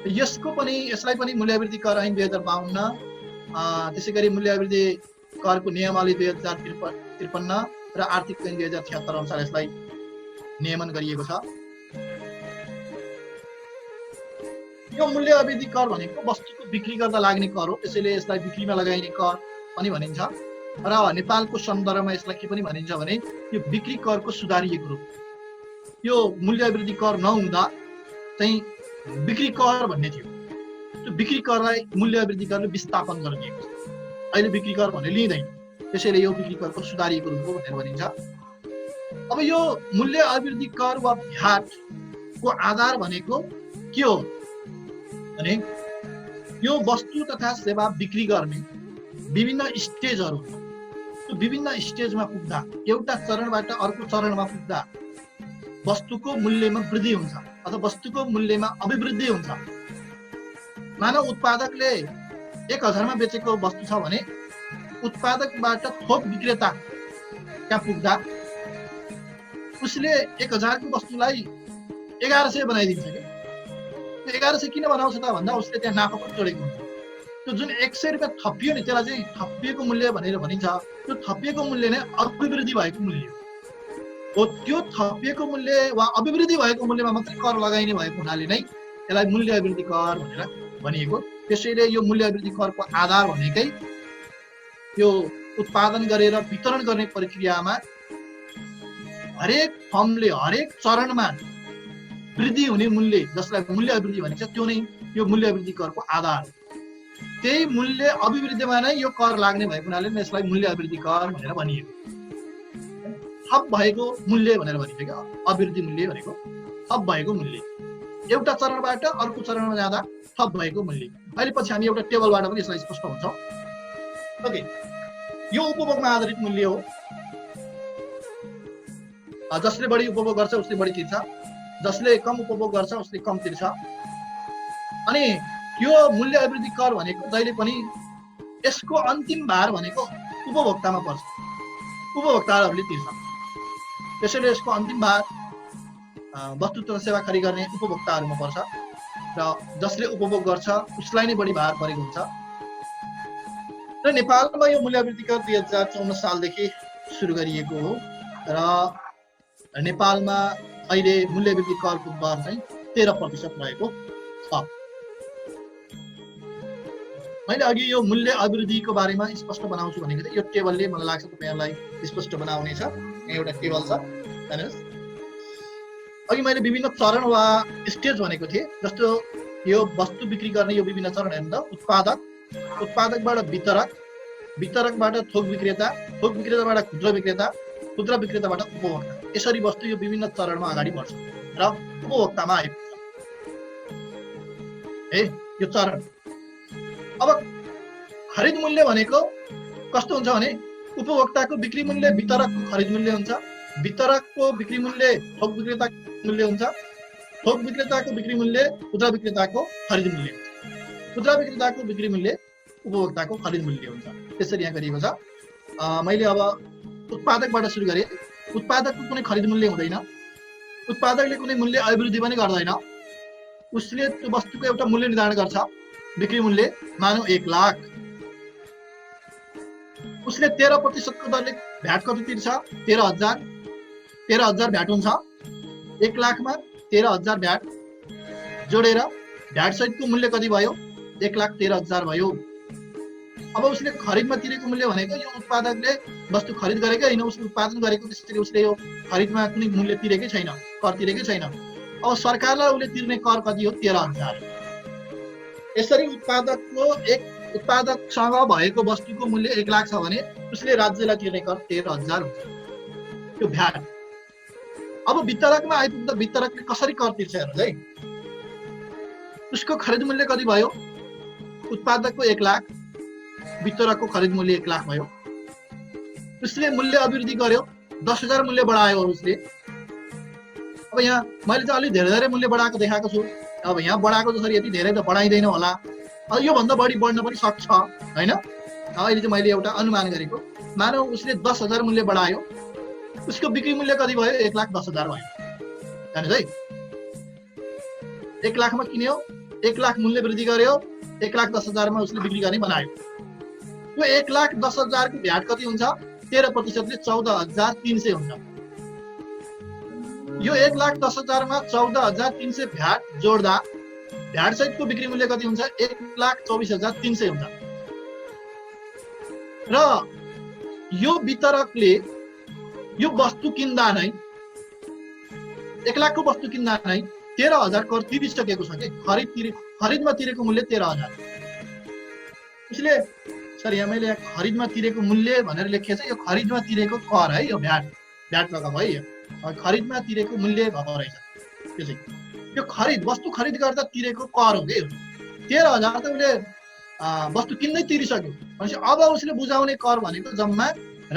[SPEAKER 1] यसलाई पनि मूल्य अभिवृद्धि कर ऐन 2052, त्यसै गरी मूल्य अभिवृद्धि करको नियमावली 2053 र आर्थिक ऐन 2076 अनुसार यसलाई नियमन गरिएको छ। यो मूल्य अभिवृद्धि कर भनेको वस्तुको बिक्री गर्दा लाग्ने कर हो, त्यसैले यसलाई बिक्रीमा लगाइने कर पनि भनिन्छ। र नेपालको सन्दर्भमा यसलाई के पनि भनिन्छ भने यो बिक्री करको सुधारिएको रूप। यो मूल्य अभिवृद्धि कर नहुँदा चाहिँ बिक्री कर भन्ने थियो, त्यो बिक्री करलाई मूल्य अभिवृद्धि करले विस्थापन गरिदिएको छ। अहिले बिक्री कर भनेर लिँदैन, त्यसैले यो बिक्री करको सुधारिएको रूप हो भनेर भनिन्छ। अब यो मूल्य अभिवृद्धि कर वा भ्याटको आधार भनेको के हो भने यो वस्तु तथा सेवा बिक्री गर्ने विभिन्न स्टेजहरू, त्यो विभिन्न स्टेजमा पुग्दा एउटा चरणबाट अर्को चरणमा पुग्दा वस्तुको मूल्यमा वृद्धि हुन्छ अथवा वस्तुको मूल्यमा अभिवृद्धि हुन्छ। मानव उत्पादकले 1000 मा बेचेको वस्तु छ भने उत्पादकबाट थोक विक्रेता कहाँ पुग्दा उसले 1000 को वस्तुलाई 1100 बनाइदिन्छ के। 1100 किन बनाउँछ त भन्दा उसले त्यहाँ नाफा पनि जोडेको हुन्छ। त्यो जुन 100 रुपैयाँ थपियो नि त्यसलाई चाहिँ थपिएको मूल्य भनेर भनिन्छ। त्यो थपिएको मूल्य नै अभिवृद्धि भएको मूल्य हो। त्यो थपिएको मूल्य वा अभिवृद्धि भएको मूल्यमा मात्रै कर लगाइने भएको हुनाले नै यसलाई मूल्य अभिवृद्धि कर भनेर भनिएको। त्यसैले यो मूल्य अभिवृद्धि करको आधार भनेकै यो उत्पादन गरेर वितरण गर्ने प्रक्रियामा हरेक फर्मले हरेक चरणमा वृद्धि हुने मूल्य जसलाई मूल्य अभिवृद्धि भनिन्छ त्यो नै यो मूल्य अभिवृद्धि करको आधार। त्यही मूल्य अभिवृद्धिमा नै यो कर लाग्ने भएको हुनाले यसलाई मूल्य अभिवृद्धि कर भनेर भनिएको। थप भएको मूल्य भनेर भनिन्छ क्या। अभिवृद्धि मूल्य भनेको थप भएको मूल्य, एउटा चरणबाट अर्को चरणमा जाँदा थप भएको मूल्य। अहिले पछि हामी एउटा टेबलबाट पनि यसलाई स्पष्ट हुन्छ। ओके, यो उपभोगमा आधारित मूल्य हो। जसले बढी उपभोग गर्छ उसले बढी तिर्छ, जसले कम उपभोग गर्छ उसले कम तिर्छ। अनि यो मूल्य अभिवृद्धि कर भनेको जहिले पनि यसको अन्तिम भार भनेको उपभोक्तामा पर्छ, उपभोक्ताहरूले तिर्छ। त्यसैले यसको अन्तिम भार वस्तु तथा सेवा खरिद गर्ने उपभोक्ताहरूमा पर्छ र जसले उपभोग गर्छ उसलाई नै बढी भार परेको हुन्छ। र नेपालमा यो मूल्य अभिवृद्धि कर 2054 सालदेखि सुरु गरिएको हो र नेपालमा अहिले मूल्य वृद्धि करको दर चाहिँ 13% रहेको छ। मैले अघि यो मूल्य अभिवृद्धिको बारेमा स्पष्ट बनाउँछु भनेको थिएँ। यो टेबलले मलाई लाग्छ तपाईहरुलाई स्पष्ट बनाउनेछ। यहाँ एउटा टेबल छ हेर्नुस्। अघि मैले विभिन्न चरण वा स्टेज भनेको थिएँ। जस्तो यो वस्तु बिक्री गर्ने यो विभिन्न चरण हेर्नु त। उत्पादक, उत्पादकबाट वितरक, वितरकबाट थोक विक्रेता, थोक विक्रेताबाट खुद्रा विक्रेता, खुद्रा विक्रेताबाट उपभोक्ता। यसरी वस्तु यो विभिन्न चरणमा अगाडि बढ्छ र उपभोक्तामा आइपुग्छ। यो चरण। अब खरिद मूल्य भनेको कस्तो हुन्छ भने उपभोक्ताको बिक्री मूल्य वितरकको खरिद मूल्य हुन्छ, वितरकको बिक्री मूल्य थोक विक्रेताको मूल्य हुन्छ, थोक विक्रेताको बिक्री मूल्य खुद्रा विक्रेताको खरिद मूल्य हुन्छ, खुद्रा विक्रेताको बिक्री मूल्य उपभोक्ताको खरिद मूल्य हुन्छ। त्यसरी यहाँ गरिएको छ। मैले अब उत्पादकबाट सुरु गरेँ। उत्पादकको कुनै खरिद मूल्य हुँदैन, उत्पादकले कुनै मूल्य अभिवृद्धि पनि गर्दैन। उसले त्यो वस्तुको एउटा मूल्य निर्धारण गर्छ, बिक्री मूल्य मानौ 1 लाख। उसले 13% को दरले भ्याट कति तिर्छ? 13,000। 13,000 भ्याट हुन्छ। 1 लाखमा 13,000 भ्याट जोडेर भ्याट सहितको मूल्य कति भयो? 1,13,000 भयो। अब उसले खरिदमा तिरेको मूल्य भनेको यो उत्पादकले वस्तु खरिद गरेकै हैन, उसले उत्पादन गरेको, त्यसैले उसले यो खरिदमा कुनै मूल्य तिरेकै छैन, कर तिरेकै छैन। अब सरकारलाई उसले तिर्ने कर कति हो? 13,000। यसरी उत्पादकसँग भएको वस्तुको मूल्य 1 लाख छ भने उसले राज्यलाई तिर्ने कर 13,000 हुन्छ। त्यो भ्याट। अब वितरकमा आइपुग्दा वितरकले कसरी कर तिर्छ हेर्नुस् है। उसको खरिद मूल्य कति भयो? उत्पादकको 1 लाख, वितरकको खरिद मूल्य 1 लाख भयो। उसले मूल्य अभिवृद्धि गर्यो, 10,000 मूल्य बढायो उसले। अब यहाँ मैले चाहिँ अलि धेरै मूल्य बढाएको देखाएको छु अब यहाँ बढाएको जसरी यति धेरै त बढाइँदैन होला, योभन्दा बढी बढ्न पनि सक्छ होइन। अहिले चाहिँ मैले एउटा अनुमान गरेको, मानौ उसले 10,000 मूल्य बढायो, उसको बिक्री मूल्य कति भयो? 1,10,000 भयो। जानुहोस् है, 1 लाखमा किन्यो, 1 लाख मूल्य वृद्धि गर्यो, 1,10,000 मा उसले बिक्री गर्ने बनायो। यो 1,10,000 को भ्याट कति हुन्छ? 13% ले 14,300 हुन्छ। यो 1,10,000 मा 14,300 भ्याट जोड्दा भ्याट सहितको बिक्री मूल्य कति हुन्छ? 1,24,300 हुन्छ। र यो वितरकले यो वस्तु किन्दा नै 1 लाखको वस्तु किन्दा नै 13,000 कर तिरिसकेको छ कि खरिदमा तिरेको मूल्य 13,000। उसले सर यहाँ मैले खरिदमा तिरेको मूल्य भनेर लेखेको छ, यो खरिदमा तिरेको कर है, यो भ्याट रकम है, यो खरिदमा तिरेको मूल्य भएको रहेछ। त्यो चाहिँ यो खरिद वस्तु खरिद गर्दा तिरेको कर हो कि 13,000 त उसले वस्तु किन्दै तिरिसक्यो भनेपछि अब उसले बुझाउने कर भनेको जम्मा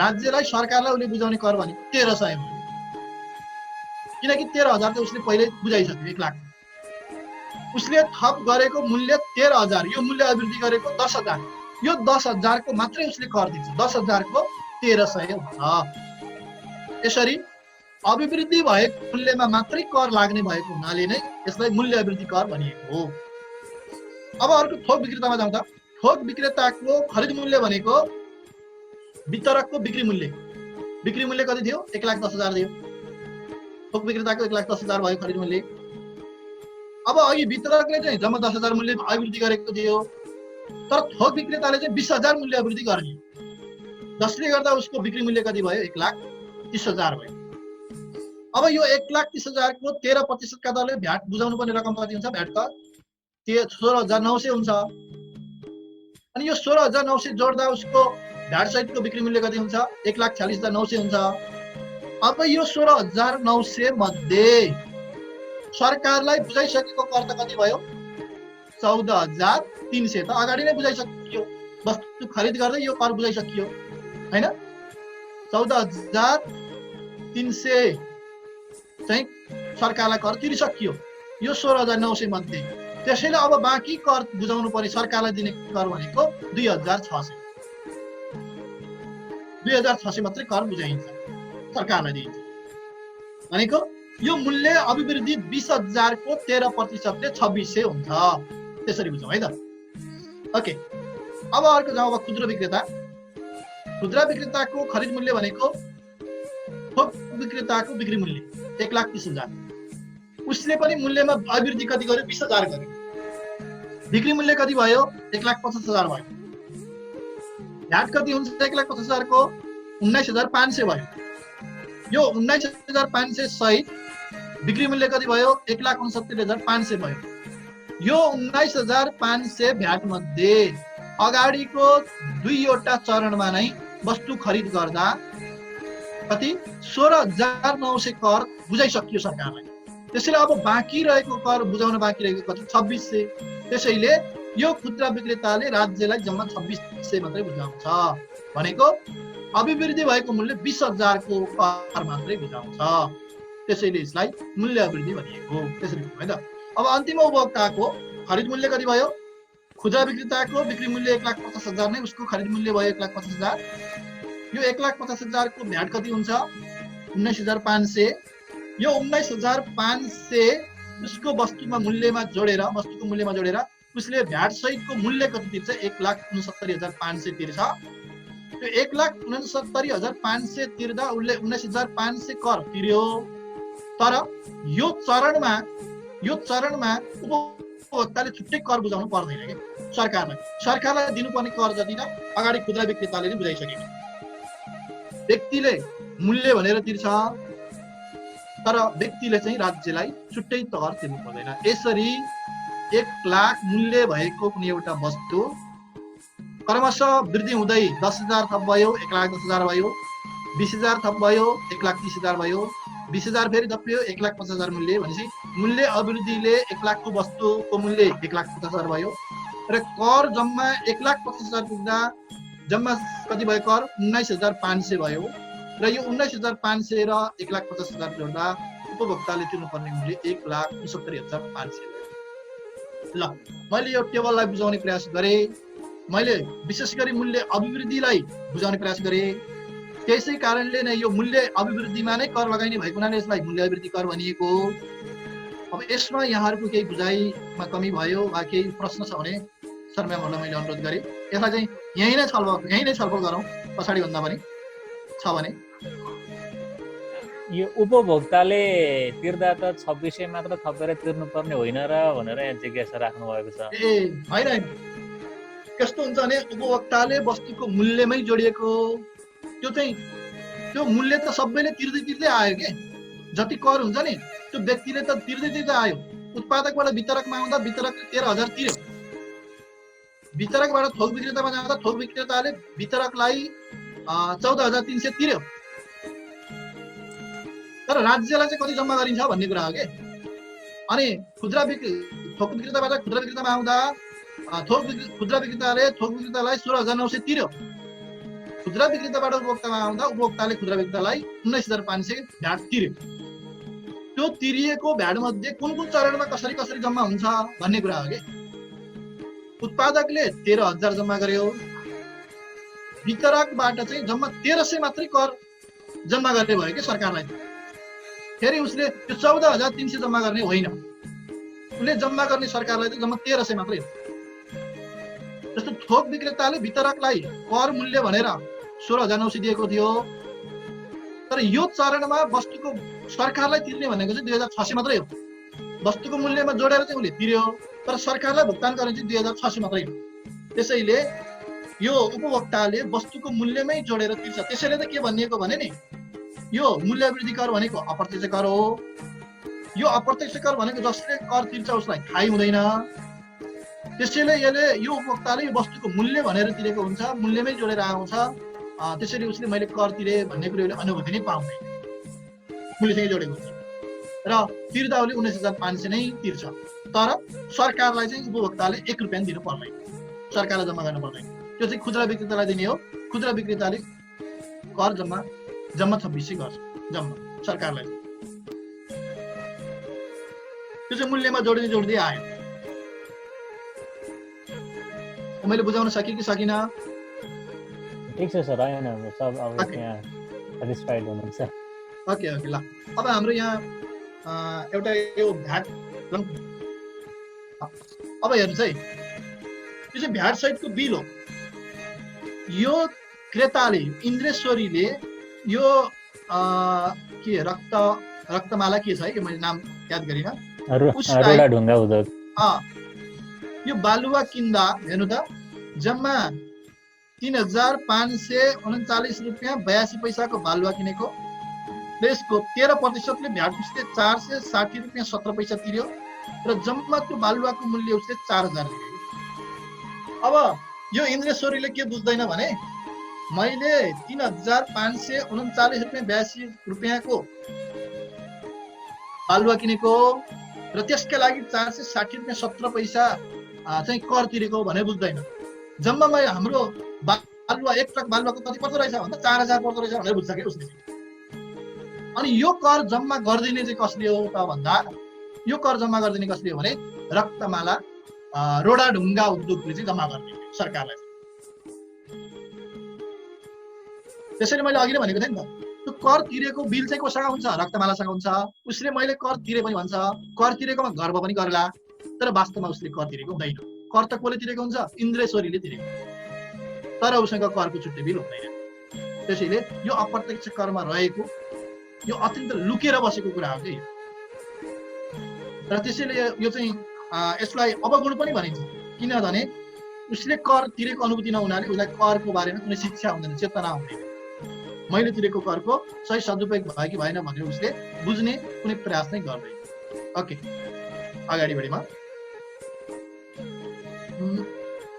[SPEAKER 1] राज्यलाई सरकारलाई उसले बुझाउने कर भनेको 1,300 हो, किनकि 13,000 त उसले पहिल्यै बुझाइसक्यो 1 लाख। उसले थप गरेको मूल्य 13,000, यो मूल्य अभिवृद्धि गरेको 10,000, यो 10,000 को मात्रै उसले कर दिन्छ, 10,000 को 1,300 हुन्छ। यसरी अभिवृद्धि भएको मूल्यमा मात्रै कर लाग्ने भएको हुनाले नै यसलाई मूल्य अभिवृद्धि कर भनिएको हो। अब अर्को थोक विक्रेतामा जाउँ त। थोक विक्रेताको खरिद मूल्य भनेको वितरकको बिक्री मूल्य कति थियो? 1,10,000 थियो। थोक विक्रेताको 1,10,000 भयो खरिद मूल्य। अब अघि वितरकले चाहिँ जम्मा 10,000 मूल्य अभिवृद्धि गरेको थियो, तर थोक विक्रेताले चाहिँ 20,000 मूल्य अभिवृद्धि गर्ने, जसले गर्दा उसको बिक्री मूल्य कति भयो? 1,30,000 भयो। अब यो 1,30,000 को 13% का दरले भ्याट बुझाउनु पर्ने रकम कति हुन्छ? भ्याट कर 16,900 हुन्छ। अनि यो 16,900 जोड्दा उसको भ्याट सहितको बिक्री मूल्य कति हुन्छ? 1,46,900 हुन्छ। अब यो 16,900 मध्ये सरकारलाई बुझाइसकेको कर त कति भयो? 14,300। त अगाडि नै बुझाइसकियो, वस्तु खरिद गर्दै यो कर बुझाइसकियो हैन। 14,300 चाहिँ सरकारलाई कर तिरिसकियो यो 16,900 मध्ये। त्यसैले अब बाँकी कर बुझाउनु पर्ने सरकारलाई दिने कर भनेको 2,600 मात्रै कर बुझाइन्छ, सरकारलाई दिइन्छ भनेको यो मूल्य अभिवृद्धि 20,000 को 13% ले 2,600 हुन्छ। त्यसरी बुझौँ है त। ओके, अब अर्को जाउँ। अब खुद्रा विक्रेता। खुद्रा विक्रेताको खरिद मूल्य भनेको थोक विक्रेताको बिक्री मूल्य 1,30,000। उसले पनि मूल्यमा अभिवृद्धि कति गर्यो? 20,000 गर्यो। बिक्री मूल्य कति भयो? 1,50,000 भयो। भ्याट कति हुन्छ? 1,50,000 को 19,500 भयो। यो 19,500 सहित बिक्री मूल्य कति भयो? 1,69,500 भयो। यो 19,500 भ्याट मध्ये अगाडिको 2वटा चरणमा नै वस्तु खरिद गर्दा कति? 16,900 कर बुझाइसकियो सरकारलाई। त्यसैले अब बाँकी रहेको कर बुझाउन बाँकी रहेको कति? 2,600। त्यसैले यो खुद्रा विक्रेताले राज्यलाई जम्मा 2,600 मात्रै बुझाउँछ भनेको अभिवृद्धि भएको मूल्य 20,000 को कर मात्रै बुझाउँछ। त्यसैले यसलाई मूल्य अभिवृद्धि भनिएको। त्यसरी है त। अब अन्तिम उपभोक्ताको खरिद मूल्य कति भयो? खुद्रा विक्रेताको बिक्री मूल्य 1,50,000 नै उसको खरिद मूल्य भयो 1,50,000। यो 1,50,000 को भ्याट कति हुन्छ? 19,500। यो 19,500 उसको वस्तुको मूल्यमा जोडेर उसले भ्याट सहितको मूल्य कति तिर्छ? 1,69,500 तिर्छ। त्यो 1,69,500 तिर्दा उसले 19,500 कर तिर्यो। तर यो चरणमा उपभोक्ताले छुट्टै कर बुझाउनु पर्दैन के सरकारलाई दिनुपर्ने कर जति त अगाडि खुद्रा विक्रेताले नै बुझाइसकेको। व्यक्तिले मूल्य भनेर तिर्छ, तर व्यक्तिले चाहिँ राज्यलाई छुट्टै कर तिर्नु पर्दैन। यसरी 1 लाख मूल्य भएको कुनै एउटा वस्तु क्रमशः वृद्धि हुँदै 10,000 थप भयो, 1,10,000 भयो, 20,000 थप भयो, 1,30,000 भयो, 20,000 फेरि थपियो, 1,50,000 मूल्य भनेपछि मूल्य अभिवृद्धिले 1 लाख को वस्तुको मूल्य 1,50,000 भयो र कर जम्मा 1,50,000 पुग्दा जम्मा कति भयो? कर 19,500 भयो र यो 19,500 र 1,50,000 जोड्दा उपभोक्ताले तिर्नुपर्ने मूल्य 1,69,500 भयो। ल मैले यो टेबललाई बुझाउने प्रयास गरेँ, मैले विशेष गरी मूल्य अभिवृद्धिलाई बुझाउने प्रयास गरेँ। त्यसै कारणले नै यो मूल्य अभिवृद्धिमा नै कर लगाइने भएको हुनाले यसलाई मूल्य अभिवृद्धि कर भनिएको हो। अब यसमा यहाँहरूको केही बुझाइमा कमी भयो वा केही प्रश्न छ भने सर म्यामहरूलाई मैले अनुरोध गरेँ यसलाई चाहिँ यहीँ नै छलफल गरौँ पछाडि भन्दा पनि छ भने।
[SPEAKER 4] यो उपभोक्ताले तिर्दा त 2600 मात्र थपेर तिर्नुपर्ने होइन र भनेर यहाँ जिज्ञासा राख्नु भएको छ।
[SPEAKER 1] ए होइन, कस्तो हुन्छ भने उपभोक्ताले वस्तुको मूल्यमै जोडिएको, त्यो मूल्य त सबैले तिर्दै आयो के। जति कर हुन्छ नि त्यो व्यक्तिले त तिर्दै आयो। उत्पादकबाट वितरकमा आउँदा वितरकले 13,000 तिर्यो, वितरकबाट थोक विक्रेतामा जाँदा थोक विक्रेताले वितरकलाई 14,300 तिर्यो। तर राज्यलाई चाहिँ कति जम्मा गरिन्छ भन्ने कुरा हो के। अनि थोक विक्रेताबाट खुद्रा विक्रेतामा आउँदा खुद्रा विक्रेताले थोक विक्रेतालाई 16,900 तिर्यो। खुद्रा विक्रेताबाट उपभोक्तामा आउँदा उपभोक्ताले खुद्रा विक्रेतालाई 19,500 भ्याट तिर्यो। त्यो तिरिएको भ्याट मध्ये कुन चरणमा कसरी जम्मा हुन्छ भन्ने कुरा हो के। उत्पादकले 13,000 जम्मा गर्यो, वितरकबाट चाहिँ जम्मा 1,300 मात्रै कर जम्मा गर्ने भयो कि सरकारलाई। फेरि उसले त्यो 14,300 जम्मा गर्ने होइन, उसले जम्मा गर्ने सरकारलाई चाहिँ जम्मा 1,300 मात्रै हो। जस्तो थोक विक्रेताले वितरकलाई कर मूल्य भनेर 16,900 दिएको थियो, तर यो चरणमा वस्तुको सरकारलाई तिर्ने भनेको चाहिँ 2,600 मात्रै हो। वस्तुको मूल्यमा जोडेर चाहिँ उसले तिर्यो, तर सरकारलाई भुक्तान गर्ने चाहिँ 2,600 मात्रै हो। त्यसैले यो उपभोक्ताले वस्तुको मूल्यमै जोडेर तिर्छ। त्यसैले त के भनिएको भने नि यो मूल्य वृद्धि कर भनेको अप्रत्यक्ष कर हो। यो अप्रत्यक्ष कर भनेको जसले कर तिर्छ उसलाई थाहै हुँदैन। त्यसैले यो उपभोक्ताले यो वस्तुको मूल्य भनेर तिरेको हुन्छ, मूल्यमै जोडेर आउँछ। त्यसैले उसले मैले कर तिरे भन्ने कुरो अनुभूति नै पाउँदैन, मूल्यसँग जोडेको हुन्छ। र तिर्दा उसले 19,500 नै तिर्छ। तर सरकारलाई चाहिँ उपभोक्ताले 1 रुपियाँ दिनु पर्दैन, सरकारलाई जम्मा गर्नु पर्दैन। त्यो चाहिँ खुद्रा विक्रेतालाई दिने हो। खुद्रा विक्रेताले कर जम्मा 2600 गर्छ जम्मा सरकारलाई। त्यो चाहिँ मूल्यमा जोड्दै आयो। मैले बुझाउन सकेँ कि सकिनँ?
[SPEAKER 4] ठिक छ सर, होइन सब अब यहाँ सेटिस्फाइड हुनुहुन्छ।
[SPEAKER 1] ओके ल अब हाम्रो यहाँ एउटा यो भ्याट अब हेर्नुहोस् है, यो चाहिँ भ्याट सहितको बिल हो। यो क्रेताले इन्द्रेश्वरीले यो के रक्तमाला के छ है, मैले नाम याद गरिनँ,
[SPEAKER 4] रोडा ढुङ्गा उद्योग
[SPEAKER 1] यो बालुवा किन्दा हेर्नु त जम्मा 3,539 रुपियाँ 82 पैसाको बालुवा किनेको र यसको 13% भ्याट उसले 460 रुपियाँ 17 पैसा तिर्यो र जम्मा त्यो बालुवाको मूल्य उसले 4,000 तिर्यो। अब यो इन्द्रेश्वरीले के बुझ्दैन भने मैले 3,539 रुपियाँ 82 रुपियाँको बालुवा किनेको र त्यसका लागि 460 रुपियाँ 17 पैसा चाहिँ कर तिरेको भने बुझ्दैन। जम्मा मैले हाम्रो बालुवा 1 ट्रक बालुवाको कति पर्दो रहेछ भन्दा 4,000 पर्दो रहेछ भनेर बुझ्छ कि उसले। अनि यो कर जम्मा गरिदिने चाहिँ कसले हो त भन्दा यो कर जम्मा गरिदिने कसले हो भने रक्तमाला रोडा ढुङ्गा उद्योगले चाहिँ जम्मा गरिदिने सरकारलाई। त्यसैले मैले अघि नै भनेको थिएँ नि त, त्यो कर तिरेको बिल चाहिँ कोसँग हुन्छ? रक्तमालासँग हुन्छ। उसले मैले कर तिरे पनि भन्छ, कर तिरेकोमा गर्व पनि गर्ला, तर वास्तवमा उसले कर तिरेको हुँदैन। कर त कसले तिरेको हुन्छ? इन्द्रेश्वरीले तिरेको, तर उसँग करको छुट्टै बिल हुँदैन। त्यसैले यो अप्रत्यक्ष करमा रहेको यो अत्यन्त लुकेर बसेको कुरा हो कि। र त्यसैले यो चाहिँ यसलाई अवगुण पनि भनिन्छ, किनभने उसले कर तिरेको अनुभूति नहुनाले उसलाई करको बारेमा कुनै शिक्षा हुँदैन, चेतना हुँदैन। मैले तिरेको करको सही सदुपयोग भयो कि भएन भनेर उसले बुझ्ने कुनै प्रयास नै गर्दैन। ओके अगाडि बढीमा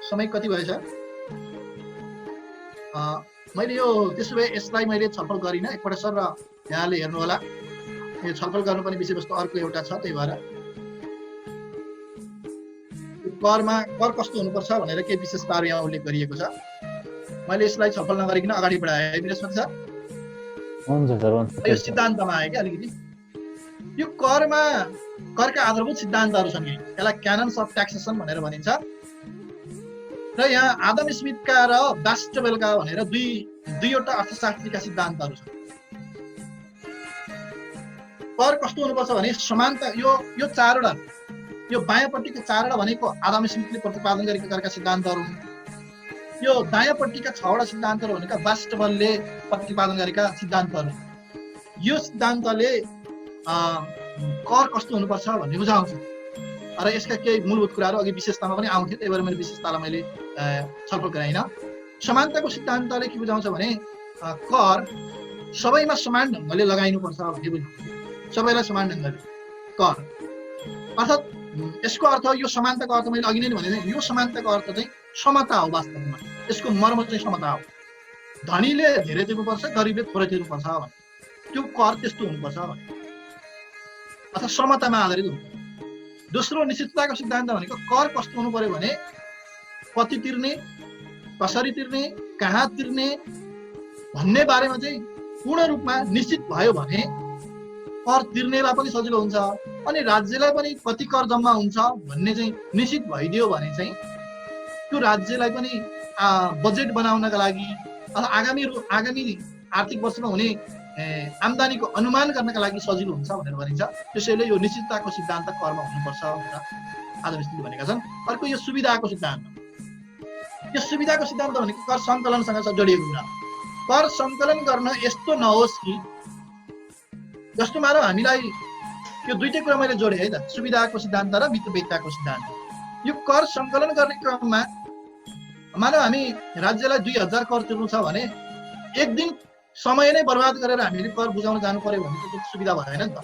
[SPEAKER 1] समय कति भएछ? मैले यो त्यसो भए यसलाई मैले छलफल गरिनँ एकपल्ट सर र यहाँले हेर्नु होला। यो छलफल गर्नुपर्ने विषयवस्तु अर्को एउटा छ, त्यही भएर कर कस्तो हुनुपर्छ भनेर केही विशेषताहरू यहाँ उल्लेख गरिएको छ। मैले यसलाई छलफल नगरिकन अगाडि बढाएँ विरेशमती सर।
[SPEAKER 4] हुन्छ सर, हुन्छ।
[SPEAKER 1] यो सिद्धान्तमा आयो कि अलिकति यो करमा करका आधारभूत सिद्धान्तहरू छन्। यसलाई क्यानन्स अफ ट्याक्सेसन भनेर भनिन्छ। र यहाँ आदम स्मिथका र बास्टवेलका भनेर दुईवटा अर्थशास्त्रीका सिद्धान्तहरू छन्। कर कस्तो हुनुपर्छ भने समानता, यो चारवटा, यो बायाँपट्टिको चारवटा भनेको आदम स्मिथले प्रतिपादन गरेका करका सिद्धान्तहरू हुन्। यो दायाँपट्टिका 6वटा सिद्धान्तहरू भनेका बास्टवेलले प्रतिपादन गरेका सिद्धान्तहरू। यो सिद्धान्तले कर कस्तो हुनुपर्छ भन्ने बुझाउँछ र यसका केही मूलभूत कुराहरू अघि विशेषतामा पनि आउँथ्यो, त्यही भएर मैले विशेषतालाई मैले छलफल गराइन। समानताको सिद्धान्तले के बुझाउँछ भने कर सबैमा समान ढङ्गले लगाइनुपर्छ भन्ने बुझाउँछ। सबैलाई समान ढङ्गले कर, अर्थात् यसको अर्थ यो समानताको अर्थ मैले अघि नै भने यो समानताको अर्थ चाहिँ समता हो। वास्तवमा यसको मर्म चाहिँ समता हो। धनीले धेरै तिर्नुपर्छ, गरिबले थोरै तिर्नुपर्छ भने त्यो कर त्यस्तो हुनुपर्छ भने, अर्थात् समतामा आधारित हुन्छ। दोस्रो निश्चितताको सिद्धान्त भनेको कर कस्तो हुनु पर्यो भने कति तिर्ने, कसरी तिर्ने, कहाँ तिर्ने भन्ने बारेमा चाहिँ पूर्ण रूपमा निश्चित भयो भने कर तिर्नेलाई पनि सजिलो हुन्छ, अनि राज्यलाई पनि कति कर जम्मा हुन्छ भन्ने चाहिँ निश्चित भइदियो भने चाहिँ त्यो राज्यलाई पनि बजेट बनाउनका लागि अथवा आगामी आर्थिक वर्षमा हुने आम्दानीको अनुमान गर्नका लागि सजिलो हुन्छ भनेर भनिन्छ। त्यसैले यो निश्चितताको सिद्धान्त करमा हुनुपर्छ भनेर आदम स्मिथले भनेका छन्। अर्को यो सुविधाको सिद्धान्त। यो सुविधाको सिद्धान्त भनेको कर सङ्कलनसँग जोडिएको कुरा। कर सङ्कलन गर्न यस्तो नहोस् कि जस्तो मानव हामीलाई यो दुईटै कुरा मैले जोडेँ है त, सुविधाको सिद्धान्त र मितव्ययिताको सिद्धान्त। यो कर सङ्कलन गर्ने क्रममा मानव हामी राज्यलाई 2000 कर तिर्नु छ भने एक दिन समय नै बर्बाद गरेर हामीले कर बुझाउन जानु पर्यो भने त्यो सुविधा भएन नि त।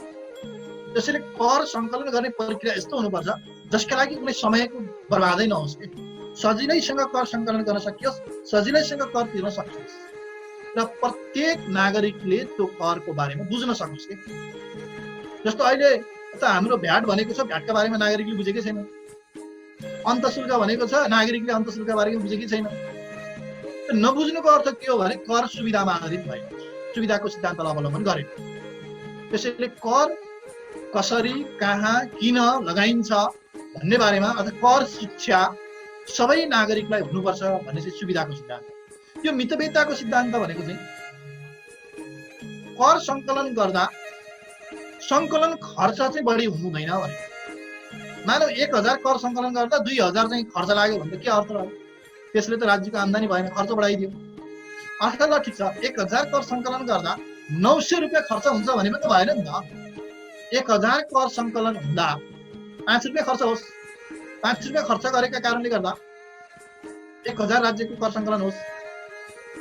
[SPEAKER 1] त्यसैले कर सङ्कलन गर्ने प्रक्रिया यस्तो हुनुपर्छ जसका लागि कुनै समयको बर्बादै नहोस् कि सजिलैसँग कर सङ्कलन गर्न सकियोस्, सजिलैसँग कर तिर्न सकियोस् र प्रत्येक नागरिकले त्यो करको बारेमा बुझ्न सकोस् कि। जस्तो अहिले त हाम्रो भ्याट भनेको छ, भ्याटका बारेमा नागरिकले बुझेकै छैन। अन्तशुल्क भनेको छ, नागरिकले अन्तशुल्कका बारेमा बुझेकै छैन। नबुझ्नुको अर्थ के हो भने कर सुविधामा आधारित भयो, सुविधाको सिद्धान्तलाई अवलम्बन गरेको। त्यसैले कर कसरी, कहाँ, किन लगाइन्छ भन्ने बारेमा अथवा कर शिक्षा सबै नागरिकलाई हुनुपर्छ भन्ने चाहिँ सुविधाको सिद्धान्त। यो मितव्ययिताको सिद्धान्त भनेको चाहिँ कर सङ्कलन गर्दा सङ्कलन खर्च चाहिँ बढी हुँदैन भने। मानव 1000 कर सङ्कलन गर्दा 2000 चाहिँ खर्च लाग्यो भने के अर्थ रह्यो? त्यसले त राज्यको आम्दानी भएन, खर्च बढाइदियो। अर्थात् ल ठिक छ, 1000 कर सङ्कलन गर्दा 900 रुपियाँ खर्च हुन्छ भने त भएन नि त। 1000 कर सङ्कलन हुँदा 5 रुपियाँ खर्च होस्, 5 रुपियाँ खर्च गरेका कारणले गर्दा 1000 राज्यको कर सङ्कलन होस्,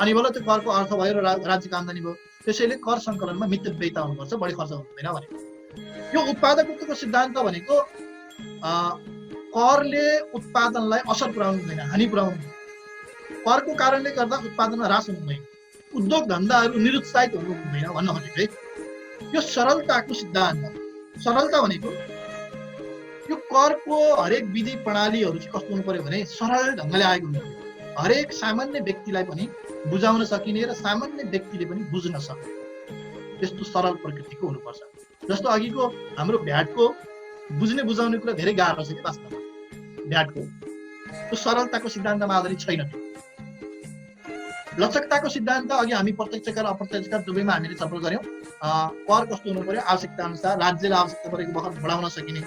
[SPEAKER 1] अनि बल्ल त्यो करको अर्थ भयो र राज्यको आम्दानी भयो। त्यसैले कर सङ्कलनमा मितव्ययिता हुनुपर्छ, बढी खर्च हुँदैन भनेको। यो उत्पादकत्वको सिद्धान्त भनेको करले उत्पादनलाई असर पुर्याउनु हुँदैन, हानि पुर्याउनु हुँदैन। करको कारणले गर्दा उत्पादनमा ह्रास हुनु हुँदैन, उद्योग धन्दाहरू निरुत्साहित हुनु हुँदैन भन्न खोजेको है। यो सरलताको सिद्धान्त। सरलता भनेको यो करको हरेक विधि प्रणालीहरू चाहिँ कस्तो हुनु पर्यो भने सरल ढङ्गले आएको हुनु पर्यो। हरेक सामान्य व्यक्तिलाई पनि बुझाउन सकिने र सामान्य व्यक्तिले पनि बुझ्न सक्ने त्यस्तो सरल प्रकृतिको हुनुपर्छ। जस्तो अघिको हाम्रो भ्याटको बुझ्ने बुझाउने कुरा धेरै गाह्रो छ कि वास्तवमा। भ्याटको त्यो सरलताको सिद्धान्तमा आधारित छैन। लचकताको सिद्धान्त अघि हामी प्रत्यक्ष कर अप्रत्यक्ष कर दुवैमा हामीले छलफल गर्यौँ। कर कस्तो हुनु पर्यो? आवश्यकता अनुसार राज्यले आवश्यकता परेको बखत बढाउन सकिने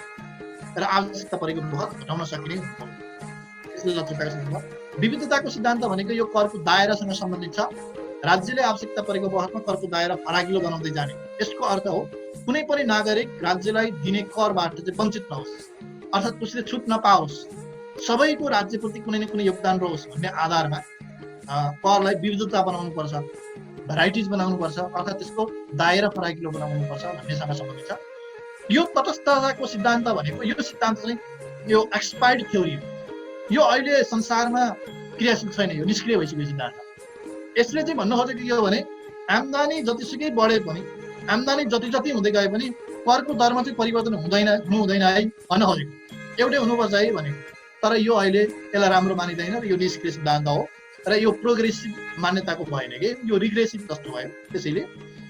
[SPEAKER 1] र आवश्यकता परेको बखत घटाउन सकिने। त्यसले लचकताको सिद्धान्त। विविधताको सिद्धान्त भनेको यो करको दायरासँग सम्बन्धित छ। राज्यले आवश्यकता परेको बखतमा करको दायरा फराकिलो बनाउँदै जाने। यसको अर्थ हो कुनै पनि नागरिक राज्यलाई दिने करबाट चाहिँ वञ्चित नहोस्, अर्थात् उसले छुट नपाओस्, सबैको राज्यप्रति कुनै न कुनै योगदान रहोस् भन्ने आधारमा करलाई विविधता बनाउनु पर्छ, भेराइटिज बनाउनु पर्छ, अर्थात् त्यसको दायरा फराकिलो बनाउनु पर्छ भन्नेसँग सम्बन्धित छ। यो तटस्थताको सिद्धान्त भनेको यो सिद्धान्त चाहिँ यो एक्सपायर्ड थ्योरी हो। यो अहिले संसारमा क्रियाशील छैन, यो निष्क्रिय भइसकेको सिद्धान्त। यसले चाहिँ भन्न खोजेको के हो भने आम्दानी जतिसुकै बढे पनि, आम्दानी जति जति हुँदै गए पनि करको दरमा चाहिँ परिवर्तन हुँदैन है भन्न खोजेको। एउटै हुनुपर्छ है भनेको। तर यो अहिले यसलाई राम्रो मानिँदैन र यो निष्क्रिय सिद्धान्त हो र यो प्रोग्रेसिभ मान्यताको भएन कि यो रिग्रेसिभ जस्तो भयो। त्यसैले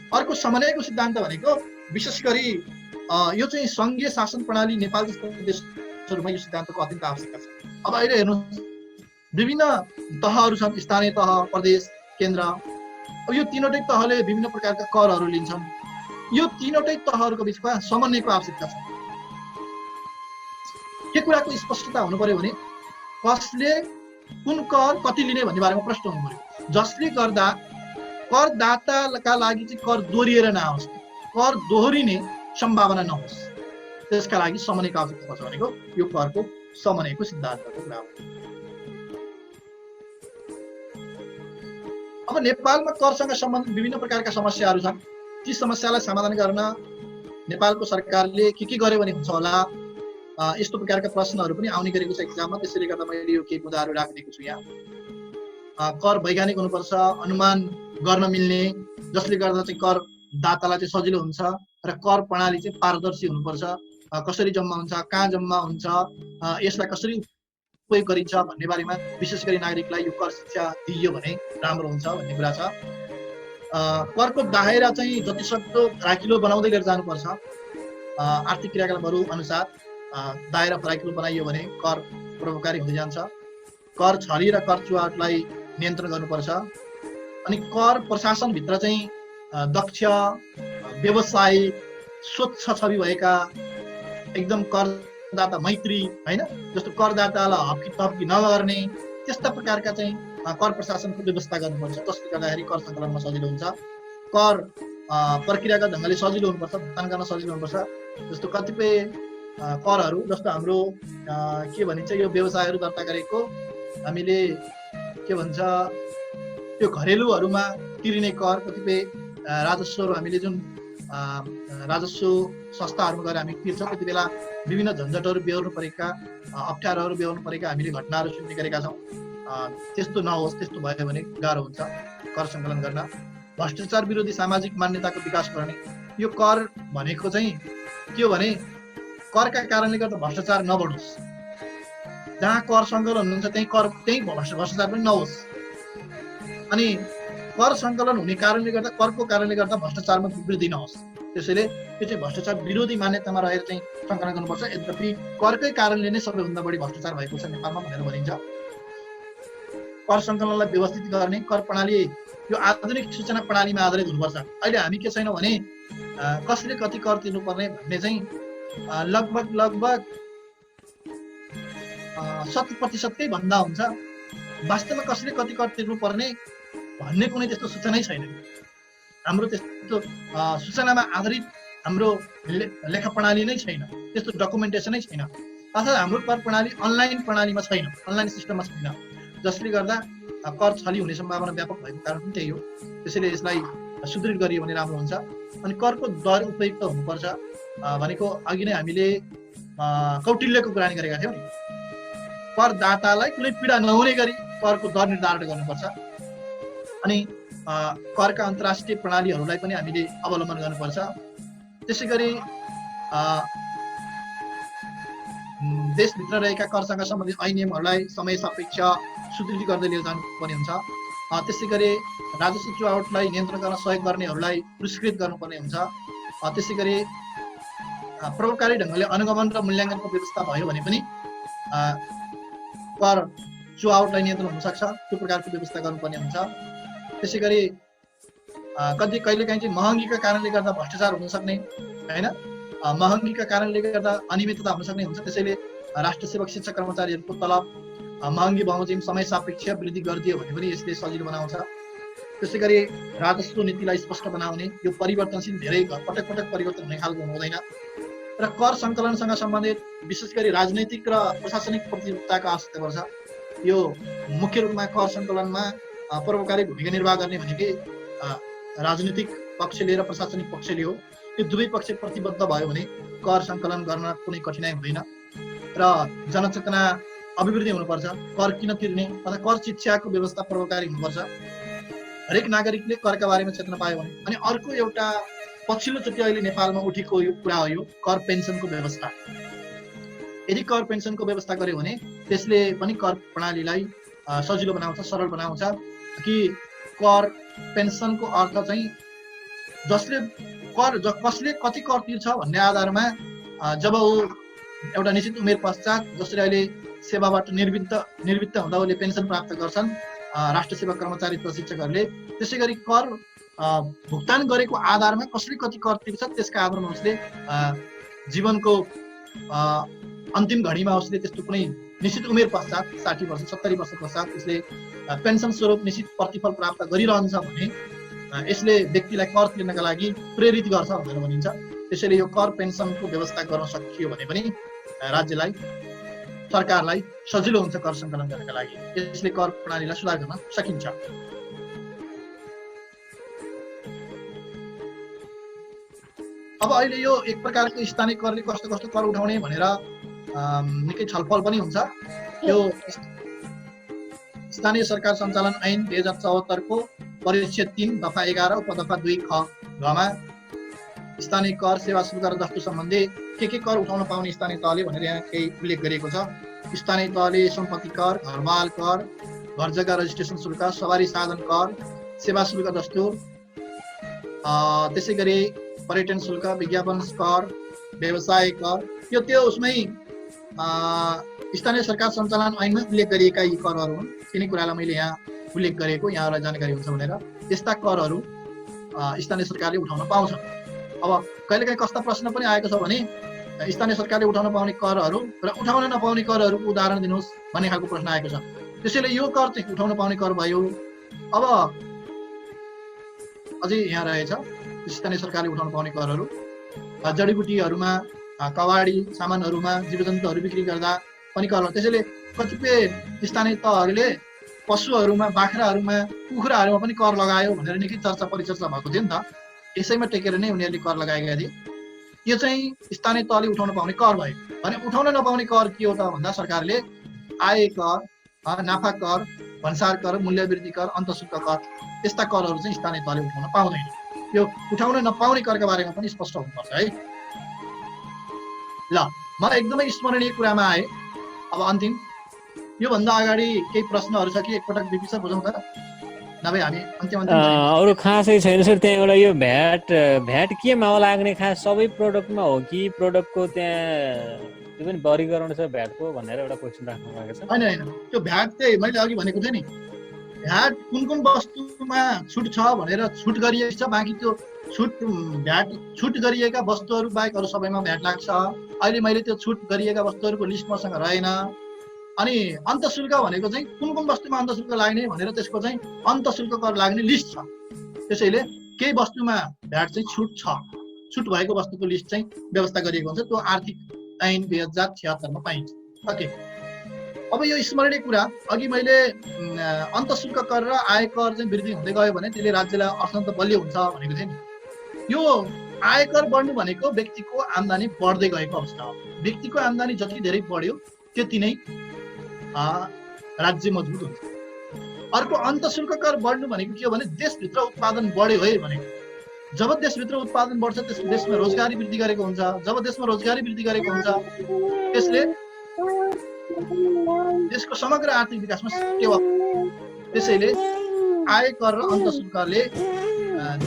[SPEAKER 1] अर्को समन्वयको सिद्धान्त भनेको विशेष गरी यो चाहिँ सङ्घीय शासन प्रणाली नेपाल जस्तो देशहरूमा यो सिद्धान्तको अत्यन्त आवश्यकता छ। अब अहिले हेर्नुहोस्, विभिन्न तहहरू छन्, स्थानीय तह, प्रदेश, केन्द्र। अब यो तीनवटै तहले विभिन्न प्रकारका करहरू लिन्छन्। यो तीनवटै तहहरूको बिचमा समन्वयको आवश्यकता छ। के कुराको स्पष्टता हुनु पर्यो भने कसले कुन कर कति लिने भन्ने बारेमा प्रश्न हुनु पर्यो, जसले गर्दा करदाताका लागि चाहिँ कर दोहोरिएर नआओस्, कर दोहोरिने सम्भावना नहोस्। त्यसका लागि समन्वयको आवश्यकता पर्छ भनेको यो करको समन्वयको सिद्धान्तको कुरा हो। अब नेपालमा करसँग सम्बन्धित विभिन्न प्रकारका समस्याहरू छन्। ती समस्यालाई समाधान गर्न नेपालको सरकारले के गर्यो भने हुन्छ होला, यस्तो प्रकारका प्रश्नहरू पनि आउने गरेको छ एक्जाममा। त्यसैले गर्दा मैले यो केही मुद्दाहरू राखिदिएको छु यहाँ। कर वैज्ञानिक हुनुपर्छ, अनुमान गर्न मिल्ने, जसले गर्दा चाहिँ करदातालाई चाहिँ सजिलो हुन्छ, र कर प्रणाली चाहिँ पारदर्शी हुनुपर्छ। कसरी जम्मा हुन्छ, कहाँ जम्मा हुन्छ, यसलाई कसरी उपयोग गरिन्छ भन्ने बारेमा विशेष गरी नागरिकलाई यो कर शिक्षा दिइयो भने राम्रो हुन्छ भन्ने कुरा छ। करको दायरा चाहिँ जतिसक्दो फराकिलो बनाउँदै लिएर जानुपर्छ। आर्थिक क्रियाकलापहरू अनुसार दायरा फराकिलो बनाइयो भने कर प्रभावकारी हुँदै जान्छ। कर छली र कर चुहावटलाई नियन्त्रण गर्नुपर्छ। अनि कर प्रशासनभित्र चाहिँ दक्ष, व्यवसायिक, स्वच्छ छवि भएका, एकदम करदाता मैत्री, होइन, जस्तो करदातालाई हप्की तप्की नगर्ने, त्यस्ता प्रकारका चाहिँ कर प्रशासनको व्यवस्था गर्नुपर्छ, जसले गर्दाखेरि कर सङ्कलनमा सजिलो हुन्छ। कर प्रक्रियागत ढङ्गले सजिलो हुनुपर्छ, भुक्तान गर्न सजिलो हुनुपर्छ। जस्तो कतिपय करहरू, जस्तो हाम्रो के भनिन्छ, यो व्यवसायहरू दर्ता गरेको हामीले के भन्छ, त्यो घरेलुहरूमा तिरिने कर, कतिपय राजस्वहरू हामीले जुन राजस्व संस्थाहरूमा गएर हामी तिर्छौँ, त्यति बेला विभिन्न झन्झटहरू बेहोर्नु परेका, अप्ठ्यारोहरू बेहोर्नु परेका हामीले घटनाहरू सुन्ने गरेका छौँ। त्यस्तो नहोस्। त्यस्तो भयो भने गाह्रो हुन्छ कर सङ्कलन गर्न। भ्रष्टाचार विरोधी सामाजिक मान्यताको विकास गर्ने। यो कर भनेको चाहिँ के हो भने करका कारणले गर्दा भ्रष्टाचार नबढोस्। जहाँ कर सङ्कलन हुन्छ त्यही भ्रष्टाचार पनि नहोस्। अनि कर सङ्कलन हुने कारणले गर्दा, करको कारणले गर्दा भ्रष्टाचारमा वृद्धि नहोस्। त्यसैले यो चाहिँ भ्रष्टाचार विरोधी मान्यतामा रहेर चाहिँ सङ्कलन गर्नुपर्छ। यद्यपि करकै कारणले नै सबैभन्दा बढी भ्रष्टाचार भएको छ नेपालमा भनेर भनिन्छ। कर सङ्कलनलाई व्यवस्थित गर्ने कर प्रणाली यो आधुनिक सूचना प्रणालीमा आधारित हुनुपर्छ। अहिले हामी के छैनौँ भने कसले कति कर तिर्नुपर्ने भन्ने चाहिँ लगभग 70% भन्दा हुन्छ। वास्तवमा कसले कति कर तिर्नुपर्ने भन्ने कुनै त्यस्तो सूचनै छैन। हाम्रो त्यस्तो सूचनामा आधारित हाम्रो लेखा प्रणाली नै छैन, त्यस्तो डकुमेन्टेसनै छैन। अर्थात् हाम्रो कर प्रणाली अनलाइन प्रणालीमा छैन, अनलाइन सिस्टममा छैन, जसले गर्दा कर छली हुने सम्भावना व्यापक भएको कारण पनि त्यही हो। त्यसैले यसलाई सुदृढ गरियो भने राम्रो हुन्छ। अनि करको दर उपयुक्त हुनुपर्छ भनेको अघि नै हामीले कौटिल्यको कुरा गरेका थियौँ नि। करदातालाई कुनै पीडा नहुने गरी करको दर निर्धारण गर्नुपर्छ। अनि करका अन्तर्राष्ट्रिय प्रणालीहरूलाई पनि हामीले अवलम्बन गर्नुपर्छ। त्यसै गरी देशभित्र रहेका करसँग सम्बन्धित ऐन नियमहरूलाई समय सापेक्ष सुदृढ गर्दै लिएर जानुपर्ने हुन्छ। त्यसै गरी राजस्व चुहावटलाई नियन्त्रण गर्न सहयोग गर्नेहरूलाई पुरस्कृत गर्नुपर्ने हुन्छ। त्यसै गरी प्रभावकारी ढङ्गले अनुगमन र मूल्याङ्कनको व्यवस्था भयो भने पनि कर चुहावटलाई नियन्त्रण हुनसक्छ, त्यो प्रकारको व्यवस्था गर्नुपर्ने हुन्छ। त्यसै गरी कहिलेकाहीँ चाहिँ महँगीका कारणले गर्दा भ्रष्टाचार हुन सक्ने, होइन, महँगीका कारणले गर्दा अनियमितता हुन सक्ने हुन्छ। त्यसैले राष्ट्र सेवक शिक्षक कर्मचारीहरूको तलब महँगी बमोजिम समय सापेक्ष वृद्धि गरिदियो भने पनि यसले सजिलो बनाउँछ। त्यसै गरी राजस्व नीतिलाई स्पष्ट बनाउने, यो परिवर्तनशील, धेरै पटक पटक परिवर्तन हुने खालको हुँदैन। र कर सङ्कलनसँग सम्बन्धित विशेष गरी राजनैतिक र प्रशासनिक प्रतिबद्धताको आवश्यकता पर्छ। यो मुख्य रूपमा कर सङ्कलनमा प्रभावकारी भूमिका निर्वाह गर्ने भनेकै राजनीतिक पक्षले र प्रशासनिक पक्षले हो। यो दुवै पक्ष प्रतिबद्ध भयो भने कर सङ्कलन गर्न कुनै कठिनाइ हुँदैन र जनचेतना अभिवृद्धि हुनुपर्छ। कर किन तिर्ने अथवा कर शिक्षाको व्यवस्था प्रभावकारी हुनुपर्छ। हरेक नागरिकले करका बारेमा चेतना पायो भने। अनि अर्को एउटा पछिल्लोचोटि अहिले नेपालमा उठेको यो कुरा हो, यो कर पेन्सनको व्यवस्था। यदि कर पेन्सनको व्यवस्था गर्यो भने त्यसले पनि कर प्रणालीलाई सजिलो बनाउँछ, सरल बनाउँछ। कि कर पेन्सनको अर्थ चाहिँ जसले कर कसले कति कर तिर्छ भन्ने आधारमा जब ऊ एउटा निश्चित उमेर पश्चात जसरी अहिले सेवाबाट निवृत्त हुँदा उसले पेन्सन प्राप्त गर्छन् राष्ट्र सेवा कर्मचारी प्रशिक्षकहरूले, त्यसै गरी कर भुक्तान गरेको आधारमा कसले कति कर तिर्छ त्यसका आधारमा उसले जीवनको अन्तिम घडीमा उसले त्यस्तो कुनै निश्चित उमेर पश्चात 60 वर्ष 70 वर्ष पश्चात उसले पेन्सन स्वरूप निश्चित प्रतिफल प्राप्त गरिरहन्छ भने यसले व्यक्तिलाई कर तिर्नका लागि प्रेरित गर्छ भनेर भनिन्छ। त्यसैले यो कर पेन्सनको व्यवस्था गर्न सकियो भने पनि राज्यलाई सरकारलाई सजिलो हुन्छ कर सङ्कलन गर्नका लागि। यसले कर प्रणालीलाई सुधार गर्न सकिन्छ। अब अहिले यो एक प्रकारको स्थानीय करले कस्तो कस्तो कर उठाउने भनेर निकै छलफल पनि हुन्छ। यो स्थानीय सरकार सञ्चालन ऐन 2074 को परिच्छेद 3 दफा 11 उपदफा 2 ख घमा स्थानीय कर सेवा शुल्क र दस्तुर सम्बन्धी के कर उठाउन पाउने स्थानीय तहले भनेर यहाँ केही उल्लेख गरेको छ। स्थानीय तहले सम्पत्ति कर, घरमाल कर, घर जग्गा रजिस्ट्रेसन शुल्क, सवारी साधन कर, सेवा शुल्क दस्तुर, त्यसै गरी पर्यटन शुल्क, विज्ञापन कर, व्यवसाय कर, यो त्यो उसमै स्थानीय सरकार सञ्चालन ऐनमा उल्लेख गरिएका यी करहरू हुन्। तिनै कुरालाई मैले यहाँ उल्लेख गरेको यहाँलाई जानकारी हुन्छ भनेर। यस्ता करहरू स्थानीय सरकारले उठाउन पाउँछ। अब कहिलेकाहीँ कस्ता प्रश्न पनि आएको छ भने स्थानीय सरकारले उठाउन पाउने करहरू र उठाउन नपाउने करहरूको उदाहरण दिनुहोस् भन्ने खालको प्रश्न आएको छ। त्यसैले यो कर चाहिँ उठाउन पाउने कर भयो। अब अझै यहाँ रहेछ स्थानीय सरकारले उठाउन पाउने करहरू जडीबुटीहरूमा, कवाडी सामानहरूमा, जीवजन्तुहरू बिक्री गर्दा पनि कर। त्यसैले कतिपय स्थानीय तहहरूले पशुहरूमा, बाख्राहरूमा, कुखुराहरूमा पनि कर लगायो भनेर निकै चर्चा परिचर्चा भएको थियो नि त। यसैमा टेकेर नै उनीहरूले कर लगाएका थिए। यो चाहिँ स्थानीय तहले उठाउन पाउने कर भयो। भने उठाउन नपाउने कर के हो त भन्दा सरकारले आय कर, नाफा कर, भन्सार कर, मूल्यवृद्धि कर, अन्तःशुल्क कर, यस्ता करहरू चाहिँ स्थानीय तहले उठाउन पाउँदैन। यो उठाउन नपाउने करका बारेमा पनि स्पष्ट हुनुपर्छ है। ल म एकदमै स्मरणीय कुरामा आए। अब अन्तिम योभन्दा अगाडि केही प्रश्नहरू छ कि एकपटक बिपी सर बुझौँ त, नभए हामी अन्तिम
[SPEAKER 4] अरू खासै छैन सर। त्यहाँ एउटा यो भ्याट केमा हो लाग्ने, खास सबै प्रोडक्टमा हो कि प्रोडक्टको त्यहाँ त्यो पनि वर्गीकरण छ भ्याटको भनेर एउटा क्वेसन राख्नु भएको छ।
[SPEAKER 1] होइन त्यो भ्याट चाहिँ मैले अघि भनेको थिएँ नि, भ्याट कुन कुन वस्तुमा छुट छ भनेर छुट गरिएको छ, बाँकी त्यो छुट गरिएका वस्तुहरू बाहेक अरू सबैमा भ्याट लाग्छ। अहिले मैले त्यो छुट गरिएका वस्तुहरूको लिस्ट मसँग रहेन। अनि अन्तःशुल्क भनेको चाहिँ कुन कुन वस्तुमा अन्तःशुल्क लाग्ने भनेर त्यसको चाहिँ अन्तःशुल्क कर लाग्ने लिस्ट छ। त्यसैले केही वस्तुमा भ्याट चाहिँ छुट भएको वस्तुको लिस्ट चाहिँ व्यवस्था गरिएको हुन्छ। त्यो आर्थिक ऐन 2076 मा पाइन्छ। ओके, अब यो स्मरणीय कुरा अघि मैले अन्तःशुल्क कर र आय कर चाहिँ वृद्धि हुँदै गयो भने त्यसले राज्यलाई अर्थतन्त्र बलियो हुन्छ भनेको थिएँ नि। यो आयकर बढ्नु भनेको व्यक्तिको आम्दानी बढ्दै गएको अवस्था हो। व्यक्तिको आम्दानी जति धेरै बढ्यो त्यति नै राज्य मजबुत हुन्छ। अर्को अन्तःशुल्क कर बढ्नु भनेको के हो भने देशभित्र उत्पादन बढ्यो है भनेको। जब देशभित्र उत्पादन बढ्छ त्यस देशमा रोजगारी वृद्धि गरेको हुन्छ। जब देशमा रोजगारी वृद्धि गरेको हुन्छ त्यसले देशको समग्र आर्थिक विकासमा टेवा। त्यसैले आय कर र अन्तःशुल्कले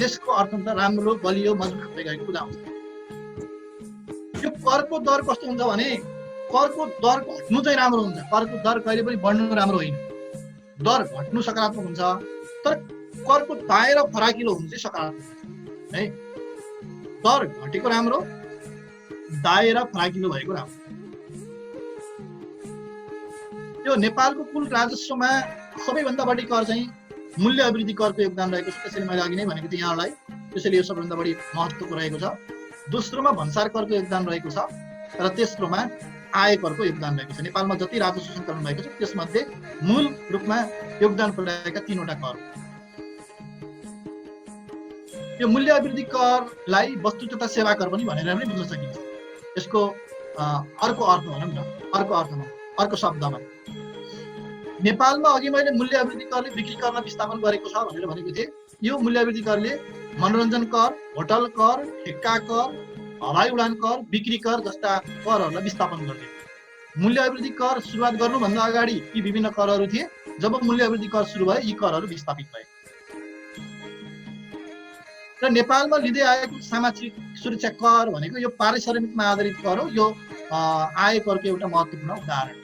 [SPEAKER 1] देशको अर्थतन्त्र राम्रो बलियो मजबुत हुँदै गएको कुरा हुन्छ। यो करको दर कस्तो हुन्छ भने करको दर घट्नु चाहिँ राम्रो हुन्छ। करको दर कहिले पनि बढ्नु राम्रो होइन। दर घट्नु सकारात्मक हुन्छ, तर करको दायरा फराकिलो हुन्छ चाहिँ सकारात्मक है। दर घटेको राम्रो, दायरा फराकिलो भएको राम्रो। यो नेपालको कुल राजस्वमा सबैभन्दा बढी कर चाहिँ मूल्य अभिवृद्धि करको योगदान रहेको छ। त्यसैले मैले अघि नै भनेको थिएँ यहाँलाई। त्यसैले यो सबैभन्दा बढी महत्त्वको रहेको छ। दोस्रोमा भन्सार करको योगदान रहेको छ र तेस्रोमा आय करको योगदान रहेको छ। नेपालमा जति राजस्व सङ्कलन भएको छ त्यसमध्ये मूल रूपमा योगदान पुर्याएका 3वटा कर। यो मूल्य अभिवृद्धि करलाई वस्तु तथा सेवा कर पनि भनेर पनि बुझ्न सकिन्छ। यसको अर्को अर्थ भनौँ न, अर्को शब्दमा नेपालमा अघि मैले मूल्य अभिवृद्धि करले बिक्री गर्न विस्थापन गरेको छ भनेर भनेको थिएँ। यो मूल्य अभिवृद्धि करले मनोरञ्जन कर, होटल कर, ठेक्का कर, हवाई उडान कर, बिक्री कर जस्ता करहरूलाई विस्थापन गरिदियो। मूल्य अभिवृद्धि कर सुरुवात गर्नुभन्दा अगाडि यी विभिन्न करहरू थिए। जब मूल्य अभिवृद्धि कर सुरु भयो यी करहरू विस्थापित भए। र नेपालमा लिँदै आएको सामाजिक सुरक्षा कर भनेको यो पारिश्रमिकमा आधारित कर हो। यो आय करको एउटा महत्त्वपूर्ण उदाहरण